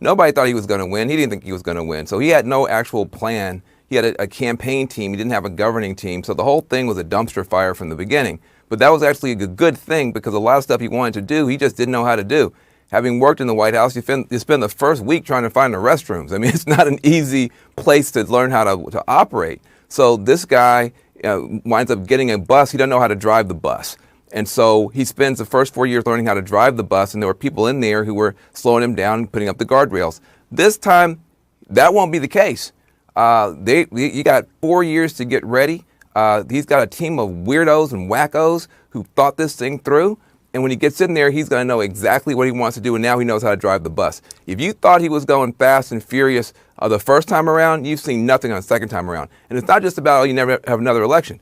Nobody thought he was going to win. He didn't think he was going to win. So he had no actual plan. He had a campaign team. He didn't have a governing team. So the whole thing was a dumpster fire from the beginning. But that was actually a good thing, because a lot of stuff he wanted to do, he just didn't know how to do. Having worked in the White House, you spend the first week trying to find the restrooms. I mean, it's not an easy place to learn how to operate. So this guy winds up getting a bus. He doesn't know how to drive the bus. And so he spends the first 4 years learning how to drive the bus, and there were people in there who were slowing him down and putting up the guardrails. This time, that won't be the case. You got 4 years to get ready. He's got a team of weirdos and wackos who thought this thing through. And when he gets in there, he's going to know exactly what he wants to do, and now he knows how to drive the bus. If you thought he was going fast and furious the first time around, you've seen nothing on the second time around. And it's not just about, you never have another election.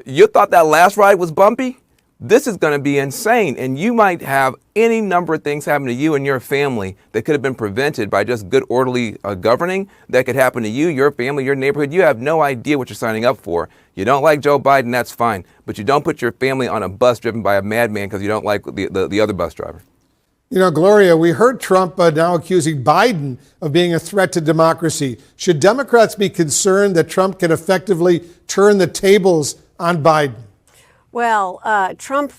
You thought that last ride was bumpy? This is going to be insane, and you might have any number of things happen to you and your family that could have been prevented by just good, orderly governing. That could happen to you, your family, your neighborhood. You have no idea what you're signing up for. You don't like Joe Biden, that's fine, but you don't put your family on a bus driven by a madman because you don't like the other bus driver. You know, Gloria, we heard Trump now accusing Biden of being a threat to democracy. Should Democrats be concerned that Trump can effectively turn the tables on Biden? Well, Trump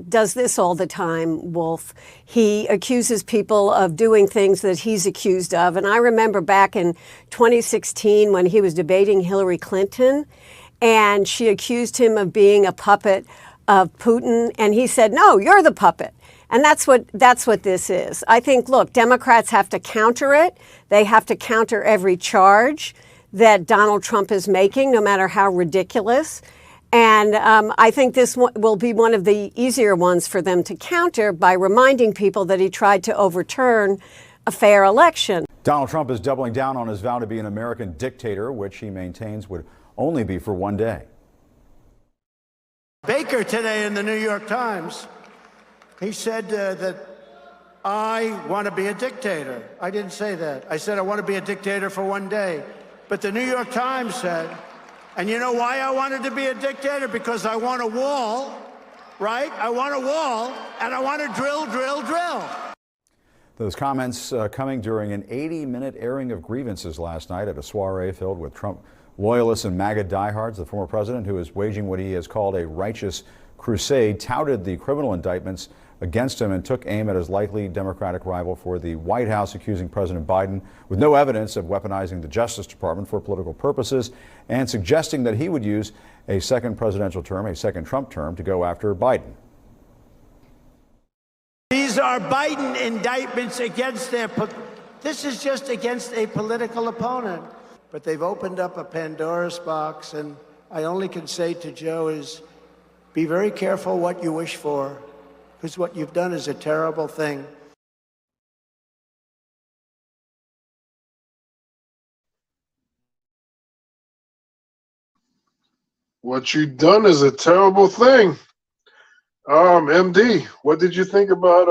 does this all the time, Wolf. He accuses people of doing things that he's accused of. And I remember back in 2016 when he was debating Hillary Clinton, and she accused him of being a puppet of Putin. And he said, no, you're the puppet. And that's what this is. I think, look, Democrats have to counter it. They have to counter every charge that Donald Trump is making, no matter how ridiculous. And I think this will be one of the easier ones for them to counter by reminding people that he tried to overturn a fair election. Donald Trump is doubling down on his vow to be an American dictator, which he maintains would only be for one day. Baker today in the New York Times, he said that I want to be a dictator. I didn't say that. I said I want to be a dictator for one day. But the New York Times said, and you know why I wanted to be a dictator? Because I want a wall, right? I want a wall, and I want to drill, drill, drill. Those comments coming during an 80-minute airing of grievances last night at a soiree filled with Trump loyalists and MAGA diehards. The former president, who is waging what he has called a righteous crusade, touted the criminal indictments against him and took aim at his likely Democratic rival for the White House, accusing President Biden with no evidence of weaponizing the Justice Department for political purposes and suggesting that he would use a second presidential term, a second Trump term, to go after Biden. These are Biden indictments against this is just against a political opponent. But they've opened up a Pandora's box, and I only can say to Joe is, be very careful what you wish for, because what you've done is a terrible thing. What you've done is a terrible thing. MD, what did you think about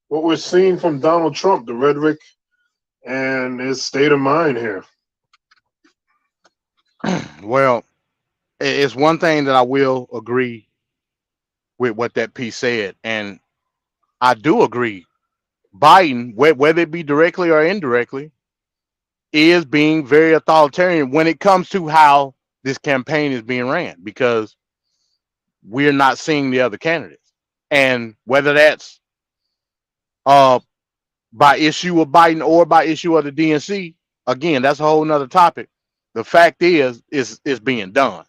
what we're seeing from Donald Trump, the rhetoric and his state of mind here? Well, it's one thing that I will agree with what that piece said, and I do agree. Biden, whether it be directly or indirectly, is being very authoritarian when it comes to how this campaign is being ran, because we're not seeing the other candidates. And whether that's by issue of Biden or by issue of the DNC, again, that's a whole nother topic. The fact is being done.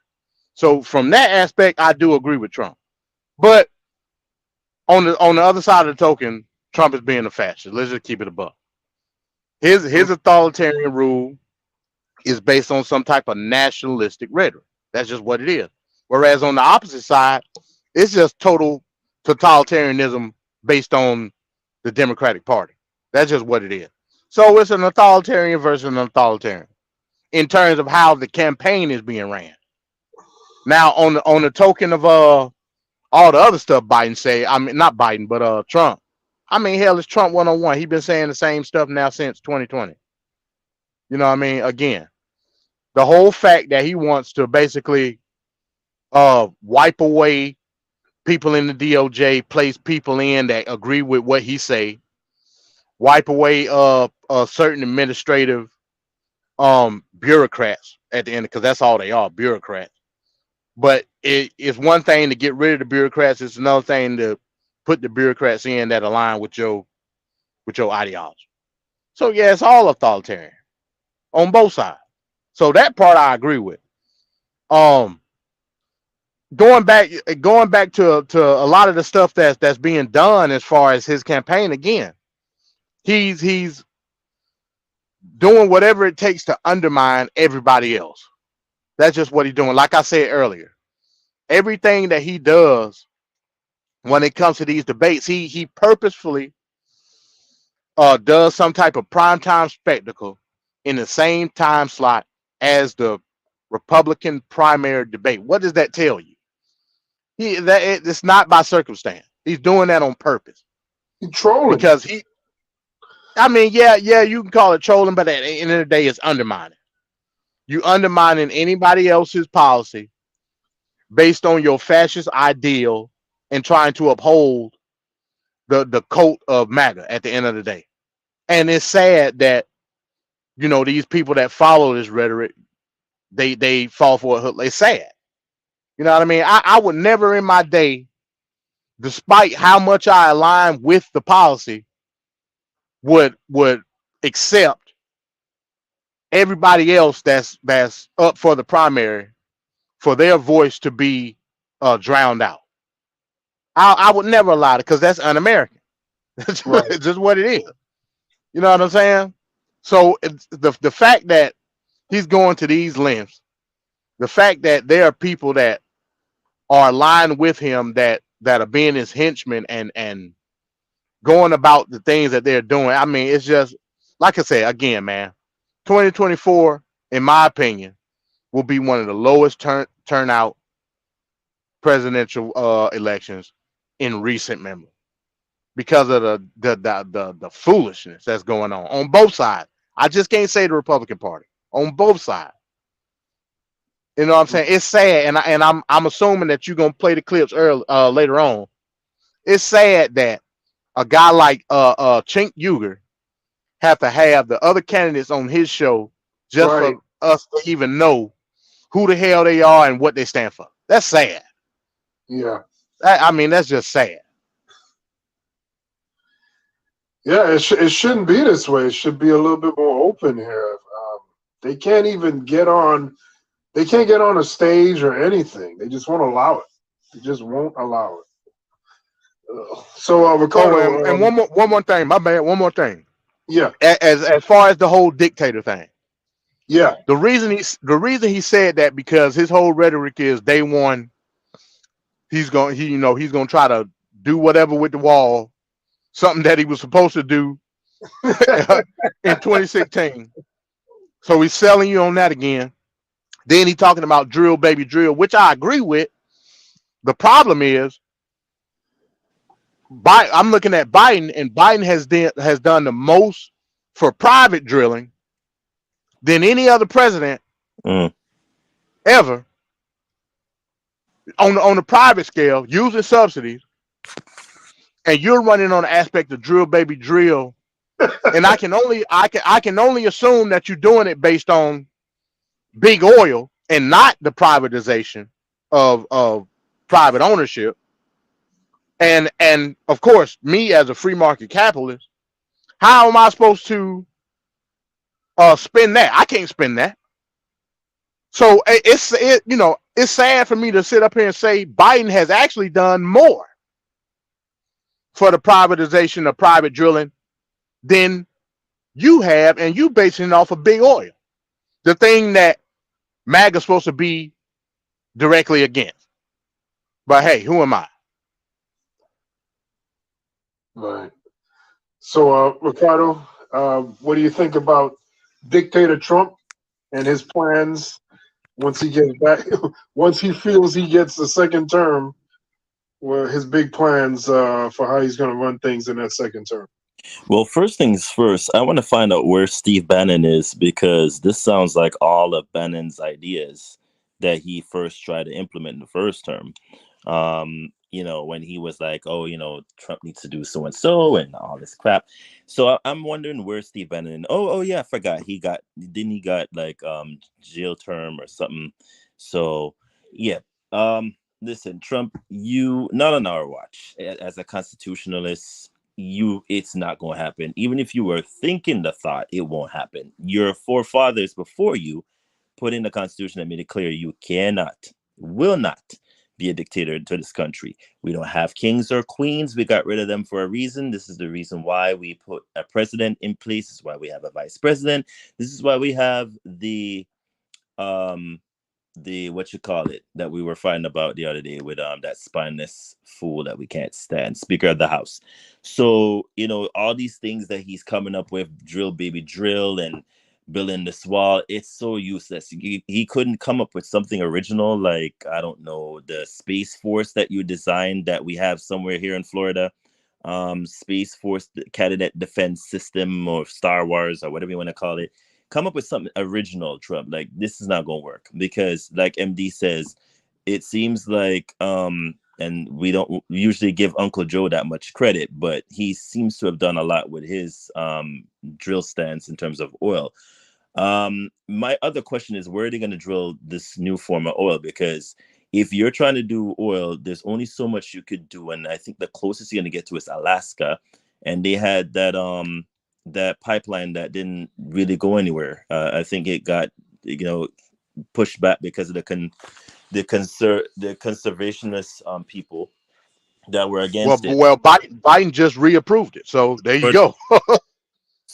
So from that aspect, I do agree with Trump. But on the other side of the token, Trump is being a fascist. Let's just keep it above. His authoritarian rule is based on some type of nationalistic rhetoric. That's just what it is. Whereas on the opposite side, it's just total totalitarianism based on the Democratic Party. That's just what it is. So it's an authoritarian versus an authoritarian in terms of how the campaign is being ran. Now, on the token of all the other stuff Biden say, I mean, not Biden, but Trump. I mean, hell, it's Trump 101. He's been saying the same stuff now since 2020. You know what I mean? Again, the whole fact that he wants to basically wipe away people in the DOJ, place people in that agree with what he say, wipe away certain administrative bureaucrats at the end, because that's all they are, bureaucrats. But it's one thing to get rid of the bureaucrats. It's another thing to put the bureaucrats in that align with your ideology. So yeah, it's all authoritarian on both sides. So that part I agree with. Going back to a lot of the stuff that's being done as far as his campaign, again, he's doing whatever it takes to undermine everybody else. That's just what he's doing. Like I said earlier, everything that he does when it comes to these debates, he purposefully does some type of primetime spectacle in the same time slot as the Republican primary debate. What does that tell you? It's not by circumstance. He's doing that on purpose. He's trolling. Because I mean, yeah, you can call it trolling, but at the end of the day, it's undermining. You undermining anybody else's policy based on your fascist ideal and trying to uphold the cult of MAGA at the end of the day. And it's sad that, you know, these people that follow this rhetoric, they fall for a hook. It's sad. You know what I mean? I would never in my day, despite how much I align with the policy, would accept everybody else that's up for the primary for their voice to be drowned out. I would never allow it, because that's un-American. That's just what it is. You know what I'm saying? So the fact that he's going to these lengths, the fact that there are people that are aligned with him that are being his henchmen and going about the things that they're doing. I mean, it's just, like I said, again, man, 2024, in my opinion, will be one of the lowest turnout presidential elections in recent memory because of the foolishness that's going on both sides. I just can't say the Republican Party, on both sides. You know what I'm saying? It's sad, and I'm assuming that you're gonna play the clips later on. It's sad that a guy like Chink Uger have to have the other candidates on his show just Right. for us to even know who the hell they are and what they stand for. That's sad. Yeah. I mean, that's just sad. Yeah, it shouldn't be this way. It should be a little bit more open here. They can't even get on. They can't get on a stage or anything. They just won't allow it. They just won't allow it. So, Ricardo. Oh, and one more thing. My bad. One more thing. Yeah. As far as the whole dictator thing. Yeah. The reason he said that because his whole rhetoric is day one. He's gonna try to do whatever with the wall, something that he was supposed to do in 2016. So he's selling you on that again. Then he's talking about drill, baby, drill, which I agree with. The problem is, I'm looking at Biden, and Biden has done the most for private drilling than any other president ever on the private scale, using subsidies. And you're running on the aspect of drill, baby, drill, and I can only assume that you're doing it based on big oil and not the privatization of private ownership. And of course, me as a free market capitalist, how am I supposed to spend that? I can't spend that. So it's sad for me to sit up here and say Biden has actually done more for the privatization of private drilling than you have, and you basing it off of big oil, the thing that MAGA is supposed to be directly against. But hey, who am I? Right. So, Ricardo, what do you think about Dictator Trump and his plans once he gets back, once he feels he gets the second term? Well, his big plans for how he's going to run things in that second term. Well, first things first, I want to find out where Steve Bannon is, because this sounds like all of Bannon's ideas that he first tried to implement in the first term. When he was like, oh, Trump needs to do so and so and all this crap. So I'm wondering where Steve Bannon. Oh yeah, I forgot. He got like jail term or something. So yeah. Listen, Trump, you not on our watch. As a constitutionalist, it's not going to happen. Even if you were thinking the thought, it won't happen. Your forefathers before you put in the Constitution that made it clear you will not be a dictator to this country. We don't have kings or queens. We got rid of them for a reason. This is the reason why we put a president in place. This is why we have a vice president. This is why we have the what you call it that we were fighting about the other day with that spineless fool that we can't stand, Speaker of the House. So all these things that he's coming up with, drill baby drill and building this wall, it's so useless. He couldn't come up with something original, like, I don't know, the Space Force that you designed that we have somewhere here in Florida, Space Force Cadet Defense System, or Star Wars, or whatever you want to call it. Come up with something original, Trump. Like, this is not going to work, because like MD says, it seems like, and we don't usually give Uncle Joe that much credit, but he seems to have done a lot with his drill stance in terms of oil. My other question is, where are they going to drill this new form of oil? Because if you're trying to do oil, there's only so much you could do. And I think the closest you're going to get to is Alaska. And they had that pipeline that didn't really go anywhere. I think it got pushed back because of the conservationist people that were against it. Well, Biden just reapproved it, so there you go.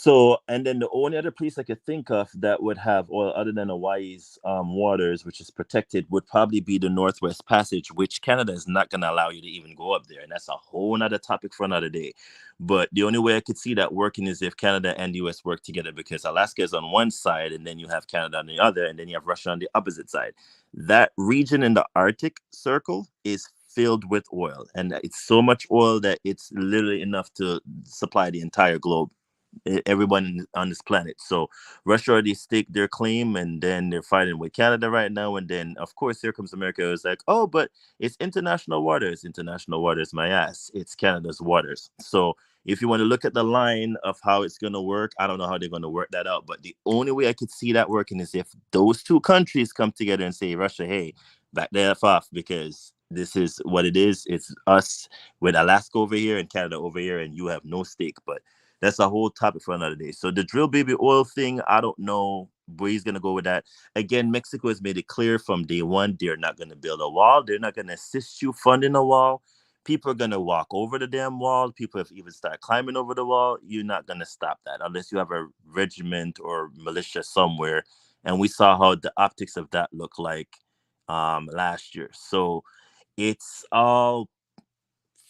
So, and then the only other place I could think of that would have oil other than Hawaii's waters, which is protected, would probably be the Northwest Passage, which Canada is not going to allow you to even go up there. And that's a whole nother topic for another day. But the only way I could see that working is if Canada and the US work together, because Alaska is on one side and then you have Canada on the other, and then you have Russia on the opposite side. That region in the Arctic Circle is filled with oil. And it's so much oil that it's literally enough to supply the entire globe, everyone on this planet. So Russia already staked their claim, and then they're fighting with Canada right now. And then, of course, here comes America. It's like, oh, but it's international waters. International waters, my ass. It's Canada's waters. So if you want to look at the line of how it's going to work, I don't know how they're going to work that out. But the only way I could see that working is if those two countries come together and say, Russia, hey, back the F off, because this is what it is. It's us with Alaska over here and Canada over here, and you have no stake. But that's a whole topic for another day. So the drill baby oil thing, I don't know where he's going to go with that. Again, Mexico has made it clear from day one, they're not going to build a wall. They're not going to assist you funding a wall. People are going to walk over the damn wall. People have even started climbing over the wall. You're not going to stop that unless you have a regiment or militia somewhere. And we saw how the optics of that look like last year. So it's all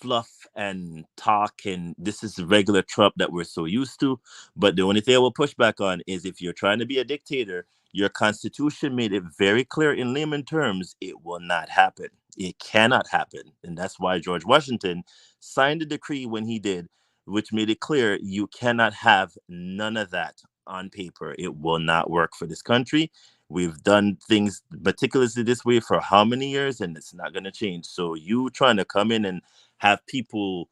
fluff and talk, and this is regular Trump that we're so used to. But the only thing I will push back on is if you're trying to be a dictator, your constitution made it very clear in layman terms, it will not happen. It cannot happen. And that's why George Washington signed a decree when he did, which made it clear you cannot have none of that on paper. It will not work for this country. We've done things meticulously this way for how many years, and it's not going to change. So you trying to come in and have people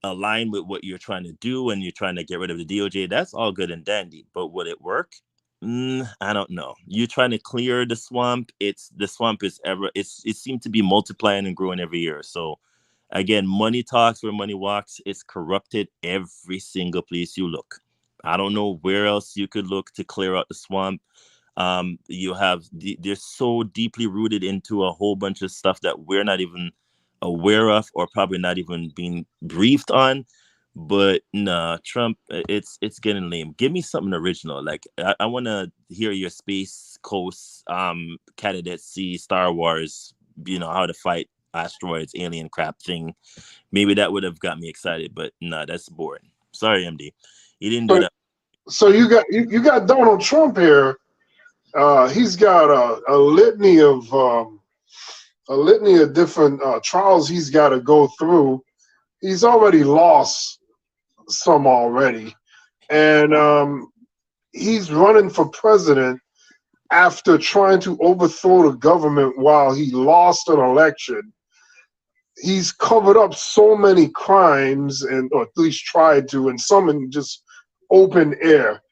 align with what you're trying to do and you're trying to get rid of the DOJ, that's all good and dandy. But would it work? I don't know. You're trying to clear the swamp. The swamp is it seems to be multiplying and growing every year. So again, money talks where money walks. It's corrupted every single place you look. I don't know where else you could look to clear out the swamp. You have they're so deeply rooted into a whole bunch of stuff that we're not even aware of, or probably not even being briefed on. But nah, Trump, it's getting lame. Give me something original. Like I want to hear your Space Coast candidacy, Star Wars, how to fight asteroids, alien crap thing. Maybe that would have got me excited, but nah, that's boring. Sorry, MD. You didn't do that. So you got Donald Trump here. He's got a litany of different trials he's got to go through. He's already lost some already, and he's running for president after trying to overthrow the government while he lost an election. He's covered up so many crimes, or at least tried to, and some in just open air.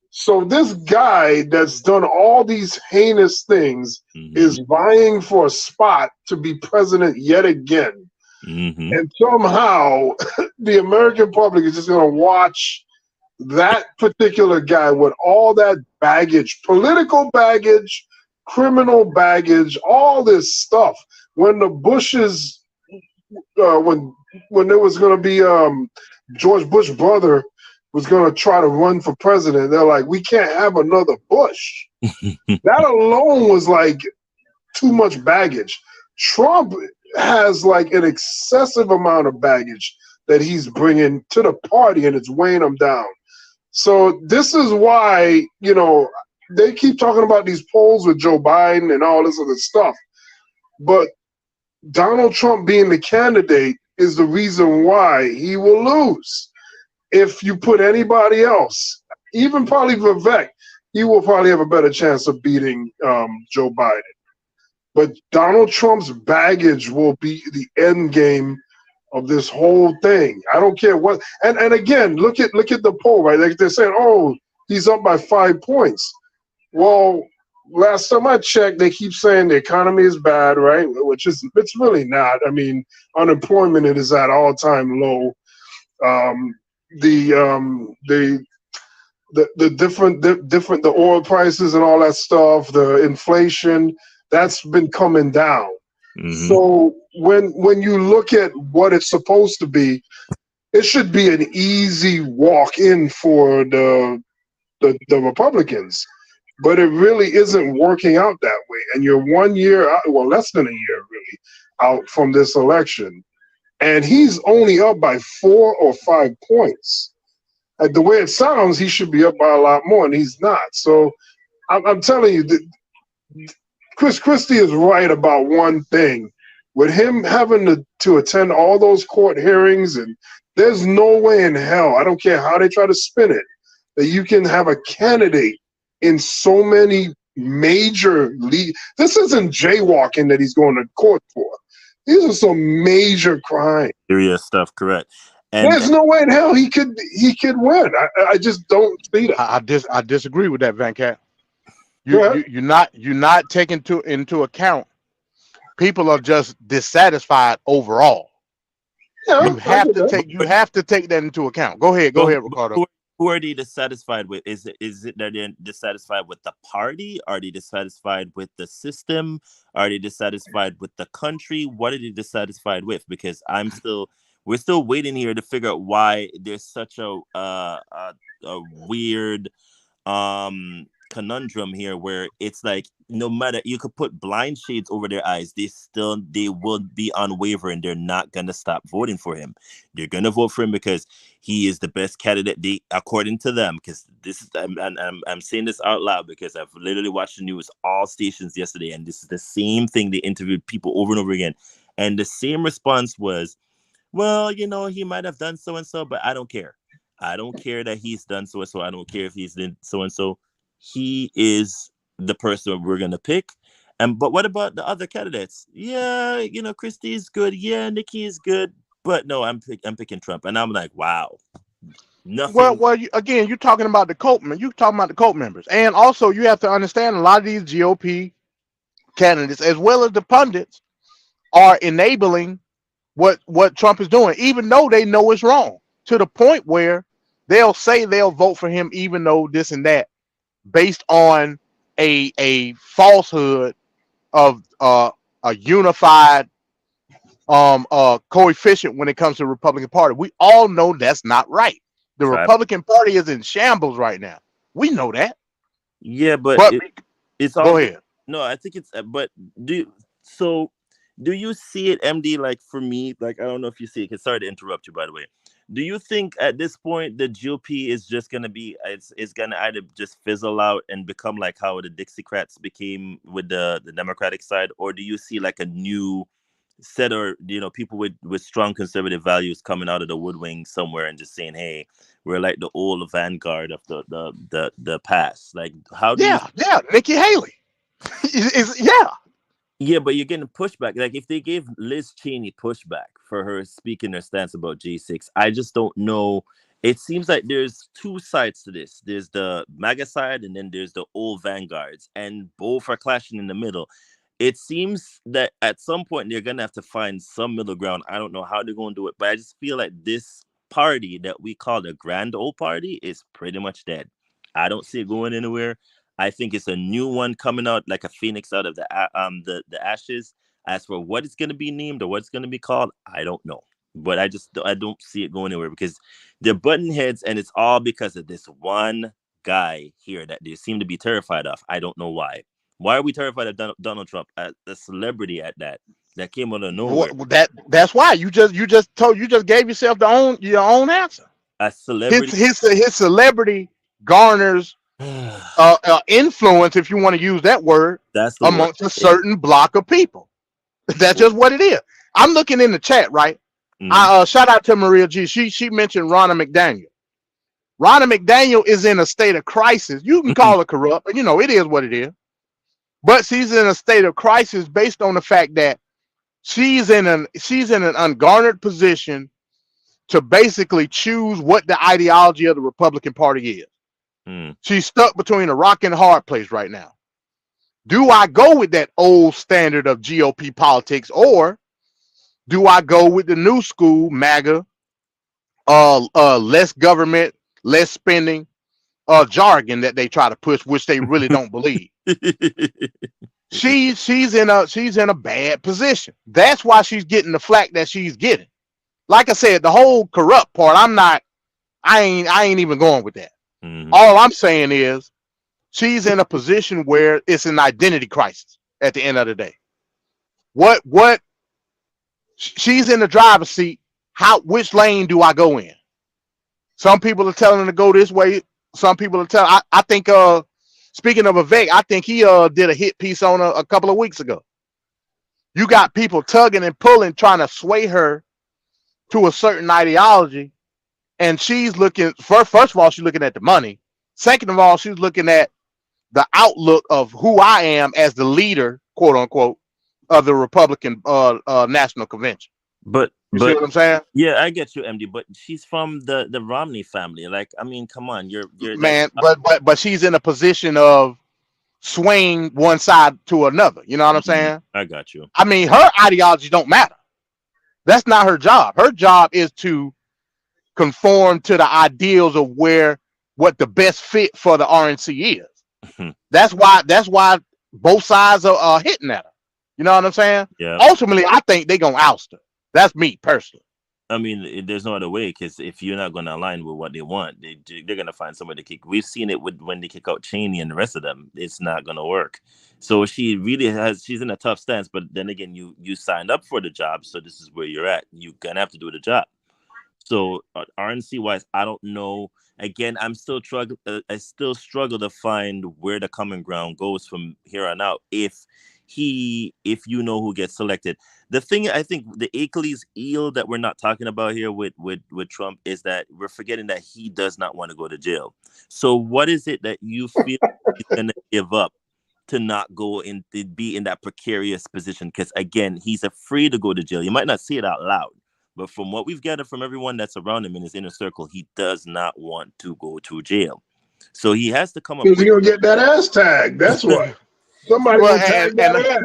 So this guy that's done all these heinous things is vying for a spot to be president yet again. And somehow the American public is just going to watch that particular guy with all that baggage, political baggage, criminal baggage, all this stuff. When the Bushes, when there was going to be George Bush brother was going to try to run for president, they're like, we can't have another Bush. That alone was like too much baggage. Trump has like an excessive amount of baggage that he's bringing to the party, and it's weighing him down. So this is why, they keep talking about these polls with Joe Biden and all this other stuff. But Donald Trump being the candidate is the reason why he will lose. If you put anybody else, even probably Vivek, he will probably have a better chance of beating Joe Biden. But Donald Trump's baggage will be the end game of this whole thing. I don't care what. And again, look at the poll, right? Like they're saying, oh, he's up by 5 points. Well, last time I checked, they keep saying the economy is bad, right? It's really not. I mean, unemployment is at all-time low. The oil prices and all that stuff, the inflation, that's been coming down. So when you look at what it's supposed to be, it should be an easy walk in for the Republicans. But it really isn't working out that way. And you're 1 year out, well, less than a year really, out from this election. And he's only up by 4 or 5 points. The way it sounds, he should be up by a lot more, and he's not. So I'm telling you, Christie is right about one thing. With him having to attend all those court hearings, and there's no way in hell, I don't care how they try to spin it, that you can have a candidate in so many major this isn't jaywalking that he's going to court for. These are some major crimes. Serious stuff, correct. And there's no way in hell he could win. I just don't see that. I disagree with that, Van Cat. You're not taking into account people are just dissatisfied overall. Yeah, you have to take that into account. Go ahead, Ricardo. Who are they dissatisfied with? Is it that they're dissatisfied with the party? Are they dissatisfied with the system? Are they dissatisfied with the country? What are they dissatisfied with? Because we're still waiting here to figure out why there's such a weird conundrum here, where it's like no matter, you could put blind shades over their eyes, they will be unwavering. They're not gonna stop voting for him. They're gonna vote for him because he is the best candidate, according to them. Because this is, I'm saying this out loud because I've literally watched the news, all stations yesterday, and this is the same thing. They interviewed people over and over again, and the same response was, well, he might have done so and so, but I don't care. I don't care that he's done so and so. I don't care if he's done so and so. He is the person we're gonna pick. But what about the other candidates? Yeah, Christie is good. Yeah, Nikki is good. But no, I'm picking Trump. And I'm like, wow. Nothing. Well, you're talking about the cult members, and also you have to understand a lot of these GOP candidates, as well as the pundits, are enabling what Trump is doing, even though they know it's wrong. To the point where they'll say they'll vote for him, even though this and that, based on a falsehood of a unified coefficient when it comes to the Republican Party. We all know that's not right. The Republican Party is in shambles right now. We know that. Yeah, but it's all. Go ahead. No, I think it's. But do you see it, MD? Like for me, like I don't know if you see it. Sorry to interrupt you, by the way. Do you think at this point the GOP is just gonna be it's gonna either just fizzle out and become like how the Dixiecrats became with the Democratic side, or do you see like a new set of people with strong conservative values coming out of the woodwing somewhere and just saying, hey, we're like the old vanguard of the past? Like how do Nikki Haley Yeah, but you're getting pushback. Like if they gave Liz Cheney pushback for her speaking her stance about J6, I just don't know. It seems like there's two sides to this. There's the MAGA side, and then there's the old vanguards, and both are clashing in the middle. It seems that at some point they're gonna have to find some middle ground. I don't know how they're gonna do it, but I just feel like this party that we call the Grand Old Party is pretty much dead. I don't see it going anywhere. I think it's a new one coming out like a phoenix out of the ashes. As for what it's going to be named or what it's going to be called, I don't know. But I don't see it going anywhere because they're button heads, and it's all because of this one guy here that they seem to be terrified of. I don't know why. Why are we terrified of Donald Trump, a celebrity at that came out of nowhere? That's why you just gave yourself your own answer. A celebrity. His celebrity garners influence, if you want to use that word, amongst a certain block of people. That's just what it is. I'm looking in the chat, right? Shout out to Maria G. She mentioned Ronna McDaniel. Ronna McDaniel is in a state of crisis. You can call her corrupt, but it is what it is. But she's in a state of crisis based on the fact that she's in an ungarnered position to basically choose what the ideology of the Republican Party is. She's stuck between a rock and a hard place right now. Do I go with that old standard of GOP politics, or do I go with the new school MAGA, less government, less spending, jargon that they try to push, which they really don't believe? She's in a bad position. That's why she's getting the flack that she's getting. like I said, the whole corrupt part, I ain't even going with that. All I'm saying is she's in a position where it's an identity crisis at the end of the day. What she's in the driver's seat. Which lane do I go in? Some people are telling her to go this way. Some people are telling. I think. Speaking of Vivek, I think he did a hit piece on her a couple of weeks ago. You got people tugging and pulling, trying to sway her to a certain ideology, and she's looking. First of all, she's looking at the money. Second of all, she's looking at the outlook of who I am as the leader, quote unquote, of the Republican National Convention. But you see what I'm saying? Yeah, I get you, MD. But she's from the Romney family. Like, I mean, come on, you're man. But she's in a position of swaying one side to another. You know what I'm saying? I got you. I mean, her ideology don't matter. That's not her job. Her job is to conform to the ideals of what the best fit for the RNC is. That's why both sides are hitting at her. You know what I'm saying? Yeah. Ultimately, I think they're gonna oust her. That's me personally. I mean, there's no other way, because if you're not going to align with what they want, they're going to find somebody to kick. We've seen it when they kick out Cheney and the rest of them. It's not going to work. So she's in a tough stance. But then again, you signed up for the job, so this is where you're at. You're going to have to do the job. So RNC wise, I don't know. Again, I still struggle to find where the common ground goes from here on out. If you know who gets selected. The thing, I think the Achilles heel that we're not talking about here with Trump is that we're forgetting that he does not want to go to jail. So what is it that you feel he's going to give up to not go in, to be in that precarious position? Because again, he's afraid to go to jail. You might not say it out loud, but from what we've gathered from everyone that's around him in his inner circle, he does not want to go to jail. So he has to come up with... He's going to get that ass tag. That's what. Somebody will tag that ass.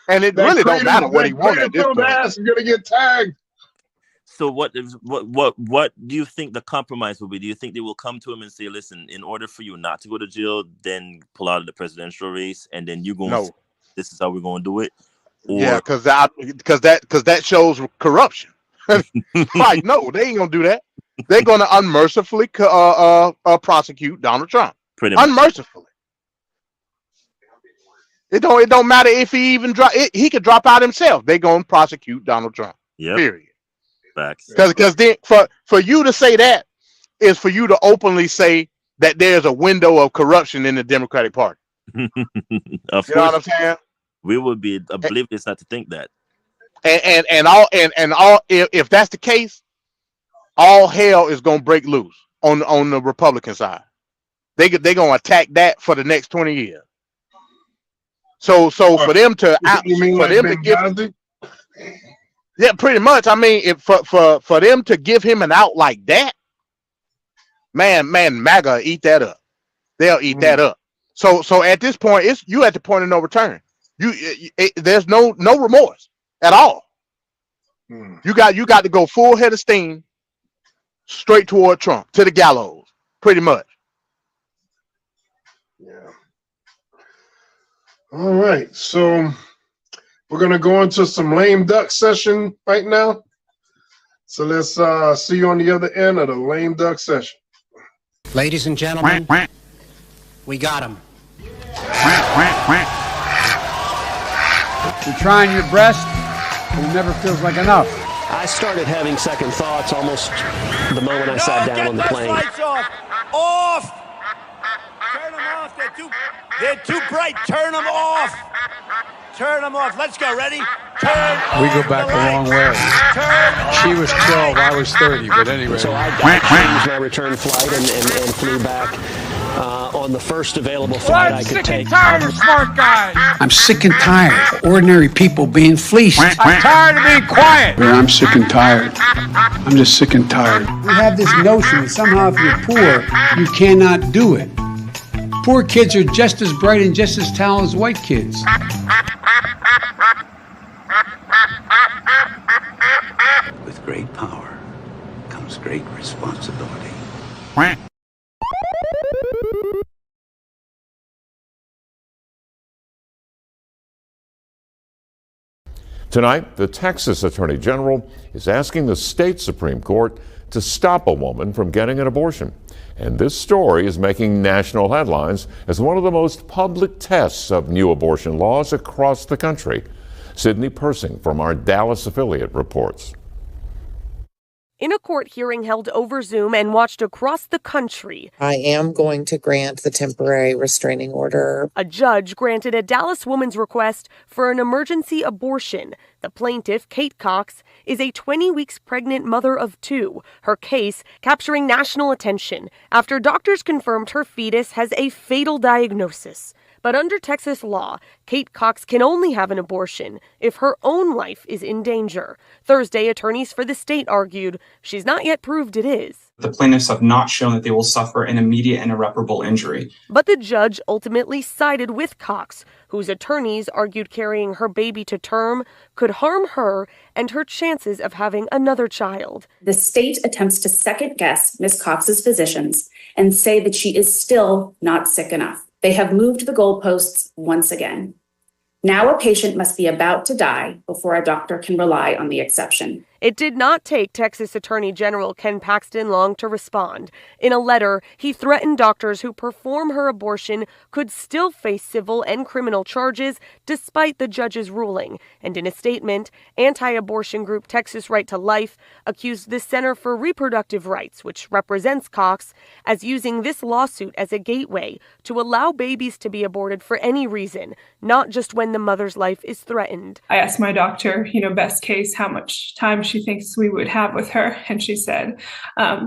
And it really don't matter what he wants at this point. Ass is gonna get tagged. So what do you think the compromise will be? Do you think they will come to him and say, listen, in order for you not to go to jail, then pull out of the presidential race, and then you go, this is how we're gonna do it? Or... Yeah, because that shows corruption. Like, no, they ain't gonna do that. They're gonna unmercifully prosecute Donald Trump. Pretty much. Unmercifully. It don't matter if he even he could drop out himself. They're gonna prosecute Donald Trump. Yep. Period. Facts. Because then for you to say that is for you to openly say that there's a window of corruption in the Democratic Party. Of you course, know what I'm saying? We would be oblivious not to think that. And if that's the case, all hell is gonna break loose on the Republican side. They're gonna attack that for the next 20 years. So for them to give, yeah, pretty much. I mean, if for them to give him an out like that, man, MAGA eat that up. They'll eat that up. So at this point, you at the point of no return. There's no remorse at all. You got to go full head of steam straight toward Trump, to the gallows, pretty much. Yeah. All right, so we're gonna go into some lame duck session right now. So let's see you on the other end of the lame duck session. Ladies and gentlemen, we got him. You're trying your best, but it never feels like enough. I started having second thoughts almost the moment I sat down on the plane. Lights off! Off! Turn them off. They're too bright. Turn them off. Turn them off. Let's go. Ready? Turn. We go back a long way. She was 12, I was 30, but anyway. So I changed my return flight and flew back on the first available flight I could take. I'm sick and tired of smart guys. I'm sick and tired of ordinary people being fleeced. I'm tired of being quiet. I'm sick and tired. I'm just sick and tired. We have this notion that somehow if you're poor, you cannot do it. Poor kids are just as bright and just as talented as white kids. With great power comes great responsibility. Tonight, the Texas Attorney General is asking the state Supreme Court to stop a woman from getting an abortion. And this story is making national headlines as one of the most public tests of new abortion laws across the country. Sydney Persing from our Dallas affiliate reports. In a court hearing held over Zoom and watched across the country, I am going to grant the temporary restraining order. A judge granted a Dallas woman's request for an emergency abortion. The plaintiff, Kate Cox, is a 20 weeks pregnant mother of 2. Her case capturing national attention after doctors confirmed her fetus has a fatal diagnosis. But under Texas law, Kate Cox can only have an abortion if her own life is in danger. Thursday, attorneys for the state argued she's not yet proved it is. The plaintiffs have not shown that they will suffer an immediate and irreparable injury. But the judge ultimately sided with Cox, whose attorneys argued carrying her baby to term could harm her and her chances of having another child. The state attempts to second-guess Ms. Cox's physicians and say that she is still not sick enough. They have moved the goalposts once again. Now a patient must be about to die before a doctor can rely on the exception. It did not take Texas Attorney General Ken Paxton long to respond. In a letter, he threatened doctors who perform her abortion could still face civil and criminal charges despite the judge's ruling. And in a statement, anti-abortion group Texas Right to Life accused the Center for Reproductive Rights, which represents Cox, as using this lawsuit as a gateway to allow babies to be aborted for any reason, not just when the mother's life is threatened. I asked my doctor, best case, how much time she thinks we would have with her. And she said,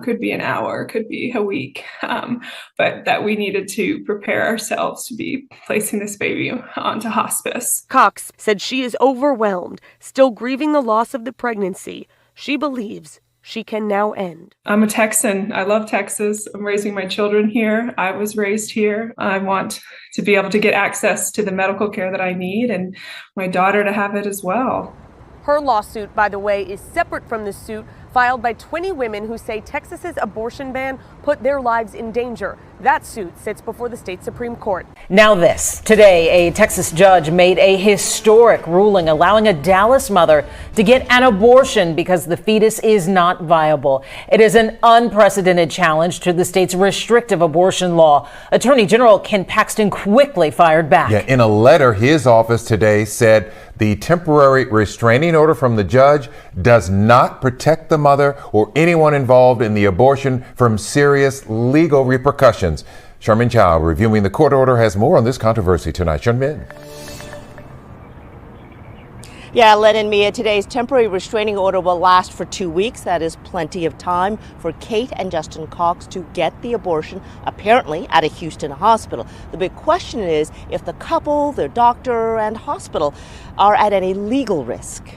could be an hour, could be a week, but that we needed to prepare ourselves to be placing this baby onto hospice. Cox said she is overwhelmed, still grieving the loss of the pregnancy. She believes she can now end. I'm a Texan. I love Texas. I'm raising my children here. I was raised here. I want to be able to get access to the medical care that I need and my daughter to have it as well. Her lawsuit, by the way, is separate from the suit filed by 20 women who say Texas's abortion ban put their lives in danger. That suit sits before the state Supreme Court. Now this. Today, a Texas judge made a historic ruling allowing a Dallas mother to get an abortion because the fetus is not viable. It is an unprecedented challenge to the state's restrictive abortion law. Attorney General Ken Paxton quickly fired back. Yeah, in a letter, his office today said the temporary restraining order from the judge does not protect the mother or anyone involved in the abortion from serious legal repercussions. Sherman Chow, reviewing the court order, has more on this controversy tonight. Sherman. Yeah, Len and Mia, today's temporary restraining order will last for 2 weeks. That is plenty of time for Kate and Justin Cox to get the abortion, apparently at a Houston hospital. The big question is if the couple, their doctor, and hospital are at any legal risk.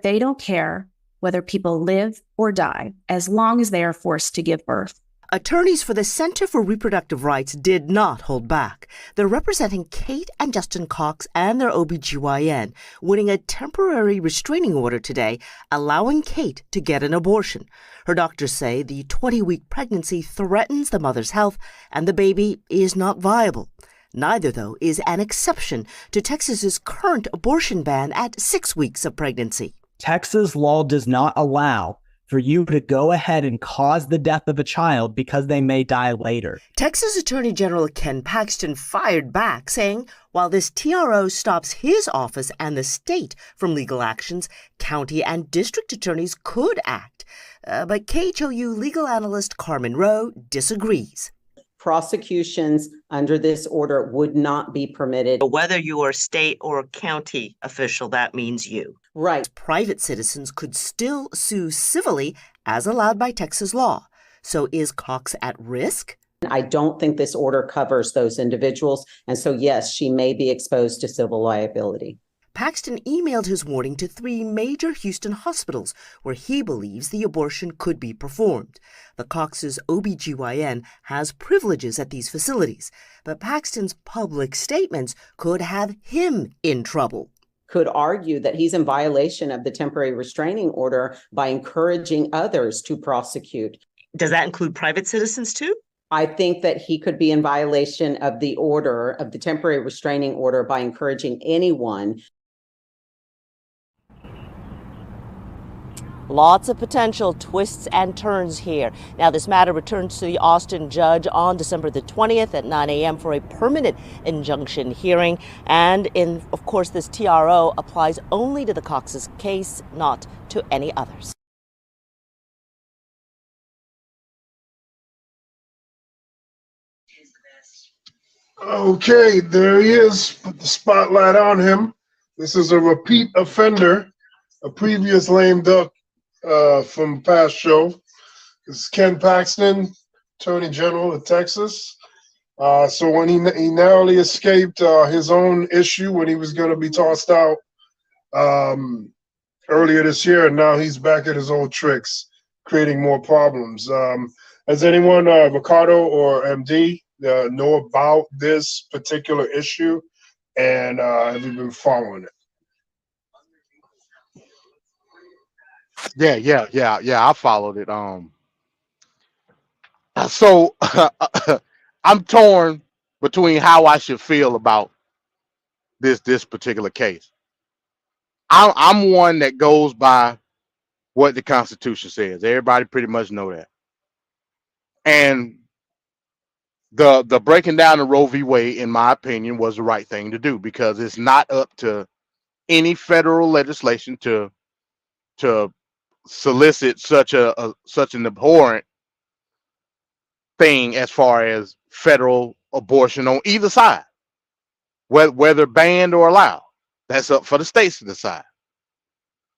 They don't care whether people live or die as long as they are forced to give birth. Attorneys for the Center for Reproductive Rights did not hold back. They're representing Kate and Justin Cox and their OBGYN, winning a temporary restraining order today, allowing Kate to get an abortion. Her doctors say the 20-week pregnancy threatens the mother's health and the baby is not viable. Neither, though, is an exception to Texas's current abortion ban at 6 weeks of pregnancy. Texas law does not allow for you to go ahead and cause the death of a child because they may die later. Texas Attorney General Ken Paxton fired back, saying while this TRO stops his office and the state from legal actions, county and district attorneys could act. But KHOU legal analyst Carmen Rowe disagrees. Prosecutions under this order would not be permitted. Whether you are state or county official, that means you. Right. Private citizens could still sue civilly as allowed by Texas law. So is Cox at risk? I don't think this order covers those individuals. And so, yes, she may be exposed to civil liability. Paxton emailed his warning to 3 major Houston hospitals where he believes the abortion could be performed. The Cox's OBGYN has privileges at these facilities, but Paxton's public statements could have him in trouble. Could argue that he's in violation of the temporary restraining order by encouraging others to prosecute. Does that include private citizens too? I think that he could be in violation of the order, of the temporary restraining order, by encouraging anyone Lots of potential twists and turns here. Now, this matter returns to the Austin judge on December the 20th at 9 a.m. for a permanent injunction hearing. And of course, this TRO applies only to the Cox's case, not to any others. Okay, there he is. Put the spotlight on him. This is a repeat offender, a previous lame duck from past show. This is Ken Paxton, Attorney General of Texas. So when he narrowly escaped his own issue when he was going to be tossed out earlier this year, and now he's back at his old tricks, creating more problems. Has anyone, Ricardo or MD, know about this particular issue, and have you been following it? Yeah. I followed it. So I'm torn between how I should feel about this particular case. I'm one that goes by what the Constitution says. Everybody pretty much know that. And the breaking down of Roe v. Wade, in my opinion, was the right thing to do, because it's not up to any federal legislation to solicit such an abhorrent thing as far as federal abortion on either side, whether banned or allowed. That's up for the states to decide.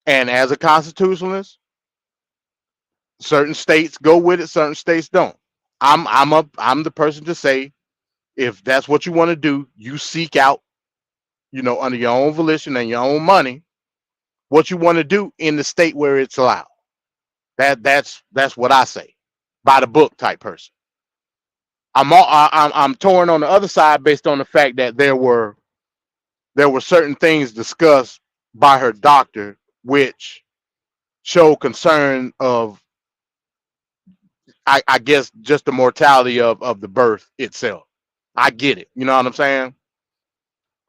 And as a constitutionalist, certain states go with it, certain states don't. I'm the person to say, if that's what you want to do, you seek out, under your own volition and your own money, what you want to do in the state where it's allowed. That's what I say, by the book type person. I'm torn on the other side based on the fact that there were certain things discussed by her doctor which show concern of, I guess, just the mortality of the birth itself. I get it. You know what I'm saying?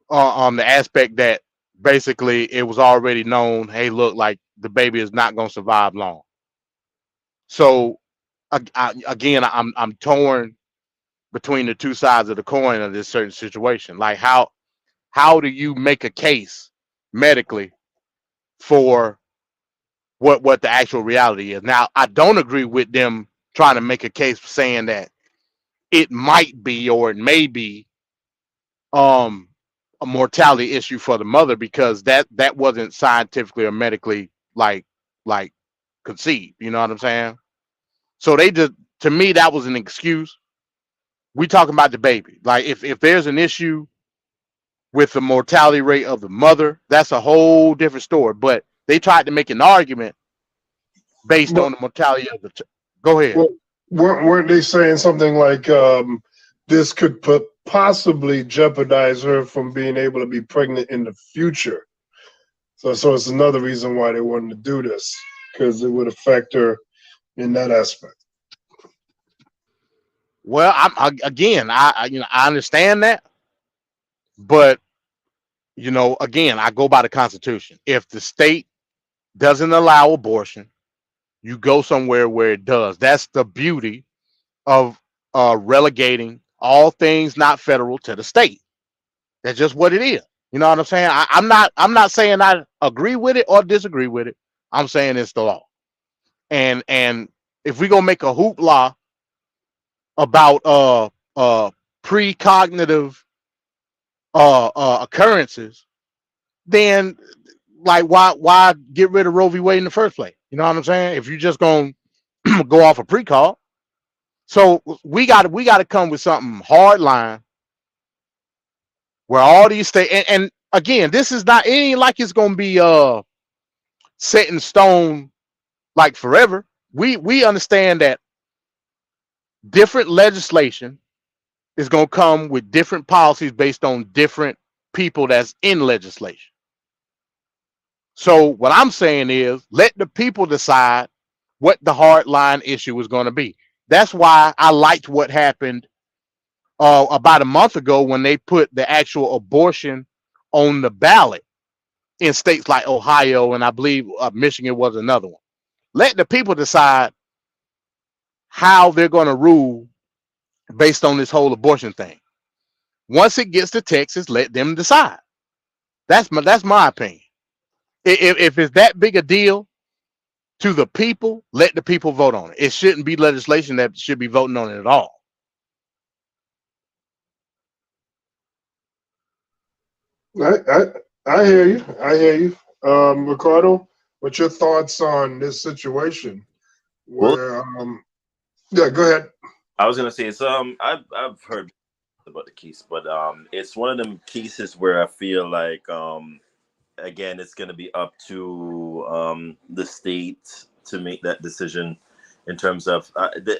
On the aspect that basically it was already known, hey, look, like the baby is not going to survive long. So again, I'm torn between the two sides of the coin of this certain situation. Like how do you make a case medically for what the actual reality is? Now, I don't agree with them trying to make a case saying that it might be or it may be a mortality issue for the mother, because that wasn't scientifically or medically like conceived. You know what I'm saying? So they just, to me, that was an excuse. We talking about the baby. Like if there's an issue with the mortality rate of the mother, that's a whole different story. But they tried to make an argument based on the mortality of the child. Go ahead. Weren't they saying something like this could possibly jeopardize her from being able to be pregnant in the future? So it's another reason why they wanted to do this, because it would affect her in that aspect. Well, I understand that, but again, I go by the Constitution. If the state doesn't allow abortion, you go somewhere where it does. That's the beauty of relegating all things not federal to the state. That's just what it is. You know what I'm saying? I'm not saying I agree with it or disagree with it. I'm saying it's the law. And if we're gonna make a hoopla about precognitive occurrences, then like why get rid of Roe v. Wade in the first place? You know what I'm saying? If you're just gonna go off a precog. So we gotta come with something hard line where all these states, and again, this is not any like it's gonna be set in stone like forever. We understand that different legislation is going to come with different policies based on different people that's in legislation. So what I'm saying is, let the people decide what the hard line issue is going to be. That's why I liked what happened about a month ago when they put the actual abortion on the ballot in states like Ohio, and I believe Michigan was another one. Let the people decide how they're going to rule based on this whole abortion thing. Once it gets to Texas, let them decide. That's my opinion. If it's that big a deal to the people, let the people vote on it. It shouldn't be legislation that should be voting on it at all. I hear you. I hear you. Ricardo, what's your thoughts on this situation? Where, yeah, go ahead. I was gonna say it's I've heard about the case, but it's one of them cases where I feel like again it's gonna be up to the state to make that decision in terms of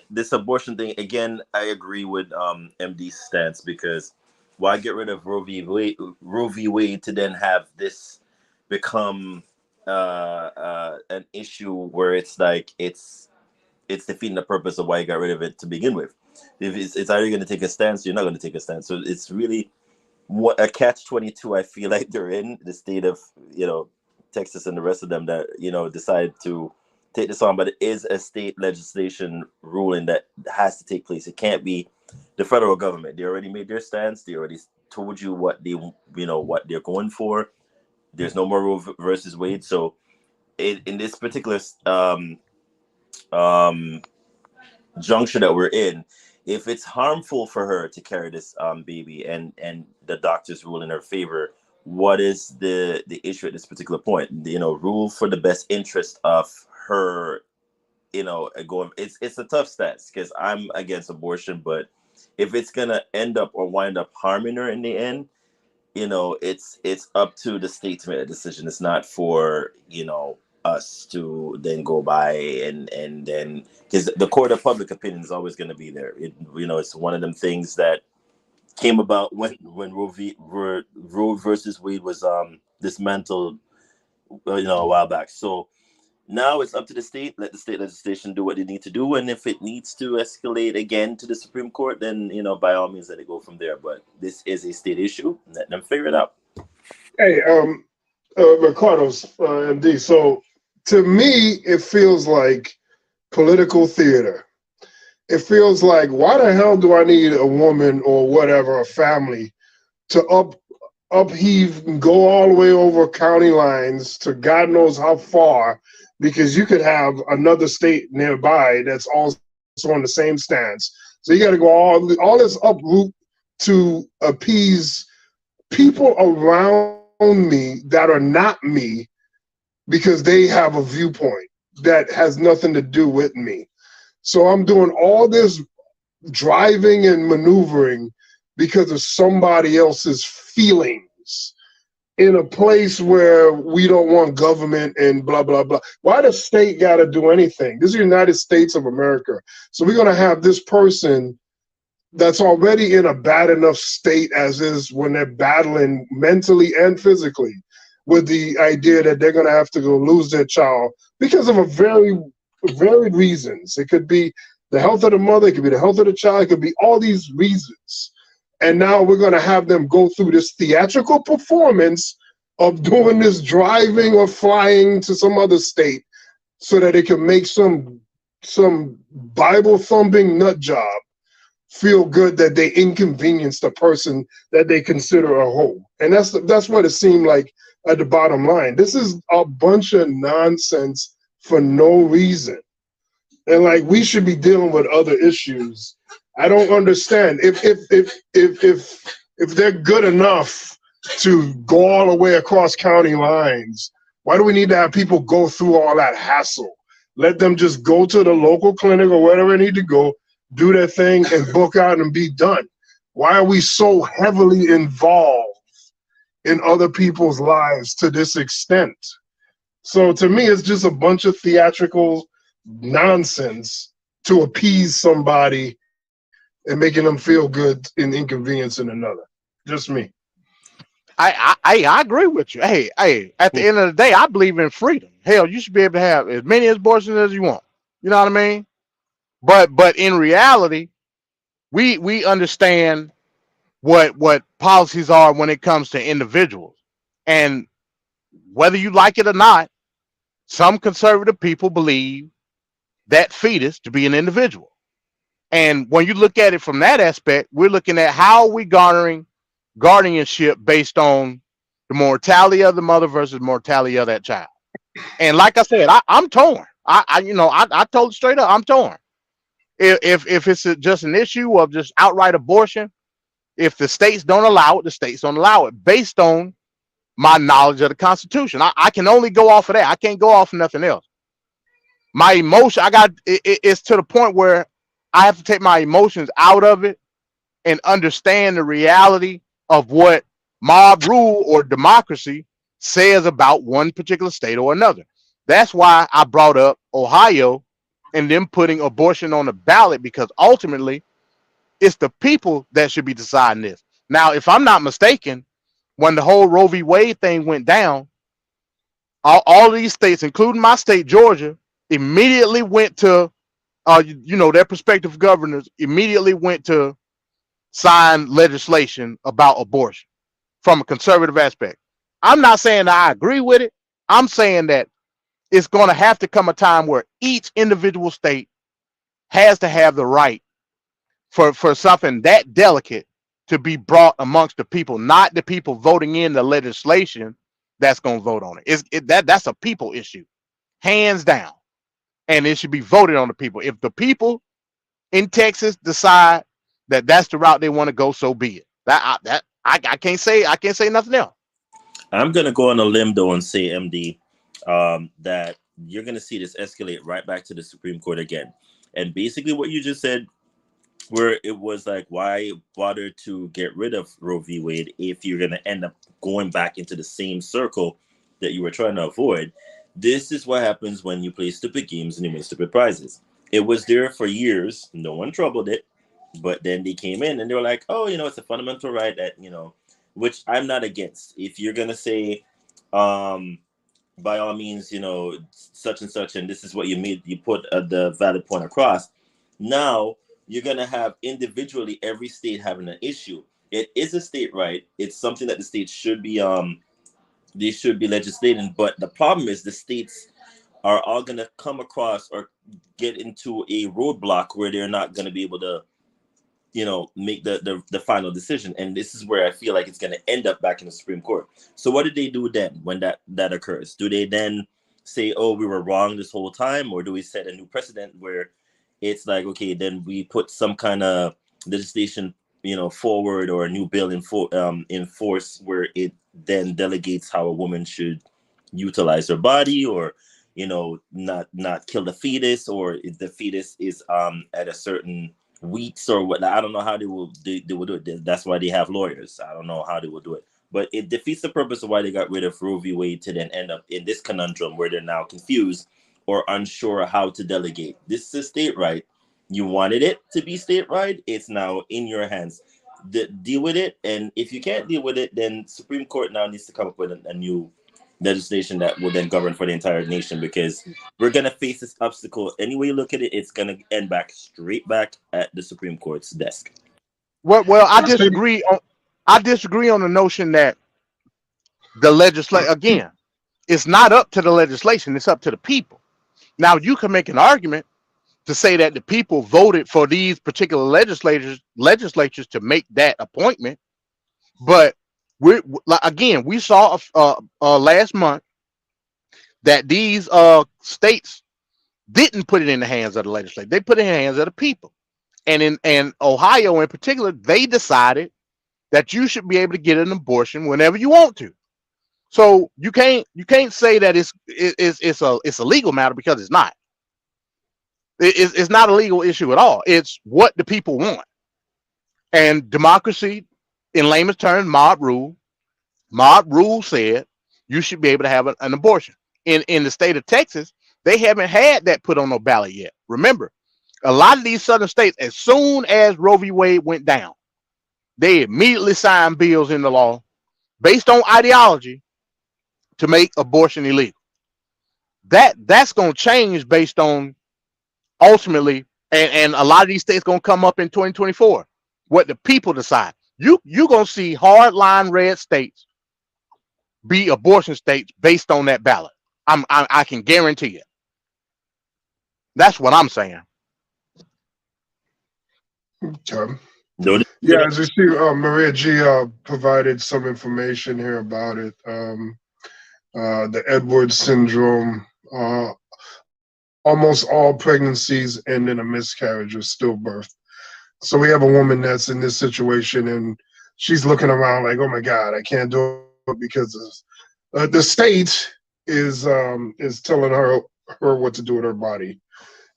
this abortion thing. Again, I agree with MD's stance, because why get rid of Roe v. Wade to then have this become an issue where it's like it's defeating the purpose of why you got rid of it to begin with. If it's either going to take a stance, you're not going to take a stance. So it's really what a catch-22 I feel like they're in, the state of Texas and the rest of them that decide to take this on. But it is a state legislation ruling that has to take place. It can't be the federal government. They already made their stance. They already told you what they what they're going for. There's no more Roe versus Wade. So in this particular juncture that we're in, if it's harmful for her to carry this baby and the doctors rule in her favor, what is the issue at this particular point? Rule for the best interest of her. Going. It's a tough stance because I'm against abortion, but if it's gonna end up or wind up harming her in the end, it's up to the state to make a decision. It's not for us to then go by and then, because the court of public opinion is always going to be there. It's one of them things that came about when Roe versus Wade was dismantled a while back. So now it's up to the state. Let the state legislation do what they need to do, and if it needs to escalate again to the Supreme Court, then by all means let it go from there. But this is a state issue. Let them figure it out. Hey, Ricardo's MD. So to me, it feels like political theater. It feels like, why the hell do I need a woman or whatever, a family, to upheave and go all the way over county lines to God knows how far, because you could have another state nearby that's also on the same stance. So you got to go all this uproot to appease people around me that are not me, because they have a viewpoint that has nothing to do with me. So I'm doing all this driving and maneuvering because of somebody else's feelings in a place where we don't want government and blah, blah, blah. Why the state got to do anything? This is the United States of America. So we're going to have this person that's already in a bad enough state as is when they're battling mentally and physically with the idea that they're going to have to go lose their child because of a very varied reasons. It could be the health of the mother, it could be the health of the child, it could be all these reasons. And now we're going to have them go through this theatrical performance of doing this driving or flying to some other state so that it can make some Bible thumping nut job feel good that they inconvenienced a person that they consider a hoe. And that's what it seemed like at the bottom line. This is a bunch of nonsense for no reason. And like, we should be dealing with other issues. I don't understand. If they're good enough to go all the way across county lines, why do we need to have people go through all that hassle? Let them just go to the local clinic or wherever they need to go, do their thing and book out and be done. Why are we so heavily involved in other people's lives to this extent? So to me, it's just a bunch of theatrical nonsense to appease somebody and making them feel good and inconveniencing another. Just me. I agree with you. Hey, at the end of the day, I believe in freedom. Hell, you should be able to have as many abortions as you want. You know what I mean? But in reality, we understand what policies are when it comes to individuals. And whether you like it or not, some conservative people believe that fetus to be an individual. And when you look at it from that aspect, we're looking at how are we garnering guardianship based on the mortality of the mother versus mortality of that child. And like I said, I'm torn. I told it straight up, I'm torn. If it's just an issue of just outright abortion, if the states don't allow it, the states don't allow it based on my knowledge of the Constitution. I can only go off of that. I can't go off of nothing else. My emotion, it's to the point where I have to take my emotions out of it and understand the reality of what mob rule or democracy says about one particular state or another. That's why I brought up Ohio and them putting abortion on the ballot, because ultimately it's the people that should be deciding this. Now, if I'm not mistaken, when the whole Roe v. Wade thing went down, all of these states, including my state, Georgia, immediately went to, their prospective governors immediately went to sign legislation about abortion from a conservative aspect. I'm not saying that I agree with it. I'm saying that it's going to have to come a time where each individual state has to have the right for something that delicate to be brought amongst the people, not the people voting in the legislation that's going to vote on it. That's a people issue, hands down. And it should be voted on the people. If the people in Texas decide that that's the route they want to go, so be it. I can't say nothing else. I'm gonna go on a limb though and say, MD, that you're gonna see this escalate right back to the Supreme Court again. And basically what you just said, where it was like, why bother to get rid of Roe v. Wade if you're gonna end up going back into the same circle that you were trying to avoid? This is what happens when you play stupid games and you win stupid prizes. It was there for years, no one troubled it, but then they came in and they were like, oh, it's a fundamental right that, which I'm not against. If you're gonna say, by all means, such and such, and this is what you put the valid point across. Now you're gonna have individually every state having an issue. It is a state right. It's something that the states should be they should be legislating. But the problem is the states are all gonna come across or get into a roadblock where they're not gonna be able to, make the final decision. And this is where I feel like it's going to end up back in the Supreme Court. So what do they do then when that occurs? Do they then say, oh, we were wrong this whole time? Or do we set a new precedent where it's like, okay, then we put some kind of legislation, forward, or a new bill in force where it then delegates how a woman should utilize her body, or, not kill the fetus, or if the fetus is at a certain weeks or what. I don't know how they will do it. That's why they have lawyers. I don't know how they will do it, but it defeats the purpose of why they got rid of Roe v. Wade to then end up in this conundrum where they're now confused or unsure how to delegate. This is a state right. You wanted it to be state right. It's now in your hands. Deal with it, and if you can't deal with it, then Supreme Court now needs to come up with a new legislation that will then govern for the entire nation, because we're going to face this obstacle. Any way you look at it, it's going to end back straight back at the Supreme Court's desk. Well, I disagree on the notion that the legislation, again, it's not up to the legislation, it's up to the people. Now, you can make an argument to say that the people voted for these particular legislatures to make that appointment, but we saw last month that these states didn't put it in the hands of the legislature. They put it in the hands of the people. And in Ohio in particular, they decided that you should be able to get an abortion whenever you want to. So you can't say that it's a legal matter, because it's not. It's not a legal issue at all. It's what the people want. And democracy, in layman's terms, mob rule. Mob rule said you should be able to have an abortion. In the state of Texas, they haven't had that put on no ballot yet. Remember, a lot of these southern states, as soon as Roe v. Wade went down, they immediately signed bills into law based on ideology to make abortion illegal. That's going to change based on ultimately, and a lot of these states going to come up in 2024, what the people decide. You're going to see hardline red states be abortion states based on that ballot. I can guarantee it. That's what I'm saying. Okay. No, Yeah, as you see, Maria G provided some information here about it. The Edwards syndrome. Almost all pregnancies end in a miscarriage or stillbirth. So we have a woman that's in this situation, and she's looking around like, "Oh my God, I can't do it because the state is telling her what to do with her body."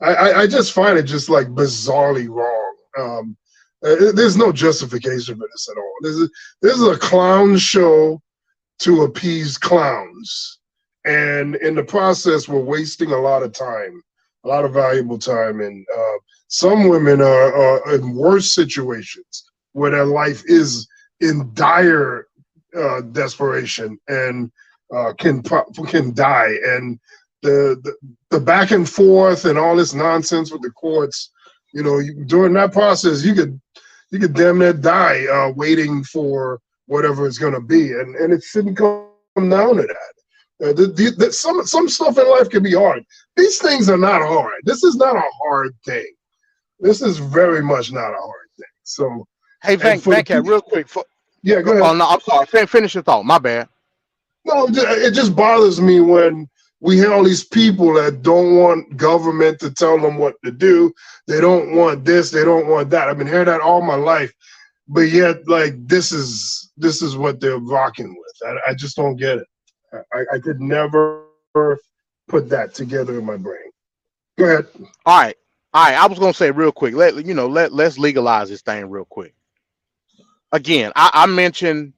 I just find it just like bizarrely wrong. There's no justification for this at all. This is a clown show to appease clowns, and in the process, we're wasting a lot of time, a lot of valuable time, and some women are in worse situations where their life is in dire desperation and can die. And the back and forth and all this nonsense with the courts, during that process, you could damn near die waiting for whatever it's going to be, and it shouldn't come down to that. Some stuff in life can be hard. These things are not hard. This is not a hard thing. This is very much not a hard thing. So, hey, Vank, real quick. Yeah, go ahead. Oh no, I'm sorry. Finish your thought. My bad. No, it just bothers me when we hear all these people that don't want government to tell them what to do. They don't want this. They don't want that. I've been hearing that all my life, but yet, like, this is what they're rocking with. I just don't get it. I could never put that together in my brain. Go ahead. All right. I was gonna say real quick. Let's legalize this thing real quick. Again, I mentioned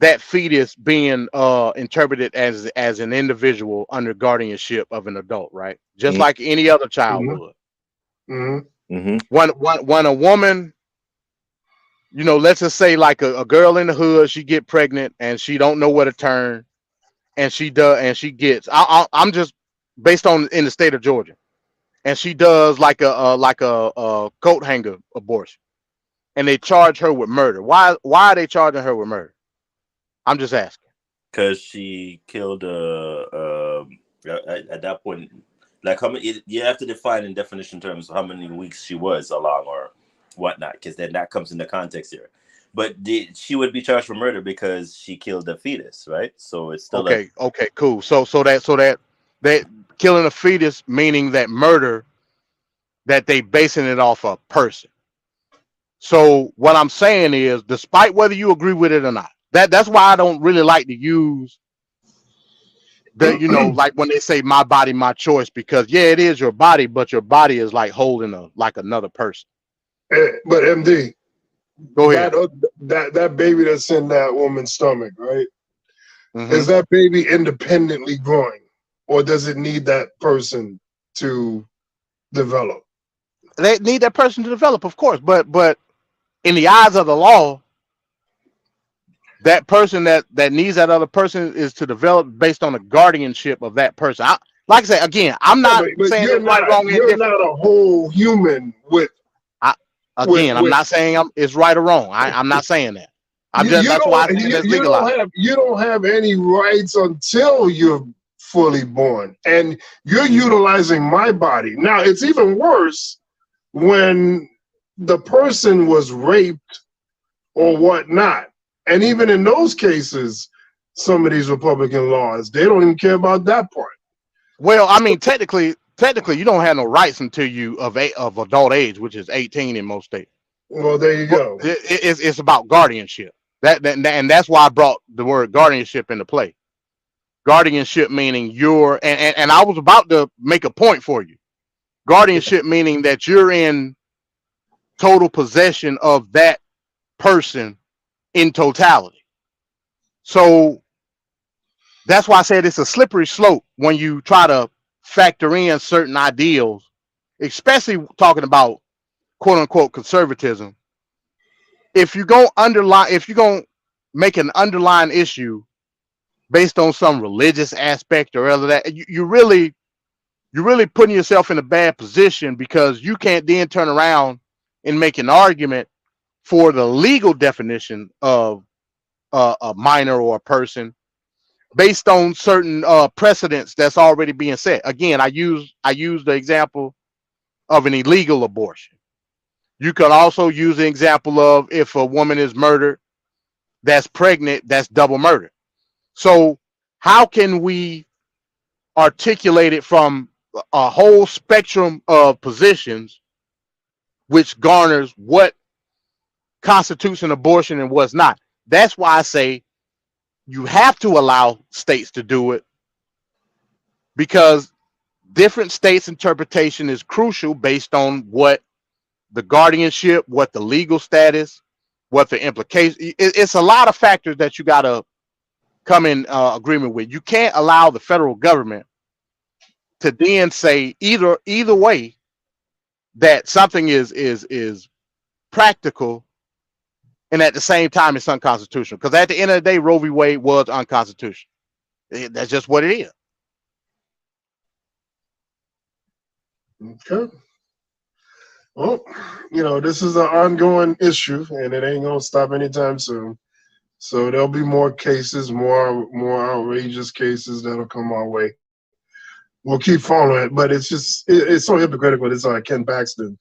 that fetus being interpreted as an individual under guardianship of an adult, right? Just like any other child would. When a woman, let's just say like a girl in the hood, she get pregnant and she don't know where to turn, and she gets. I'm just based on in the state of Georgia, and she does like a coat hanger abortion, and they charge her with murder. Why are they charging her with murder? I'm just asking. Because she killed at that point, like how many? You have to define in definition terms how many weeks she was along or whatnot, because then that comes into context here. But she would be charged for murder because she killed the fetus, right? So it's still okay. Cool. So that killing a fetus, meaning that murder, that they basing it off a person. So what I'm saying is, despite whether you agree with it or not, that's why I don't really like to use the, like when they say my body, my choice, because yeah, it is your body, but your body is like holding like another person. But MD, go ahead. That baby that's in that woman's stomach, right? Is that baby independently growing, or does it need that person to develop? They need that person to develop, of course, but in the eyes of the law, that person that needs that other person is to develop based on the guardianship of that person. Like I say again, I'm not saying it's right, wrong, and you're not a whole human with. I'm not saying it's right or wrong. I'm not saying that. That's why I think it's legalized. You don't have any rights until you're fully born, and you're utilizing my body. Now it's even worse when the person was raped or whatnot. And even in those cases, some of these Republican laws, they don't even care about that part. Well, I mean, technically, you don't have no rights until you of adult age, which is 18 in most states. Well, there you go. It's about guardianship. And that's why I brought the word guardianship into play. Guardianship meaning and I was about to make a point for you. Guardianship meaning that you're in total possession of that person in totality. So that's why I said it's a slippery slope when you try to factor in certain ideals, especially talking about quote unquote conservatism. If you're going to make an underlying issue based on some religious aspect or other that, you're really putting yourself in a bad position, because you can't then turn around and make an argument for the legal definition of a minor or a person, based on certain precedents that's already being set. Again, I use the example of an illegal abortion. You could also use the example of if a woman is murdered, that's pregnant, that's double murder. So how can we articulate it from a whole spectrum of positions, which garners what constitutes an abortion and what's not? That's why I say you have to allow states to do it, because different states' interpretation is crucial based on what the guardianship, what the legal status, what the implication. It's a lot of factors that you got to come in agreement with. You can't allow the federal government to then say either way that something is practical and at the same time it's unconstitutional. Because at the end of the day, Roe v. Wade was unconstitutional. That's just what it is. Okay. Well, this is an ongoing issue, and it ain't gonna stop anytime soon. So there'll be more cases, more outrageous cases that'll come our way. We'll keep following it, but it's so hypocritical. It's Ken Paxton,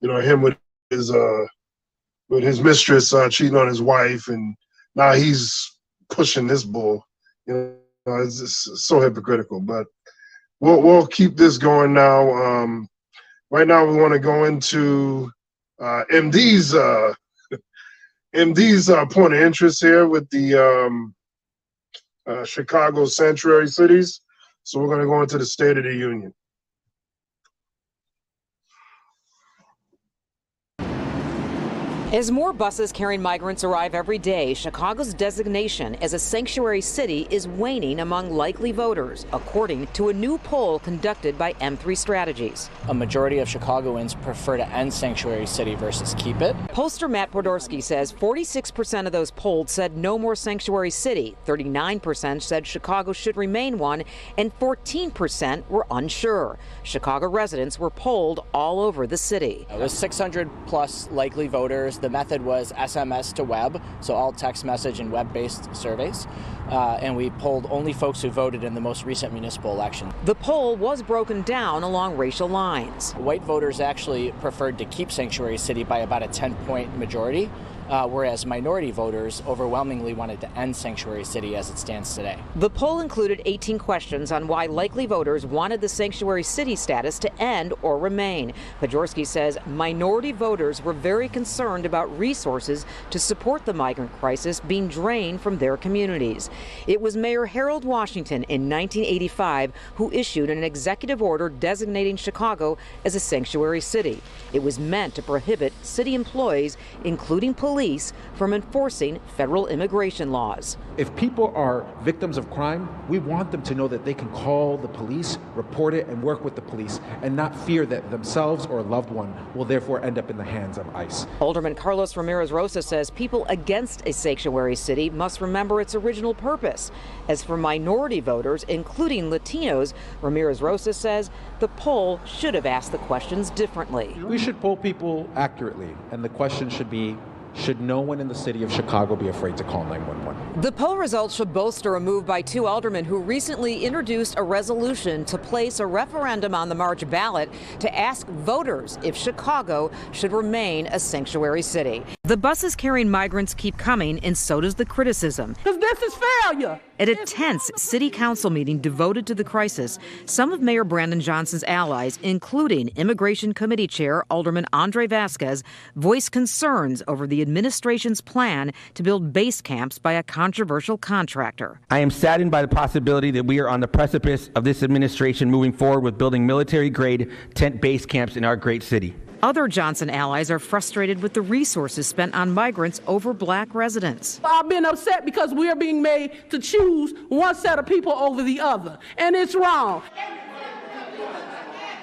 him with his mistress cheating on his wife, and now he's pushing this bull. It's just so hypocritical. But we'll keep this going now. Right now, we want to go into MD's point of interest here with the Chicago sanctuary cities. So we're going to go into the State of the Union. As more buses carrying migrants arrive every day, Chicago's designation as a sanctuary city is waning among likely voters, according to a new poll conducted by M3 Strategies. A majority of Chicagoans prefer to end sanctuary city versus keep it. Pollster Matt Podorski says 46% of those polled said no more sanctuary city, 39% said Chicago should remain one, and 14% were unsure. Chicago residents were polled all over the city. It was 600 plus likely voters. The method was SMS to web, so all text message and web-based surveys. And we polled only folks who voted in the most recent municipal election. The poll was broken down along racial lines. White voters actually preferred to keep sanctuary city by about a 10-point majority, whereas minority voters overwhelmingly wanted to end sanctuary city as it stands today. The poll included 18 questions on why likely voters wanted the sanctuary city status to end or remain. Podorski says minority voters were very concerned about resources to support the migrant crisis being drained from their communities. It was Mayor Harold Washington in 1985 who issued an executive order designating Chicago as a sanctuary city. It was meant to prohibit city employees, including police, from enforcing federal immigration laws. If people are victims of crime, we want them to know that they can call the police, report it, and work with the police, and not fear that themselves or a loved one will therefore end up in the hands of ICE. Alderman Carlos Ramirez-Rosa says people against a sanctuary city must remember its original purpose. As for minority voters, including Latinos, Ramirez-Rosa says the poll should have asked the questions differently. We should poll people accurately, and the question should be, should no one in the city of Chicago be afraid to call 911? The poll results should bolster a move by two aldermen who recently introduced a resolution to place a referendum on the March ballot to ask voters if Chicago should remain a sanctuary city. The buses carrying migrants keep coming, and so does the criticism. Because this is failure. At a tense city council meeting devoted to the crisis, some of Mayor Brandon Johnson's allies, including Immigration Committee Chair Alderman Andre Vasquez, voiced concerns over the administration's plan to build base camps by a controversial contractor. I am saddened by the possibility that we are on the precipice of this administration moving forward with building military-grade tent base camps in our great city. Other Johnson allies are frustrated with the resources spent on migrants over black residents. I've been upset because we are being made to choose one set of people over the other, and it's wrong.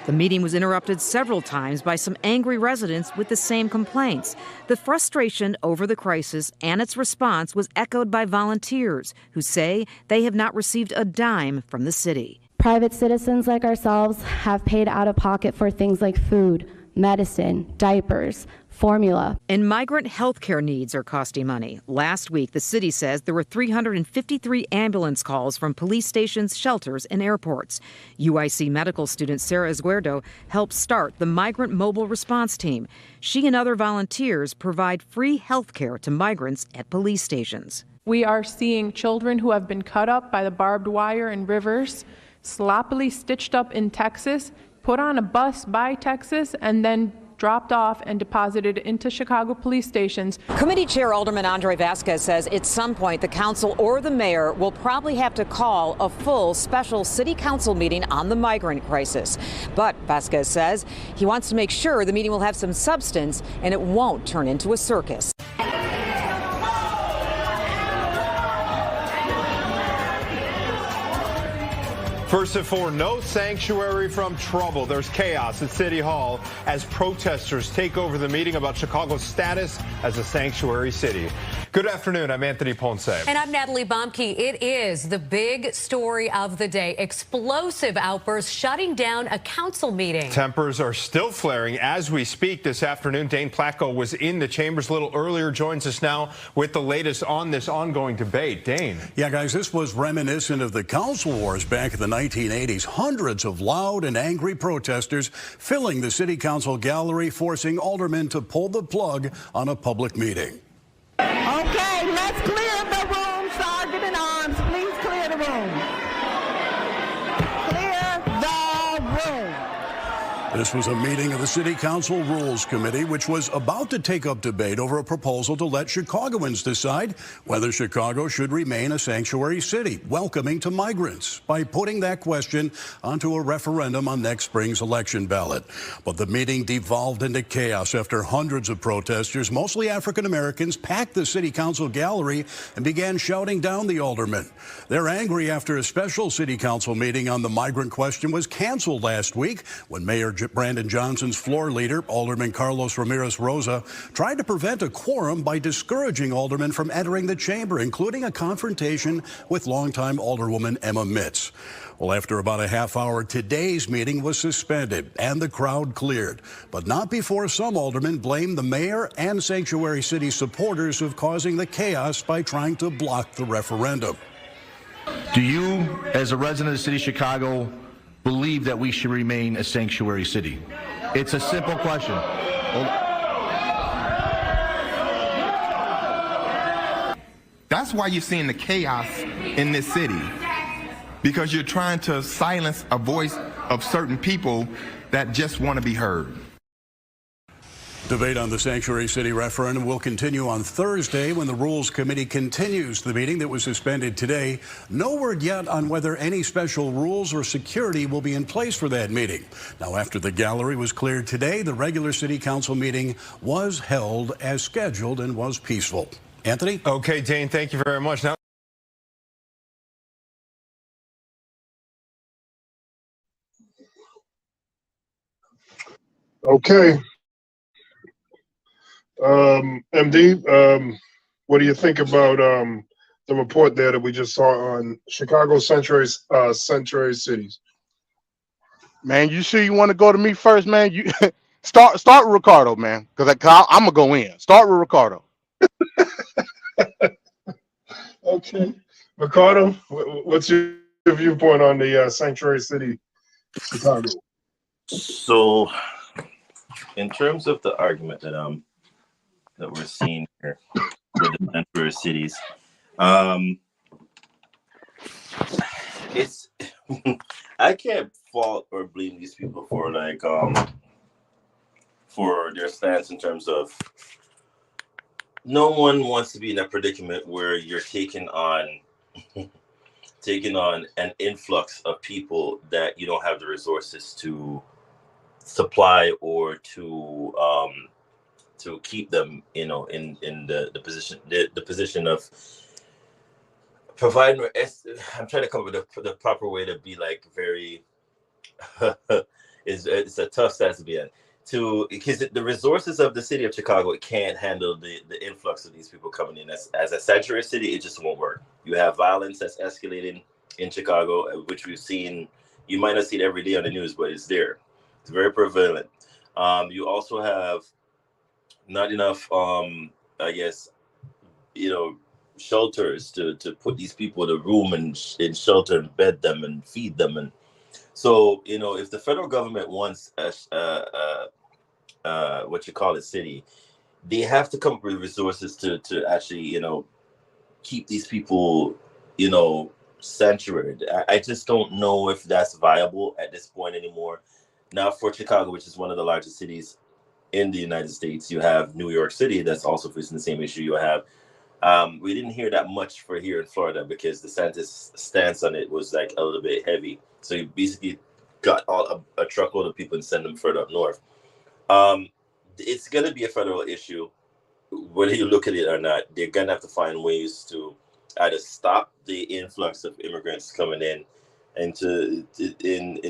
The meeting was interrupted several times by some angry residents with the same complaints. The frustration over the crisis and its response was echoed by volunteers who say they have not received a dime from the city. Private citizens like ourselves have paid out of pocket for things like food, medicine, diapers, formula. And migrant health care needs are costing money. Last week, the city says there were 353 ambulance calls from police stations, shelters, and airports. UIC medical student Sarah Esguerdo helped start the Migrant Mobile Response Team. She and other volunteers provide free health care to migrants at police stations. We are seeing children who have been cut up by the barbed wire in rivers, sloppily stitched up in Texas, put on a bus by Texas, and then dropped off and deposited into Chicago police stations. Committee Chair Alderman Andre Vasquez says at some point the council or the mayor will probably have to call a full special city council meeting on the migrant crisis. But Vasquez says he wants to make sure the meeting will have some substance and it won't turn into a circus. First at 4, no sanctuary from trouble. There's chaos at City Hall as protesters take over the meeting about Chicago's status as a sanctuary city. Good afternoon. I'm Anthony Ponce. And I'm Natalie Bomke. It is the big story of the day. Explosive outbursts shutting down a council meeting. Tempers are still flaring as we speak this afternoon. Dane Placco was in the chambers a little earlier, joins us now with the latest on this ongoing debate. Dane. Yeah, guys, this was reminiscent of the council wars back in the 1980s. Hundreds of loud and angry protesters filling the city council gallery, forcing aldermen to pull the plug on a public meeting. Okay, let's clear the room. Sergeant in arms, please clear the room. Clear the room. This was a meeting of the City Council Rules Committee, which was about to take up debate over a proposal to let Chicagoans decide whether Chicago should remain a sanctuary city, welcoming to migrants, by putting that question onto a referendum on next spring's election ballot. But the meeting devolved into chaos after hundreds of protesters, mostly African Americans, packed the City Council gallery and began shouting down the aldermen. They're angry after a special City Council meeting on the migrant question was canceled last week when Mayor Brandon Johnson's floor leader, Alderman Carlos Ramirez Rosa, tried to prevent a quorum by discouraging aldermen from entering the chamber, including a confrontation with longtime Alderwoman Emma Mitz. Well, after about a half hour, today's meeting was suspended and the crowd cleared, but not before some aldermen blamed the mayor and sanctuary city supporters of causing the chaos by trying to block the referendum. Do you, as a resident of the city of Chicago, believe that we should remain a sanctuary city? It's a simple question. That's why you're seeing the chaos in this city, because you're trying to silence a voice of certain people that just want to be heard. Debate on the sanctuary city referendum will continue on Thursday when the Rules Committee continues the meeting that was suspended today. No word yet on whether any special rules or security will be in place for that meeting. Now, after the gallery was cleared today, the regular city council meeting was held as scheduled and was peaceful. Anthony? Okay, Dane, thank you very much. Now, okay. MD, what do you think about the report there that we just saw on Chicago sanctuary cities? Man, you sure you want to go to me first, man? You start with Ricardo, man, because I'm gonna go in. Start with Ricardo. Okay, Ricardo, what's your viewpoint on the sanctuary city, Chicago? So, in terms of the argument that we're seeing here with the sanctuary cities, it's I can't fault or blame these people for for their stance in terms of no one wants to be in a predicament where you're taking on an influx of people that you don't have the resources to supply or to keep them, in the position of providing. I'm trying to come up with the proper way to be like very. It's a tough stance to be in. Because the resources of the city of Chicago, it can't handle the influx of these people coming in. As a sanctuary city, it just won't work. You have violence that's escalating in Chicago, which we've seen. You might not see it every day on the news, but it's there. It's very prevalent. You also have not enough, I guess, shelters to put these people in a room and in shelter and bed them and feed them. And so, if the federal government wants what you call a city, they have to come up with resources to actually, keep these people, sanctuaried. I just don't know if that's viable at this point anymore. Now, for Chicago, which is one of the largest cities in the United States, you have New York City that's also facing the same issue. You have, we didn't hear that much for here in Florida because DeSantis' stance on it was like a little bit heavy. So you basically got a truckload of people and send them further up north. It's going to be a federal issue, whether you look at it or not. They're going to have to find ways to either stop the influx of immigrants coming in in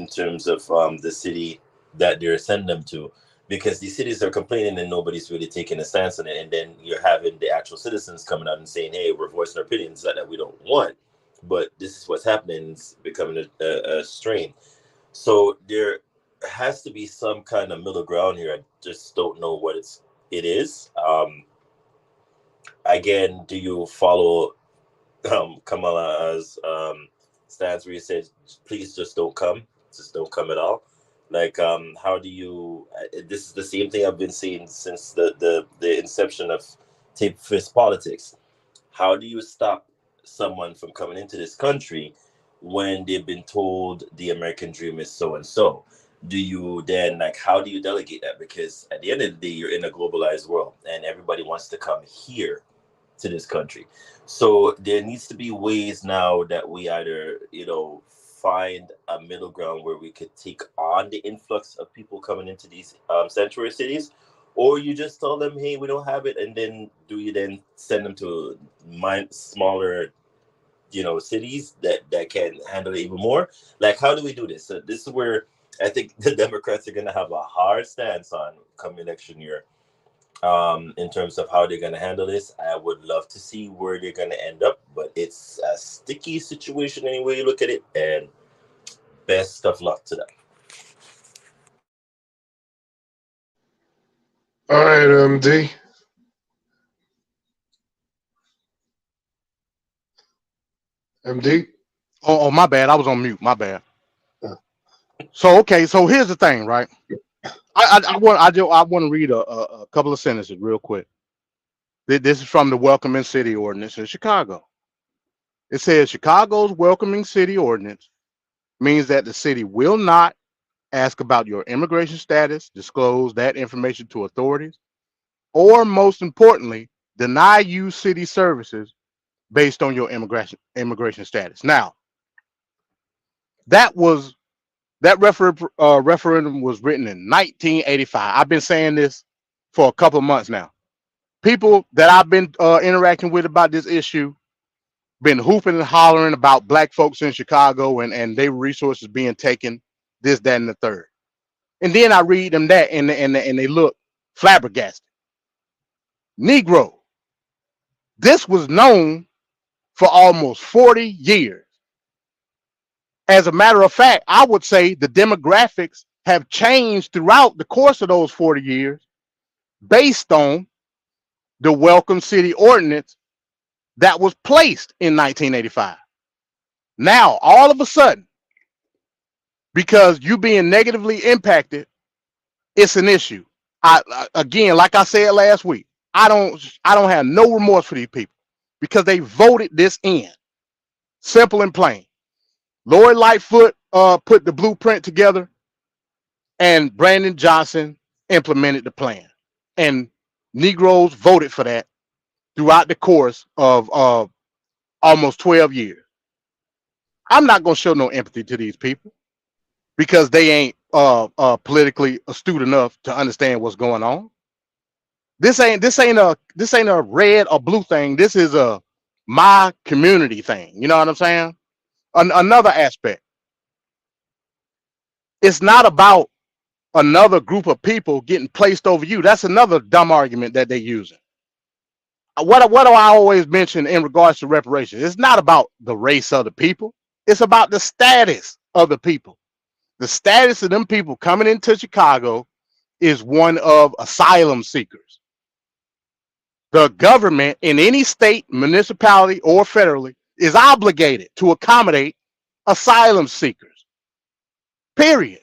terms of the city that they're sending them to, because these cities are complaining and nobody's really taking a stance on it. And then you're having the actual citizens coming out and saying, hey, we're voicing our opinions that we don't want, but this is what's happening. It's becoming a strain. So there has to be some kind of middle ground here. I just don't know what it is. Again, do you follow Kamala's stance where he says, please just don't come at all? Like, how do you, this is the same thing I've been seeing since the inception of tape fist politics. How do you stop someone from coming into this country when they've been told the American dream is so and so? Do you then, like, how do you delegate that? Because at the end of the day, you're in a globalized world and everybody wants to come here to this country. So there needs to be ways now that we either, find a middle ground where we could take on the influx of people coming into these sanctuary cities, or you just tell them, hey, we don't have it, and then do you then send them to smaller, cities that can handle it even more? Like, how do we do this? So this is where I think the Democrats are going to have a hard stance on coming election year. In terms of how they're going to handle this. I would love to see where they're going to end up, but it's a sticky situation any way you look at it, and best of luck to them. All right, MD. MD? Oh, my bad. I was on mute. My bad. So here's the thing, right? I want to read a couple of sentences real quick. This is from the Welcoming City Ordinance in Chicago. It says Chicago's Welcoming City Ordinance means that the city will not ask about your immigration status, disclose that information to authorities, or most importantly, deny you city services based on your immigration status. Now, that referendum was written in 1985. I've been saying this for a couple of months now. People that I've been interacting with about this issue been hooping and hollering about black folks in Chicago and their resources being taken, this, that, and the third. And then I read them that and they look flabbergasted. Negro, this was known for almost 40 years. As a matter of fact, I would say the demographics have changed throughout the course of those 40 years based on the Welcome City Ordinance that was placed in 1985. Now, all of a sudden, because you being negatively impacted, it's an issue. Again, like I said last week, I don't have no remorse for these people because they voted this in. Simple and plain. Lori Lightfoot put the blueprint together, and Brandon Johnson implemented the plan. And Negroes voted for that throughout the course of almost 12 years. I'm not going to show no empathy to these people because they ain't politically astute enough to understand what's going on. This ain't a red or blue thing. This is a my community thing. You know what I'm saying? Another aspect. It's not about another group of people getting placed over you. That's another dumb argument that they're using. What do I always mention in regards to reparations? It's not about the race of the people. It's about the status of the people. The status of them people coming into Chicago is one of asylum seekers. The government in any state, municipality, or federally is obligated to accommodate asylum seekers. Period.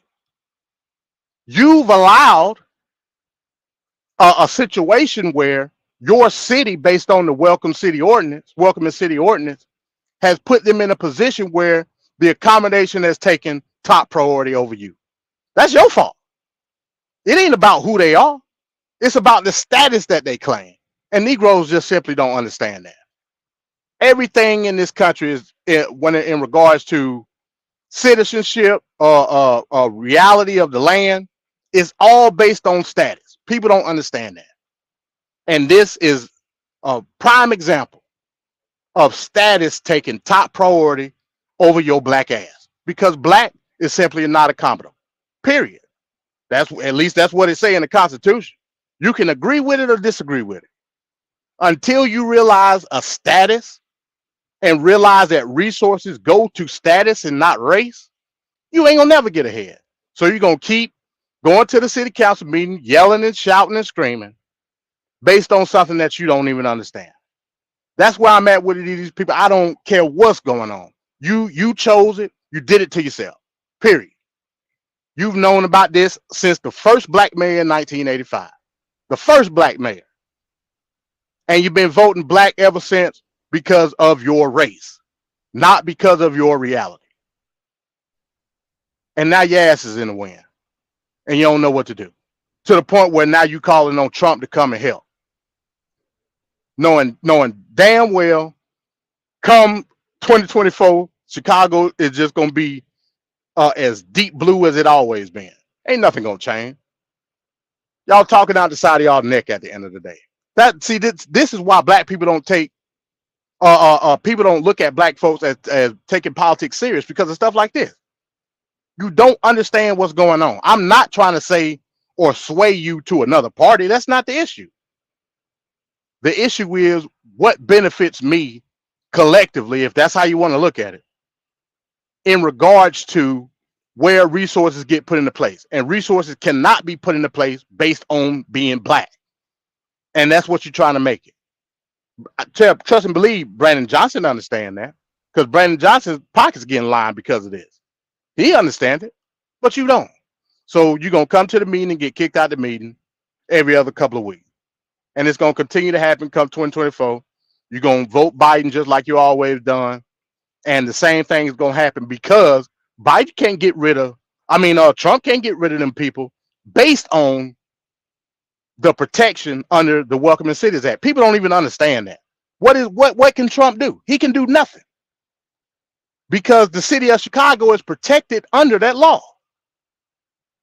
You've allowed a situation where your city, based on the welcoming city ordinance, has put them in a position where the accommodation has taken top priority over you. That's your fault. It ain't about who they are. It's about the status that they claim. And Negroes just simply don't understand that. Everything in this country is, when in regards to citizenship or reality of the land, is all based on status. People don't understand that. And this is a prime example of status taking top priority over your black ass, because black is simply not accommodable. Period. That's, at least that's what it say in the Constitution. You can agree with it or disagree with it. Until you realize a status and realize that resources go to status and not race, you ain't gonna never get ahead. So you're gonna keep going to the city council meeting, yelling and shouting and screaming based on something that you don't even understand. That's where I'm at with these people. I don't care what's going on. You chose it. You did it to yourself. Period. You've known about this since the first black mayor in 1985. The first black mayor. And you've been voting black ever since because of your race, not because of your reality. And now your ass is in the wind and you don't know what to do, to the point where now you calling on Trump to come and help, knowing damn well come 2024 Chicago is just going to be as deep blue as it always been. Ain't nothing going to change. Y'all talking out the side of y'all neck at the end of the day. This is why black people don't take people don't look at black folks as taking politics serious, because of stuff like this. You don't understand what's going on. I'm not trying to say or sway you to another party. That's not the issue. The issue is what benefits me collectively, if that's how you want to look at it, in regards to where resources get put into place. And resources cannot be put into place based on being black. And that's what you're trying to make it. Trust and believe Brandon Johnson understand that, because Brandon Johnson's pockets getting lined because of this. He understands it, but you don't. So you're going to come to the meeting and get kicked out of the meeting every other couple of weeks. And it's going to continue to happen come 2024. You're going to vote Biden just like you always done. And the same thing is going to happen because Biden can't get rid of, Trump can't get rid of them people based on the protection under the Welcoming Cities Act. People don't even understand that. What can Trump do? He can do nothing, because the city of Chicago is protected under that law.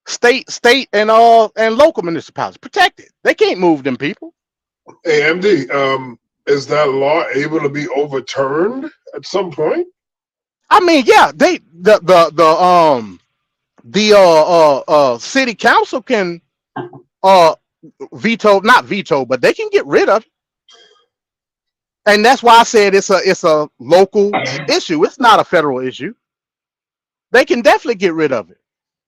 State and local municipalities protected. They can't move them people. Hey, MD, is that law able to be overturned at some point? Yeah, the city council can not veto, but they can get rid of it. And that's why I said it's a local issue. It's not a federal issue. They can definitely get rid of it.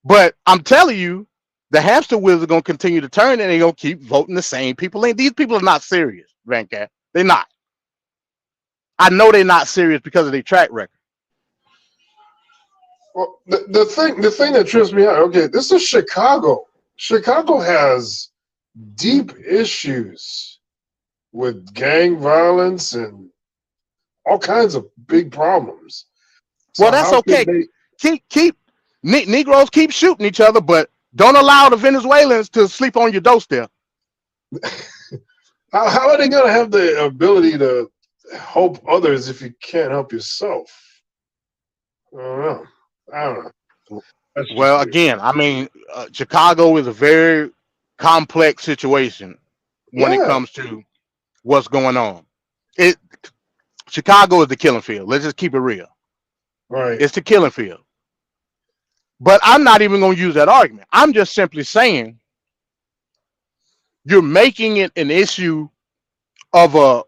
But I'm telling you, the hamster wheels are going to continue to turn, and they're going to keep voting the same people in. These people are not serious, Rancat. They're not. I know they're not serious because of their track record. Well, the thing that trips me out, okay, this is Chicago. Chicago has deep issues with gang violence and all kinds of big problems. Well, that's okay. Keep Negroes keep shooting each other, but don't allow the Venezuelans to sleep on your doorstep. How are they going to have the ability to help others if you can't help yourself? I don't know. Well, again, Chicago is a very complex situation when it comes to what's going on. Chicago is the killing field. Let's just keep it real. Right. It's the killing field. But I'm not even going to use that argument. I'm just simply saying you're making it an issue of a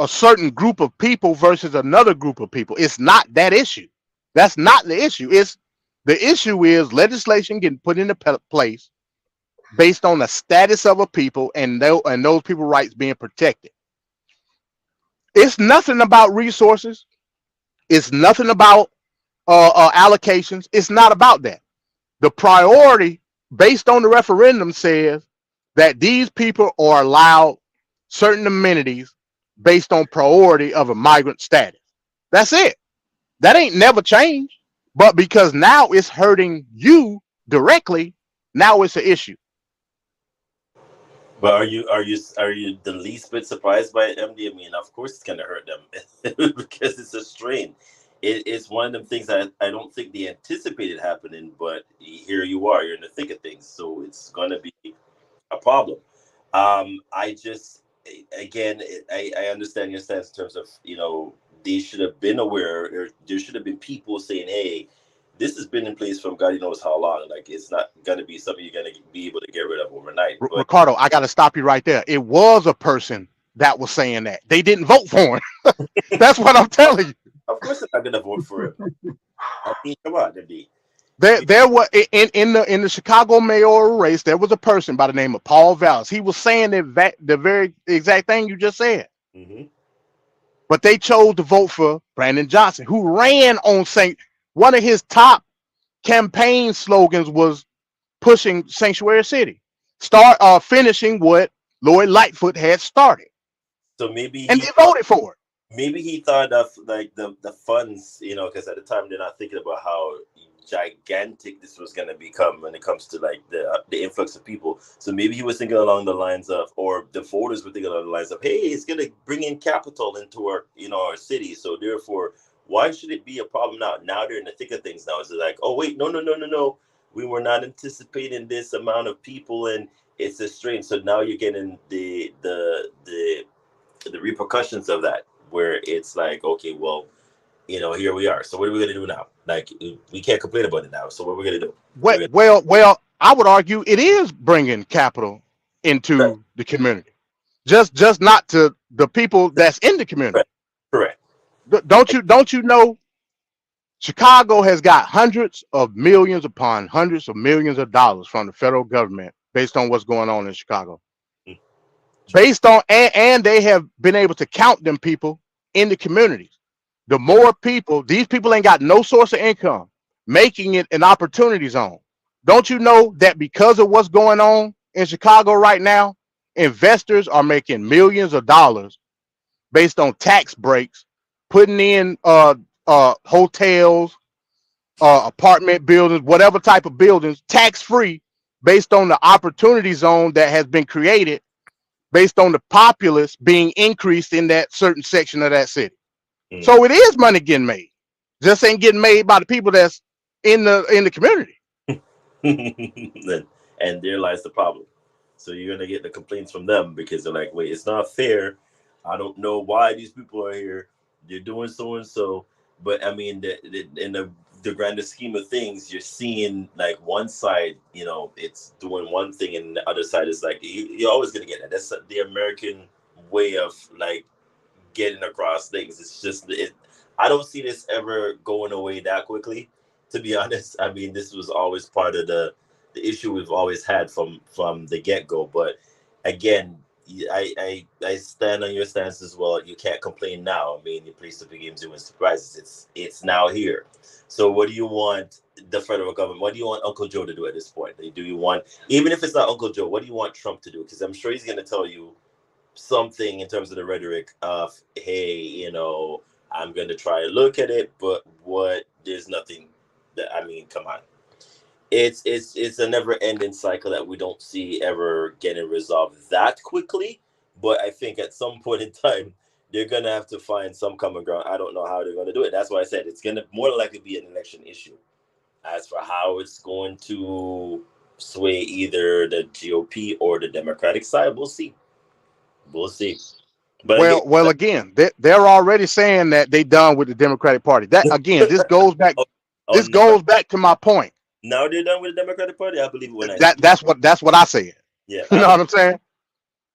certain group of people versus another group of people. It's not that issue. That's not the issue. The issue is legislation getting put into place based on the status of a people and those people rights being protected. It's nothing about resources. It's nothing about allocations. It's not about that. The priority based on the referendum says that these people are allowed certain amenities based on priority of a migrant status. That's it. That ain't never changed. But because now it's hurting you directly, now it's an issue. But are you the least bit surprised by it, MD? I mean, of course it's gonna hurt them because it's a strain. It's one of them things that I don't think they anticipated happening, but here you are, you're in the thick of things, so it's gonna be a problem. I just, again, I understand your stance in terms of, they should have been aware, or there should have been people saying, hey, this has been in place from God knows how long. Like, it's not going to be something you're going to be able to get rid of overnight. But Ricardo, I got to stop you right there. It was a person that was saying that. They didn't vote for him. That's what I'm telling you. Of course they're not going to vote for him. I mean, come on, MD. There was in the Chicago mayoral race, there was a person by the name of Paul Vallis. He was saying the very exact thing you just said. Mm-hmm. But they chose to vote for Brandon Johnson, who ran on one of his top campaign slogans was pushing Sanctuary City, finishing what Lloyd Lightfoot had started. So maybe they voted for it. Maybe he thought of like the funds, because at the time they're not thinking about how gigantic this was going to become when it comes to like the influx of people. So maybe he was thinking along the lines of, or the voters were thinking along the lines of, hey, it's going to bring in capital into our, our city. So therefore, why should it be a problem now? Now they're in the thick of things now. It's like, oh wait, no. We were not anticipating this amount of people, and it's a strain. So now you're getting the repercussions of that, where it's like, okay, well, here we are. So what are we going to do now? Like, we can't complain about it now. So what are we going to do? Well, I would argue it is bringing capital into the community, just not to the people that's in the community. Correct. Don't you know? Chicago has got hundreds of millions upon hundreds of millions of dollars from the federal government based on what's going on in Chicago. Based on and they have been able to count them people in the communities. The more people, these people ain't got no source of income, making it an opportunity zone. Don't you know that because of what's going on in Chicago right now, investors are making millions of dollars based on tax breaks, putting in hotels, apartment buildings, whatever type of buildings, tax-free, based on the opportunity zone that has been created, based on the populace being increased in that certain section of that city. So it is money getting made. Just ain't getting made by the people that's in the community. And there lies the problem. So you're gonna get the complaints from them because they're like, wait, it's not fair. I don't know why these people are here. They're doing so and so. But I mean, in the grander scheme of things, you're seeing like one side, it's doing one thing, and the other side is like, you're always gonna get that. That's the American way of like getting across things. It's just I don't see this ever going away that quickly, to be honest. I mean, this was always part of the issue we've always had from the get-go. But again, I stand on your stance as well. You can't complain now. I mean, you play stupid games, you win surprises. It's now here. So what do you want the federal government, what do you want Uncle Joe to do at this point? Do you want, even if it's not Uncle Joe, what do you want Trump to do? Because I'm sure he's going to tell you something in terms of the rhetoric of, hey, I'm going to try to look at it, but there's nothing that, I mean, come on. It's a never-ending cycle that we don't see ever getting resolved that quickly. But I think at some point in time, they're going to have to find some common ground. I don't know how they're going to do it. That's why I said it's going to more likely be an election issue. As for how it's going to sway either the GOP or the Democratic side, we'll see. We'll see. But again, they're already saying that they done with the Democratic Party. That again, this goes back. This goes back to my point. Now they're done with the Democratic Party. I believe when that's what I said. Yeah, you know what I'm saying.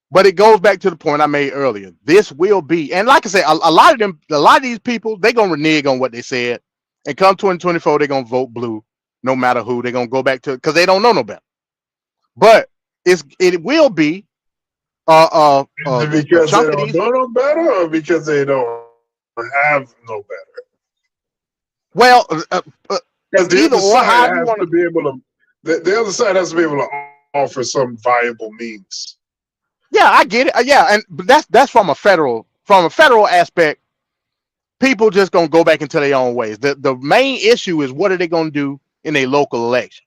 But it goes back to the point I made earlier. This will be, and like I said, a lot of these people, they're gonna renege on what they said, and come 2024, they're gonna vote blue, no matter who. They're gonna go back to, because they don't know no better. But it will be Is it a because they chunk of don't these. know no better, or because they don't have no better? Well, Because the either other or, side however you has want to to. be able to. The other side has to be able to offer some viable means. Yeah, I get it. Yeah, and but that's from a federal aspect. People just gonna go back into their own ways. The main issue is what are they gonna do in a local election?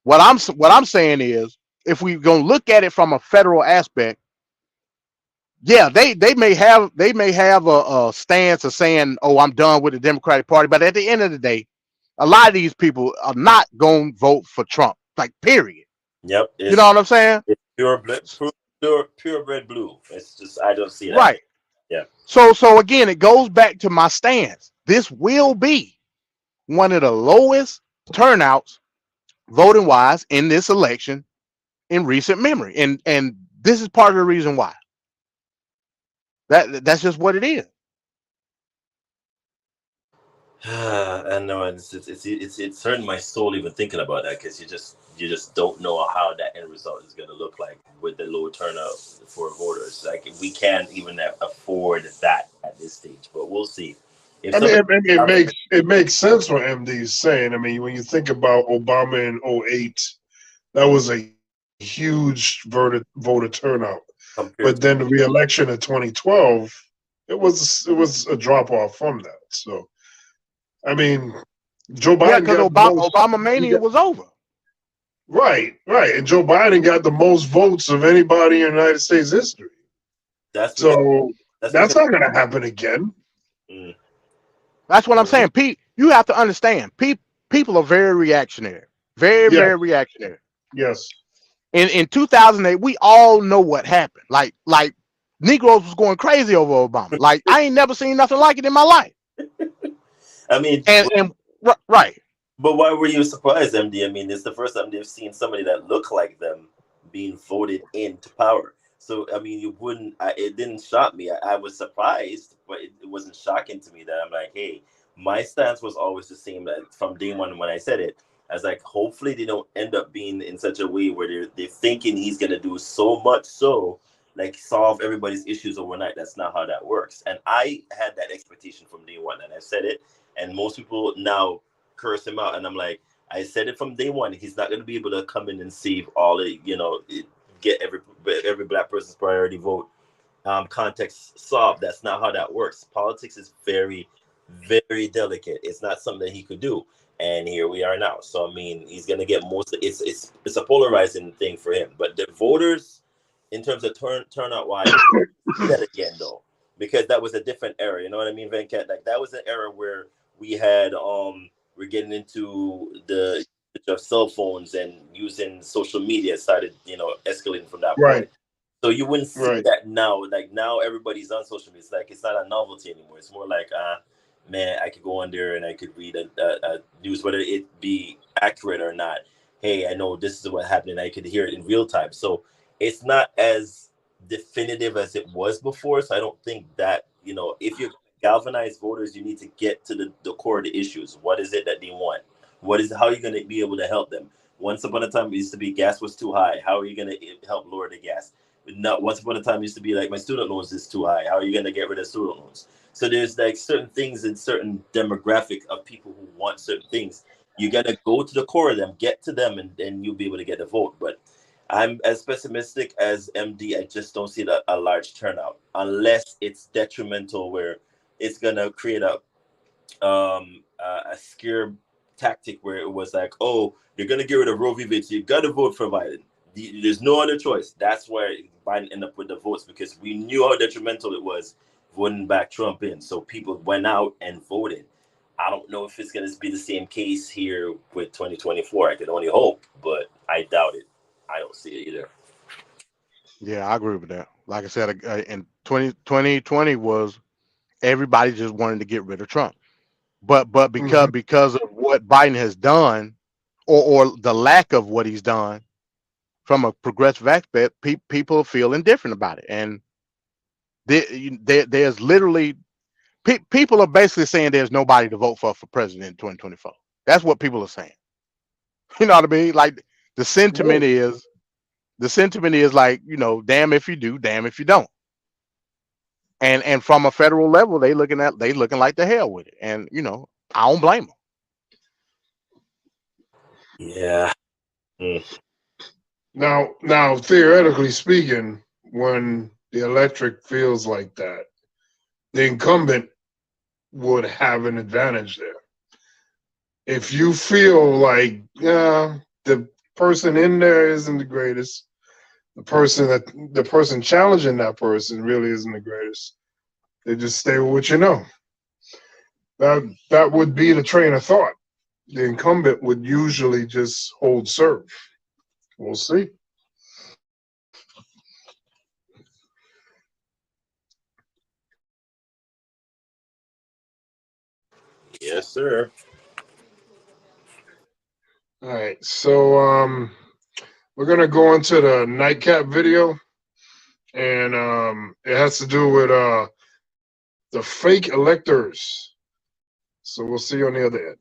What I'm saying is, if we're gonna look at it from a federal aspect, yeah, they may have a stance of saying, oh, I'm done with the Democratic Party, but at the end of the day, a lot of these people are not gonna vote for Trump. Like, period. Yep. You know what I'm saying? It's purebred blue. It's just, I don't see that. Right. Yeah. So again, it goes back to my stance. This will be one of the lowest turnouts voting wise in this election in recent memory. And this is part of the reason why. That's just what it is. I know, and it's hurting my soul even thinking about that, because you just don't know how that end result is going to look like with the low turnout for voters. Like, we can't even afford that at this stage, but we'll see. I mean, it makes sense what MD is saying. I mean, when you think about Obama in 2008, that was a huge voter turnout. But then the re-election in 2012, it was a drop off from that. So, I mean, Joe Biden. Yeah, because Obama mania was over. Right, and Joe Biden got the most votes of anybody in United States history. That's not going to happen again. That's what I'm saying. You have to understand. People are very reactionary. Very reactionary. Yes. In 2008, we all know what happened. Like Negroes was going crazy over Obama. Like, I ain't never seen nothing like it in my life. I mean, right. But why were you surprised, MD? I mean, it's the first time they've seen somebody that looked like them being voted into power. So, I mean, it didn't shock me. I was surprised, but it wasn't shocking to me that I'm like, hey, my stance was always the same from day one when I said it. I was like, hopefully they don't end up being in such a way where they're thinking he's going to do so much like solve everybody's issues overnight. That's not how that works. And I had that expectation from day one, and I said it, and most people now curse him out, and I'm like, I said it from day one. He's not going to be able to come in and save all the, get every black person's priority vote context solved. That's not how that works. Politics is very, very delicate. It's not something that he could do, and here we are now. So I mean, he's going to get most. It's a polarizing thing for him. But the voters, in terms of turnout wise, that again though, because that was a different era. You know what I mean, Venkat? Like, that was an era where we had we're getting into the usage of cell phones and using social media started, escalating from that point. So you wouldn't see that now. Like, now everybody's on social media. It's not a novelty anymore. It's more like, man, I could go on there and I could read a news, whether it be accurate or not. Hey, I know this is what happened, and I could hear it in real time. So it's not as definitive as it was before. So I don't think that, if you're galvanize voters, you need to get to the core of the issues. What is it that they want? How are you going to be able to help them? Once upon a time, it used to be gas was too high. How are you going to help lower the gas? Not once upon a time, it used to be like, my student loans is too high. How are you going to get rid of student loans? So there's like certain things and certain demographic of people who want certain things. You got to go to the core of them, get to them, and then you'll be able to get a vote. But I'm as pessimistic as MD. I just don't see a large turnout unless it's detrimental, where it's gonna create a scare tactic where it was like, oh, you're gonna get rid of Roe v. Wade, so you gotta vote for Biden. There's no other choice. That's where Biden ended up with the votes, because we knew how detrimental it was voting back Trump in. So people went out and voted. I don't know if it's gonna be the same case here with 2024. I could only hope, but I doubt it. I don't see it either. Yeah, I agree with that. Like I said, in 2020 was everybody just wanted to get rid of Trump, but because of what Biden has done, or the lack of what he's done from a progressive aspect, people feel indifferent about it, and there's literally people are basically saying there's nobody to vote for president in 2024. That's what people are saying. You know what I mean? Like, the sentiment is the sentiment is like, damn if you do, damn if you don't. And from a federal level, they looking like the hell with it. And I don't blame them. Yeah. Now, theoretically speaking, when the electorate feels like that, the incumbent would have an advantage there. If you feel like the person in there isn't the greatest, the person challenging that person really isn't the greatest, they just stay with what you know. That would be the train of thought. The incumbent would usually just hold serve. We'll see. Yes, sir. All right, so we're gonna go into the nightcap video, and it has to do with the fake electors. So we'll see you on the other end.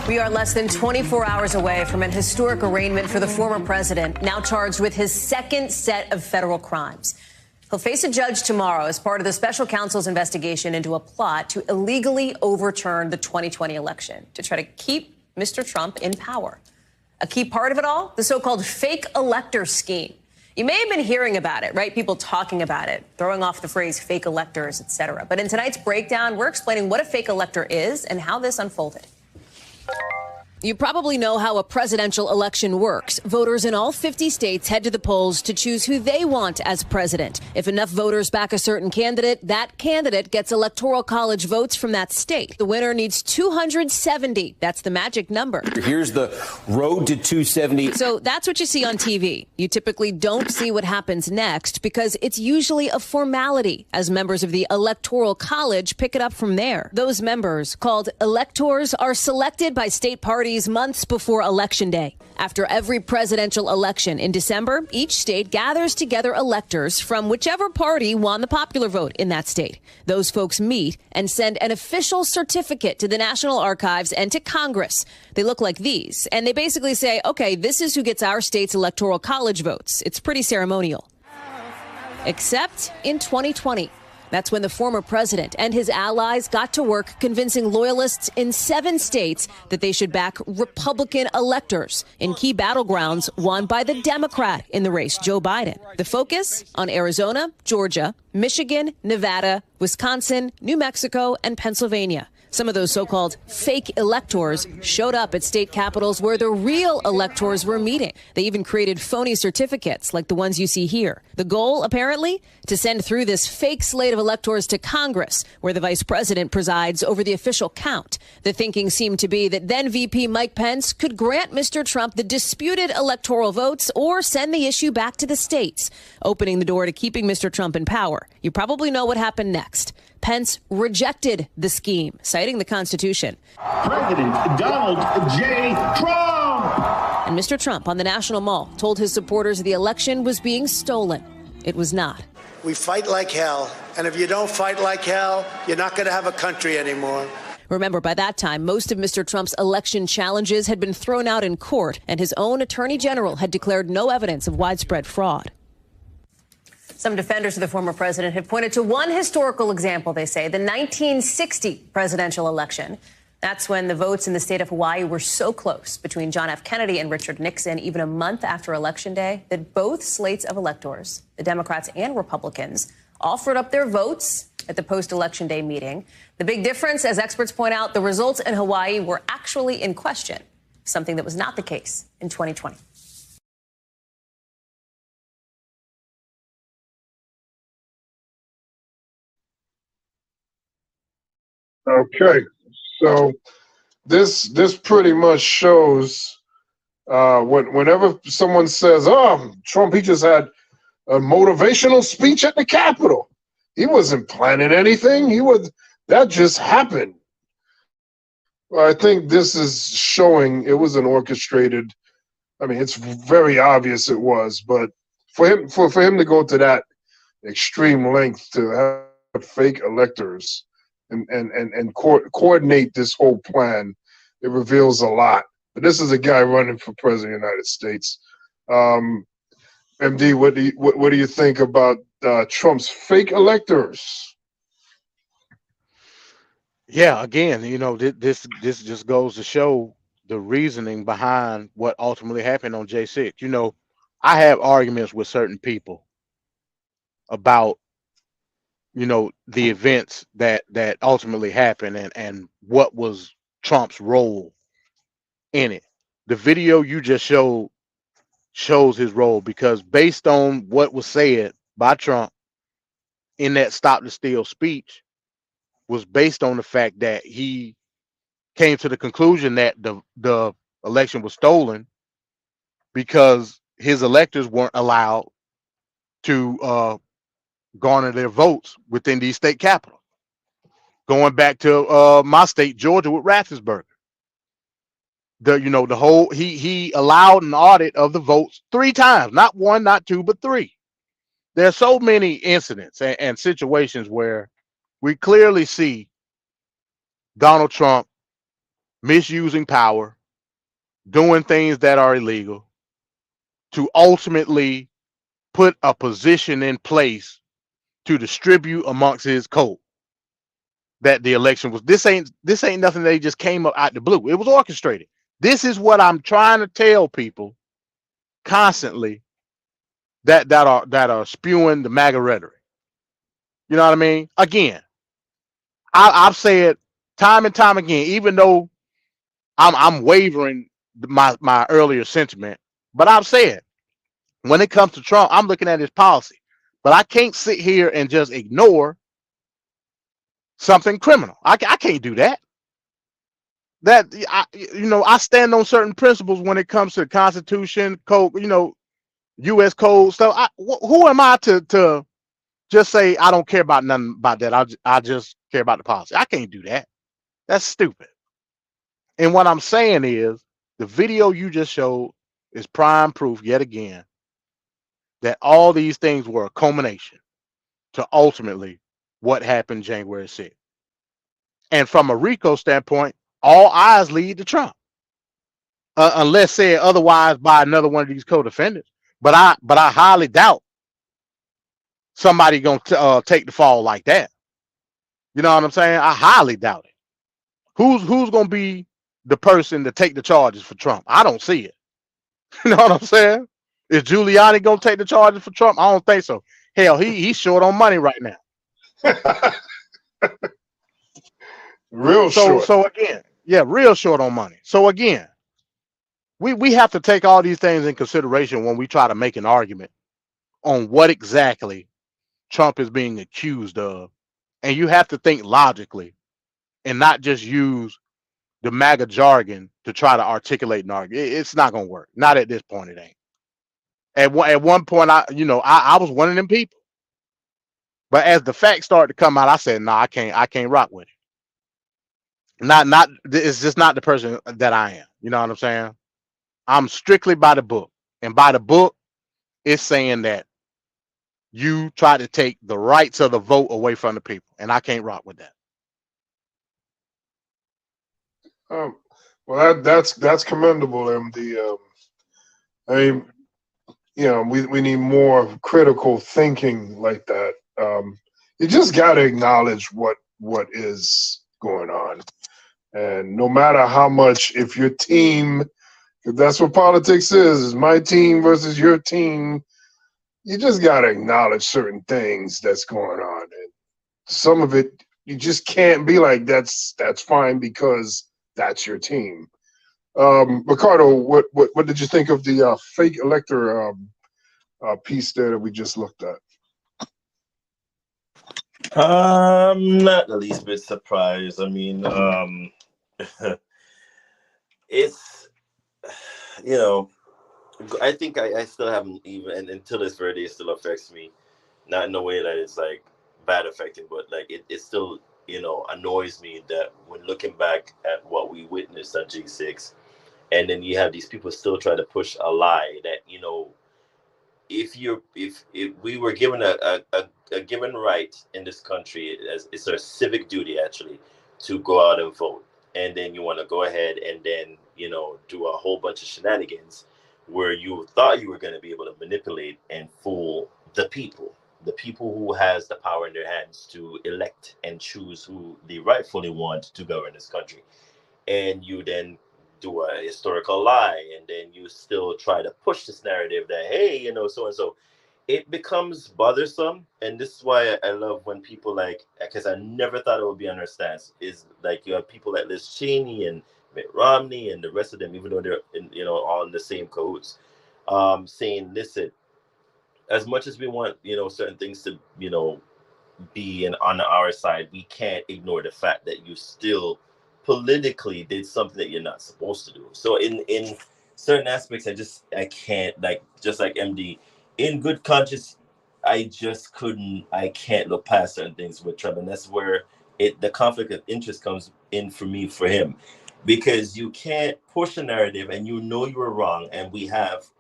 We are less than 24 hours away from an historic arraignment for the former president, now charged with his second set of federal crimes. He'll face a judge tomorrow as part of the special counsel's investigation into a plot to illegally overturn the 2020 election to try to keep Mr. Trump in power. A key part of it all, the so-called fake elector scheme. You may have been hearing about it, right? People talking about it, throwing off the phrase fake electors, etc. But in tonight's breakdown, we're explaining what a fake elector is and how this unfolded. You probably know how a presidential election works. Voters in all 50 states head to the polls to choose who they want as president. If enough voters back a certain candidate, that candidate gets electoral college votes from that state. The winner needs 270. That's the magic number. Here's the road to 270. So that's what you see on TV. You typically don't see what happens next because it's usually a formality as members of the electoral college pick it up from there. Those members, called electors, are selected by state parties months before Election Day. After every presidential election in December, each state gathers together electors from whichever party won the popular vote in that state. Those folks meet and send an official certificate to the National Archives and to Congress. They look like these, and they basically say, okay, this is who gets our state's electoral college votes. It's pretty ceremonial. Except in 2020. That's when the former president and his allies got to work convincing loyalists in 7 states that they should back Republican electors in key battlegrounds won by the Democrat in the race, Joe Biden. The focus on Arizona, Georgia, Michigan, Nevada, Wisconsin, New Mexico, and Pennsylvania. Some of those so-called fake electors showed up at state capitals where the real electors were meeting. They even created phony certificates like the ones you see here. The goal, apparently, to send through this fake slate of electors to Congress, where the vice president presides over the official count. The thinking seemed to be that then VP Mike Pence could grant Mr. Trump the disputed electoral votes or send the issue back to the states, opening the door to keeping Mr. Trump in power. You probably know what happened next. Pence rejected the scheme, citing the Constitution. President Donald J. Trump! And Mr. Trump on the National Mall told his supporters the election was being stolen. It was not. We fight like hell, and if you don't fight like hell, you're not going to have a country anymore. Remember, by that time, most of Mr. Trump's election challenges had been thrown out in court, and his own attorney general had declared no evidence of widespread fraud. Some defenders of the former president have pointed to one historical example, they say, the 1960 presidential election. That's when the votes in the state of Hawaii were so close between John F. Kennedy and Richard Nixon, even a month after Election Day, that both slates of electors, the Democrats and Republicans, offered up their votes at the post-Election Day meeting. The big difference, as experts point out, the results in Hawaii were actually in question, something that was not the case in 2020. Okay, so this pretty much shows whenever someone says, "Oh, Trump, he just had a motivational speech at the Capitol. He wasn't planning anything. That just happened." Well, I think this is showing it was an orchestrated. I mean, it's very obvious it was, but for him to go to that extreme length to have fake electors and coordinate this whole plan, it reveals a lot. But this is a guy running for president of the United States. MD, what do you think about Trump's fake electors? Yeah, again, this just goes to show the reasoning behind what ultimately happened on J6. I have arguments with certain people about the events that ultimately happened and what was Trump's role in it. The video you just showed shows his role, because based on what was said by Trump in that Stop the Steal speech was based on the fact that he came to the conclusion that the election was stolen because his electors weren't allowed to garner their votes within these state capitals. Going back to my state, Georgia, with Raffensperger, the whole he allowed an audit of the votes 3 times, not 1, not 2, but 3. There are so many incidents and situations where we clearly see Donald Trump misusing power, doing things that are illegal to ultimately put a position in place to distribute amongst his code that the election was. This ain't nothing they just came up out the blue. It was orchestrated. This is what I'm trying to tell people constantly that are spewing the MAGA rhetoric. You know what I mean? Again, I've said time and time again, even though I'm wavering my earlier sentiment, but I've said when it comes to Trump, I'm looking at his policy, but I can't sit here and just ignore something criminal. I can't do that. I stand on certain principles when it comes to the Constitution, code, U.S. code stuff. Who am I to just say I don't care about nothing about that? I just care about the policy. I can't do that. That's stupid. And what I'm saying is the video you just showed is prime proof yet again that all these things were a culmination to ultimately what happened January 6th. And from a RICO standpoint, all eyes lead to Trump, unless said otherwise by another one of these co-defendants. But I highly doubt somebody gonna take the fall like that. You know what I'm saying? I highly doubt it. Who's gonna be the person to take the charges for Trump? I don't see it. You know what I'm saying? Is Giuliani gonna take the charges for Trump? I don't think so. Hell, he's short on money right now. Real short. So again, yeah, real short on money. So again, we have to take all these things in consideration when we try to make an argument on what exactly Trump is being accused of. And you have to think logically and not just use the MAGA jargon to try to articulate an argument. It's not going to work. Not at this point, it ain't. At one point, I was one of them people. But as the facts started to come out, I said, I can't rock with it. It's just not the person that I am. You know what I'm saying? I'm strictly by the book. And by the book, it's saying that you try to take the rights of the vote away from the people. And I can't rock with that. Well, that's commendable, MD. I mean, we need more critical thinking like that. You just got to acknowledge what is going on, and no matter how much, if your team, if that's what politics is my team versus your team, you just got to acknowledge certain things that's going on, and some of it you just can't be like that's fine because that's your team. Ricardo, what did you think of the fake elector piece there that we just looked at? Not the least bit surprised. I mean, it's, I think I still haven't even, and until this very day, it still affects me. Not in a way that it's like bad affecting, but like it still annoys me that when looking back at what we witnessed on J6, and then you have these people still trying to push a lie that, if we were given a given right in this country, as it's our civic duty actually to go out and vote, and then you want to go ahead and then do a whole bunch of shenanigans where you thought you were going to be able to manipulate and fool the people who has the power in their hands to elect and choose who they rightfully want to govern this country, and you then do a historical lie, and then you still try to push this narrative that, hey, so and so. It becomes bothersome, and this is why I love when people because I never thought it would be on our stance, is like you have people like Liz Cheney and Mitt Romney and the rest of them, even though they're all in the same cahoots, saying, listen, as much as we want certain things to be on our side, we can't ignore the fact that you still politically did something that you're not supposed to do. So in certain aspects, I can't, just like MD, in good conscience, I can't look past certain things with Trump, and that's where the conflict of interest comes in for me, for him, because you can't push a narrative and you were wrong, and we have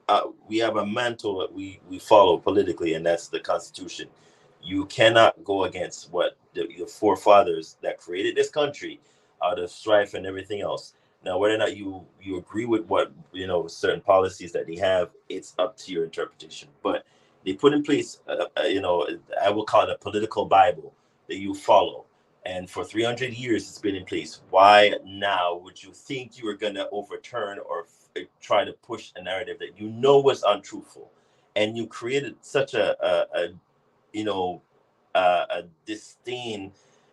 a mantle that we follow politically, and that's the Constitution. You cannot go against what the forefathers that created this country out of strife and everything else. Now, whether or not you agree with what certain policies that they have, it's up to your interpretation. But they put in place, I will call it a political Bible that you follow. And for 300 years, it's been in place. Why now would you think you were going to overturn or try to push a narrative that was untruthful? And you created such a disdain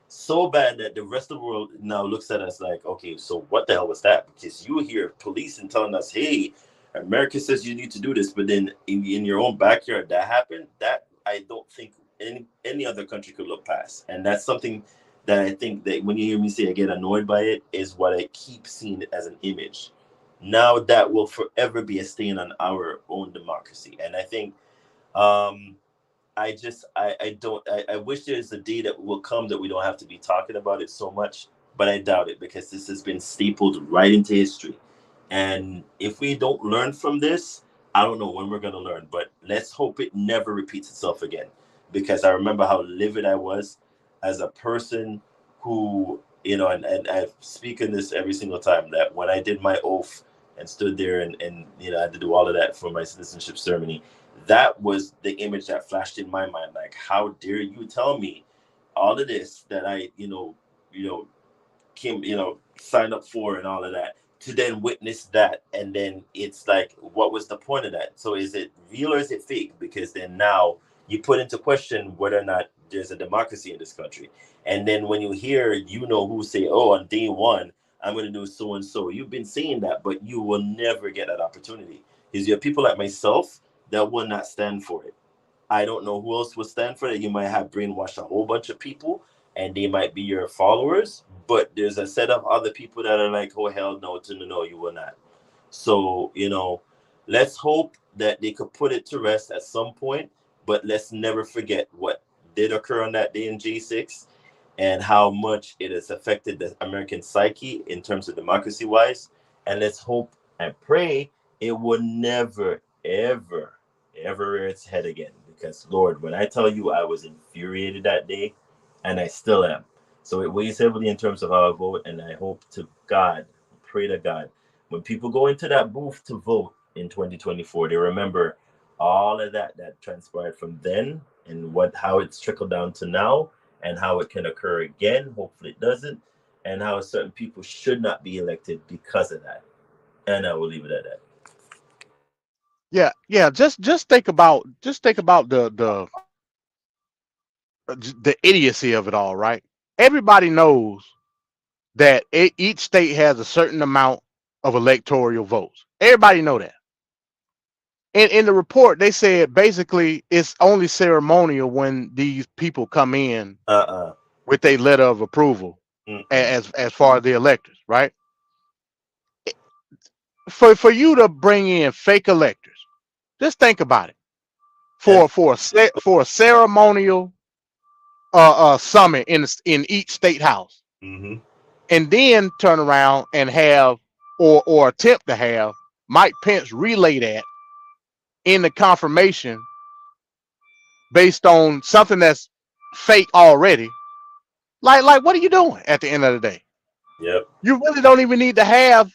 so bad that the rest of the world now looks at us like, okay, so what the hell was that? Because you hear police and telling us, hey, America says you need to do this, but then in your own backyard that happened. That I don't think any other country could look past. And that's something that I think that when you hear me say I get annoyed by it, is what I keep seeing it as an image. Now that will forever be a stain on our own democracy. And I think I wish there's a day that will come that we don't have to be talking about it so much, but I doubt it, because this has been stapled right into history. And if we don't learn from this, I don't know when we're going to learn, but let's hope it never repeats itself again, because I remember how livid I was as a person who, and I speak in this every single time, that when I did my oath and stood there and I had to do all of that for my citizenship ceremony, that was the image that flashed in my mind. Like, how dare you tell me all of this that I, signed up for and all of that, to then witness that. And then it's like, what was the point of that? So is it real or is it fake? Because then now you put into question whether or not there's a democracy in this country. And then when you hear, who say, oh, on day one, I'm going to do so and so. You've been saying that, but you will never get that opportunity. Because you have people like myself that will not stand for it. I don't know who else would stand for it. You might have brainwashed a whole bunch of people, and they might be your followers, but there's a set of other people that are like, oh, hell no, no, you will not. So, let's hope that they could put it to rest at some point, but let's never forget what did occur on that day in J6 and how much it has affected the American psyche in terms of democracy-wise. And let's hope and pray it will never, ever rear its head again. Because, Lord, when I tell you I was infuriated that day, and I still am. So it weighs heavily in terms of how I vote, and I hope to God, pray to God, when people go into that booth to vote in 2024, they remember all of that transpired from then, and how it's trickled down to now, and how it can occur again. Hopefully it doesn't, and how certain people should not be elected because of that. And I will leave it at that. Yeah. Just think about the idiocy of it all, right? Everybody knows that each state has a certain amount of electoral votes. Everybody know that. In the report, they said basically it's only ceremonial when these people come in with a letter of approval as far as the electors, right? For you to bring in fake electors, just think about it. For a ceremonial summit in each state house, Mm-hmm. and then turn around and have or attempt to have Mike Pence relay that in the confirmation based on something that's fake already. Like what are you doing at the end of the day? Yep. You really don't even need to have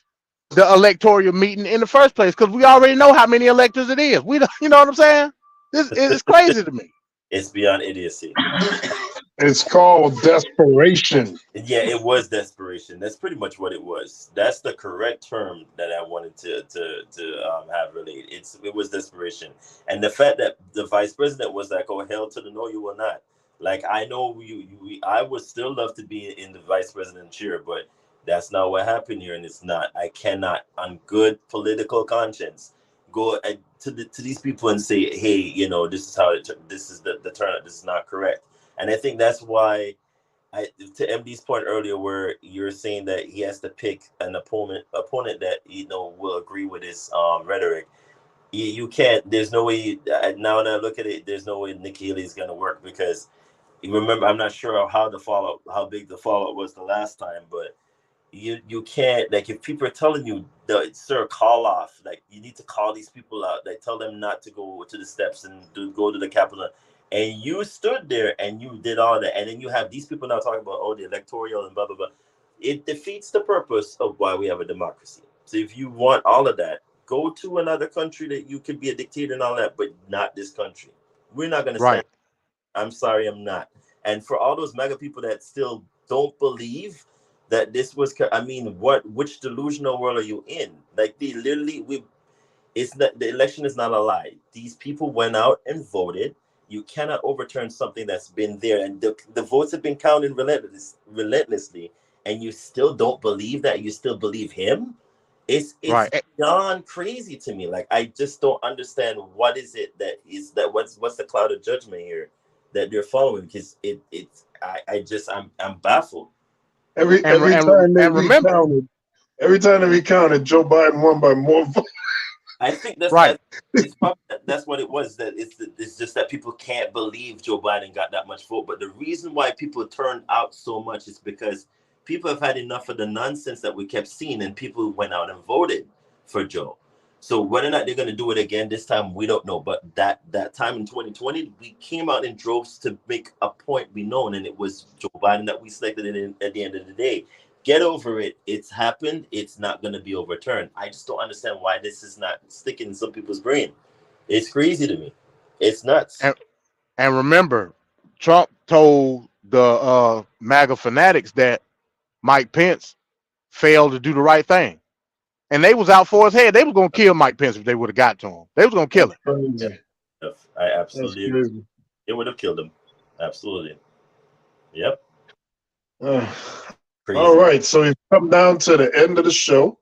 the electoral meeting in the first place because we already know how many electors it is. We don't, you know what I'm saying? It's crazy to me. It's beyond idiocy. It's called desperation. Yeah, it was desperation. That's pretty much what it was. That's the correct term that I wanted to have related. It was desperation, and the fact that the vice president was like, "Oh, hell to the no, you will not." Like, I know I would still love to be in the vice president chair, but that's not what happened here, and it's not. I cannot, on good political conscience, go to these people and say, "Hey, you know, this is how this is the turnout. This is not correct." And I think that's why, to MD's point earlier, where you're saying that he has to pick an opponent that will agree with his rhetoric. You can't. There's no way. Now when I look at it, there's no way Nikki Haley is going to work because you remember. I'm not sure how big the fallout was the last time, but you can't, like, if people are telling you, sir, call off, like, you need to call these people out, like, tell them not to go to the steps and go to the Capitol, and you stood there and you did all that, and then you have these people now talking about, oh, the electoral and blah blah blah. It defeats the purpose of why we have a democracy. So if you want all of that, go to another country that you could be a dictator and all that, but not this country. We're not going to stand. I'm sorry, I'm not. And for all those MAGA people that still don't believe that this was, I mean, which delusional world are you in? Like, they literally, it's not, the election is not a lie. These people went out and voted. You cannot overturn something that's been there, and the votes have been counted relentlessly, and you still don't believe that? You still believe him? It's beyond crazy to me. Like, I just don't understand what is it that is that what's the cloud of judgment here that they're following, because I'm baffled. Every time they recounted, Joe Biden won by more votes. I think that's that's what it was. That it's just that people can't believe Joe Biden got that much vote. But the reason why people turned out so much is because people have had enough of the nonsense that we kept seeing, and people went out and voted for Joe. So whether or not they're going to do it again this time, we don't know. But that time in 2020, we came out in droves to make a point be known, and it was Joe Biden that we selected at the end of the day. Get over it. It's happened. It's not going to be overturned. I just don't understand why this is not sticking in some people's brain. It's crazy to me. It's nuts. And remember, Trump told the MAGA fanatics that Mike Pence failed to do the right thing. And they was out for his head. They was going to kill Mike Pence if they would have got to him. They was going to kill him. Yeah. I absolutely agree. It would have killed him. Absolutely. Yep. All right. So we've come down to the end of the show.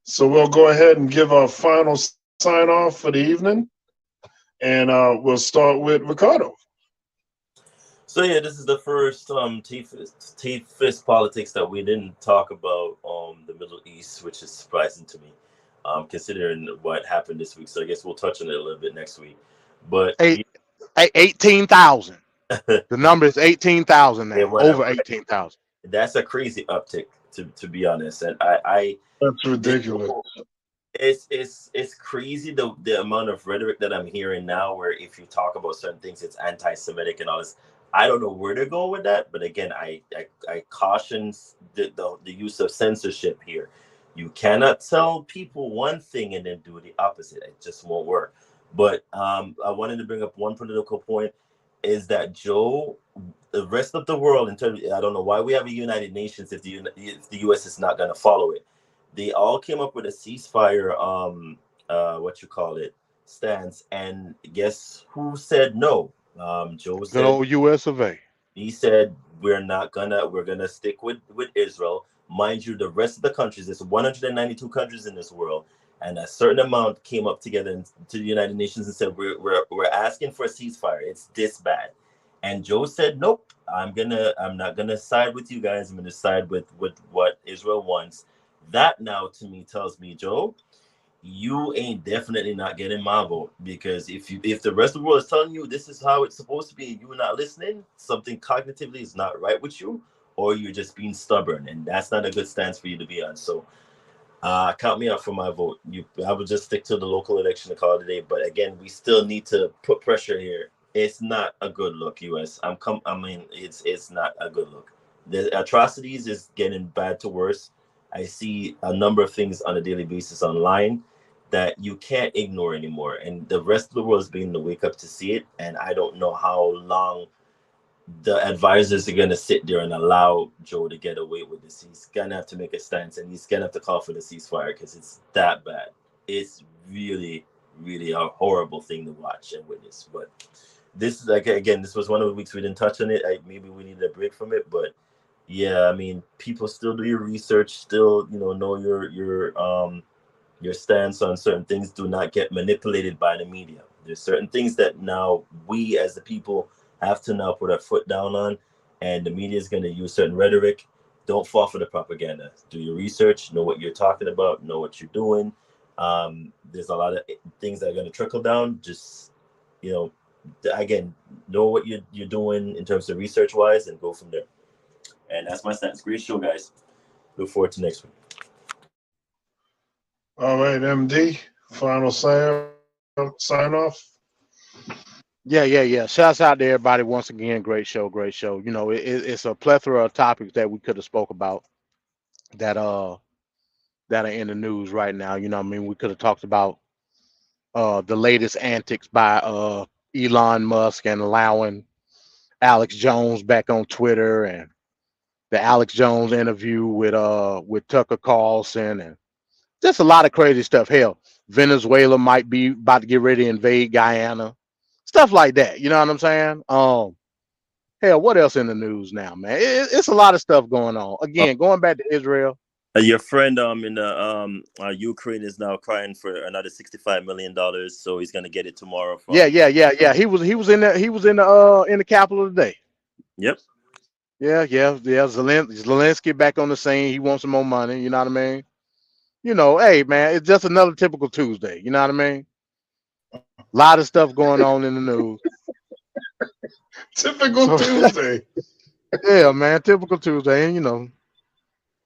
So we'll go ahead and give our final sign off for the evening. And we'll start with Ricardo. So yeah, this is the first T-Fist politics that we didn't talk about the Middle East, which is surprising to me, considering what happened this week. So I guess we'll touch on it a little bit next week. But 18,000. The number is 18,000 now. Over 18,000. That's a crazy uptick, to be honest. And I that's ridiculous. It's crazy the amount of rhetoric that I'm hearing now, where if you talk about certain things, it's anti-Semitic and all this. I don't know where to go with that, but again, I caution the use of censorship here. You cannot tell people one thing and then do the opposite. It just won't work. But I wanted to bring up one political point, is that Joe, the rest of the world, in terms, I don't know why we have a United Nations if the U.S. is not going to follow it. They all came up with a ceasefire, stance, and guess who said no? Joe said, good old US of A. He said we're gonna stick with Israel. Mind you, the rest of the countries, there's 192 countries in this world, and a certain amount came up together to the United Nations and said we're asking for a ceasefire. It's this bad. And Joe said, nope, I'm not gonna side with you guys. I'm gonna side with what Israel wants. That now to me tells me, Joe, you ain't definitely not getting my vote, because if the rest of the world is telling you this is how it's supposed to be and you're not listening, something cognitively is not right with you, or you're just being stubborn, and that's not a good stance for you to be on. So count me out for my vote. I would just stick to the local election to call it a day. But again, we still need to put pressure here. It's not a good look, US. It's not a good look. The atrocities is getting bad to worse. I see a number of things on a daily basis online that you can't ignore anymore. And the rest of the world is beginning to wake up to see it. And I don't know how long the advisors are going to sit there and allow Joe to get away with this. He's going to have to make a stance, and he's going to have to call for the ceasefire, because it's that bad. It's really, really a horrible thing to watch and witness. But this is, like, again, this was one of the weeks we didn't touch on it. Maybe we needed a break from it, but yeah, I mean, people still do your research, still, know your stance on certain things. Do not get manipulated by the media. There's certain things that now we as the people have to now put our foot down on, and the media is going to use certain rhetoric. Don't fall for the propaganda. Do your research, know what you're talking about, know what you're doing. There's a lot of things that are going to trickle down. Just, again, know what you're doing in terms of research wise, and go from there. And that's my stance. Great show, guys. Look forward to next week. All right, MD, final sign off. Yeah. Shouts out to everybody once again. Great show. It's a plethora of topics that we could have spoke about that are in the news right now. We could have talked about the latest antics by Elon Musk and allowing Alex Jones back on Twitter, and the Alex Jones interview with Tucker Carlson, and just a lot of crazy stuff. Hell, Venezuela might be about to get ready to invade Guyana. Stuff like that. You know what I'm saying? Hell, what else in the news now, man? It's a lot of stuff going on. Again, going back to Israel. Your friend in the Ukraine is now crying for another $65 million, so he's gonna get it tomorrow. Yeah. He was in the capital today. Yep. Yeah. Zelensky back on the scene. He wants some more money. You know what I mean? Hey man, it's just another typical Tuesday. You know what I mean? A lot of stuff going on in the news. Typical Tuesday. Yeah, man, typical Tuesday. And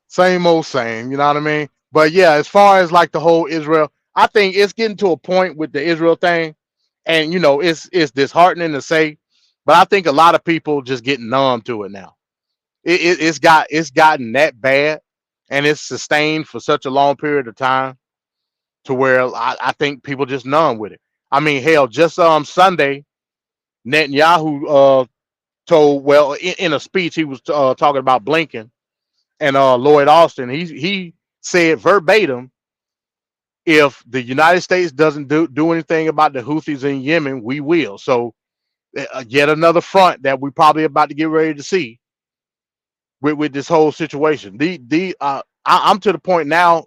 same old same. You know what I mean? But yeah, as far as like the whole Israel, I think it's getting to a point with the Israel thing, and it's disheartening to say, but I think a lot of people just getting numb to it now. It's gotten that bad, and it's sustained for such a long period of time to where I think people just numb with it. I mean, hell, just Sunday, Netanyahu told, in a speech, he was talking about Blinken and Lloyd Austin. He said verbatim, if the United States doesn't do anything about the Houthis in Yemen, we will. So yet another front that we probably about to get ready to see with this whole situation. I'm to the point now,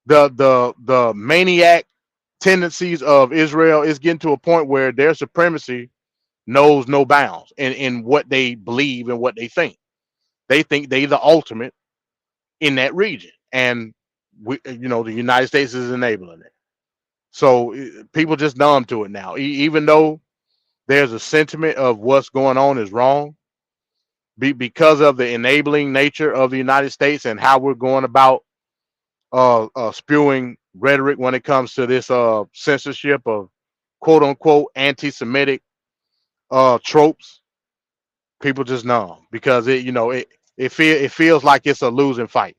the maniac tendencies of Israel is getting to a point where their supremacy knows no bounds in what they believe and what they think. They think they the ultimate in that region, and the United States is enabling it. So people just numb to it now, even though there's a sentiment of what's going on is wrong, because of the enabling nature of the United States and how we're going about spewing rhetoric when it comes to this censorship of quote unquote anti-Semitic tropes. People just numb because it feels like it's a losing fight.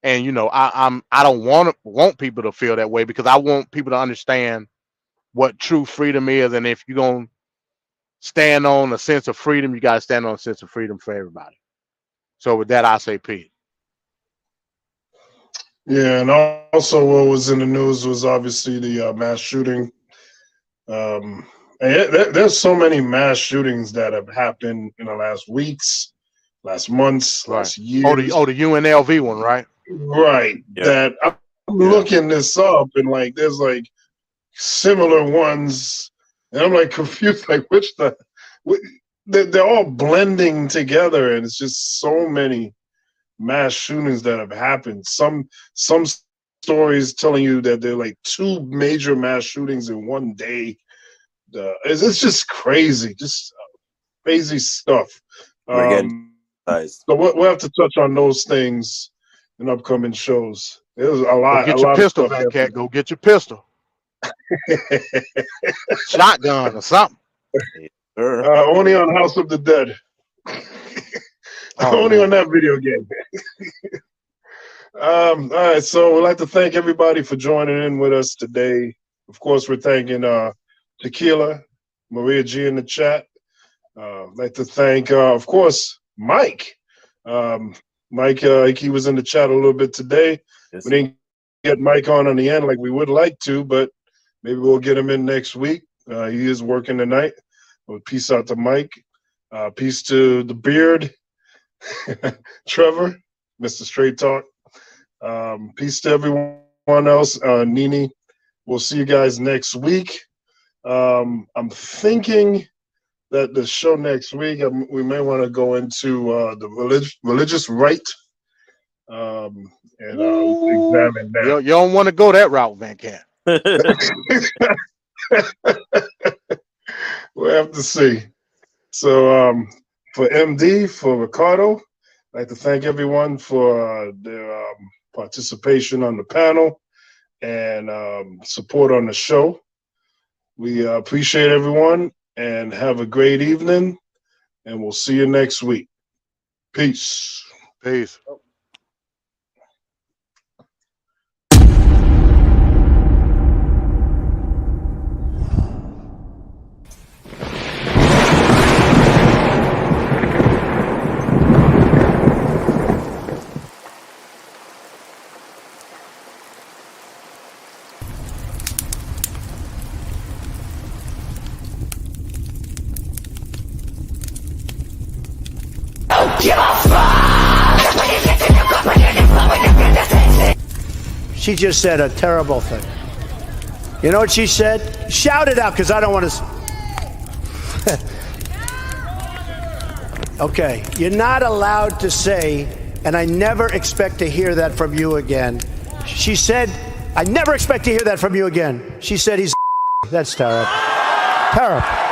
And I don't want people to feel that way, because I want people to understand what true freedom is. And if you're gonna stand on a sense of freedom, you gotta stand on a sense of freedom for everybody. So with that, I say peace. Yeah, and also what was in the news was obviously the mass shooting. And there's so many mass shootings that have happened in the last weeks, last months, last years. Oh, the UNLV one, right? Right. Yeah. That I'm looking this up, and like there's like similar ones, and I'm like confused, like they're all blending together, and it's just so many mass shootings that have happened. Some stories telling you that there are like 2 major mass shootings in one day. It's just crazy, just crazy stuff. So we'll have to touch on those things in upcoming shows. There's a lot. Go get your pistol, Van Cat. Go get your pistol. Shotgun or something. Only on House of the Dead. Only on that video game. All right, so we'd like to thank everybody for joining in with us today. Of course, we're thanking Tequila, Maria G in the chat. I'd like to thank, of course, Mike. Mike, he was in the chat a little bit today. Yes. We didn't get Mike on the end like we would like to, but maybe we'll get him in next week. He is working tonight. Well, peace out to Mike. Peace to the Beard, Trevor, Mr. Straight Talk. Peace to everyone else. Nini, we'll see you guys next week. I'm thinking that the show next week, we may want to go into the religious right and examine that. You don't want to go that route, Van Cat. We'll have to see. So for MD, for Ricardo, I'd like to thank everyone for their participation on the panel and support on the show. We appreciate everyone and have a great evening, and we'll see you next week. Peace. Peace. She just said a terrible thing. You know what she said? Shout it out, because I don't want to. Okay, you're not allowed to say, and I never expect to hear that from you again. She said, I never expect to hear that from you again. She said he's. That's terrible. Terrible.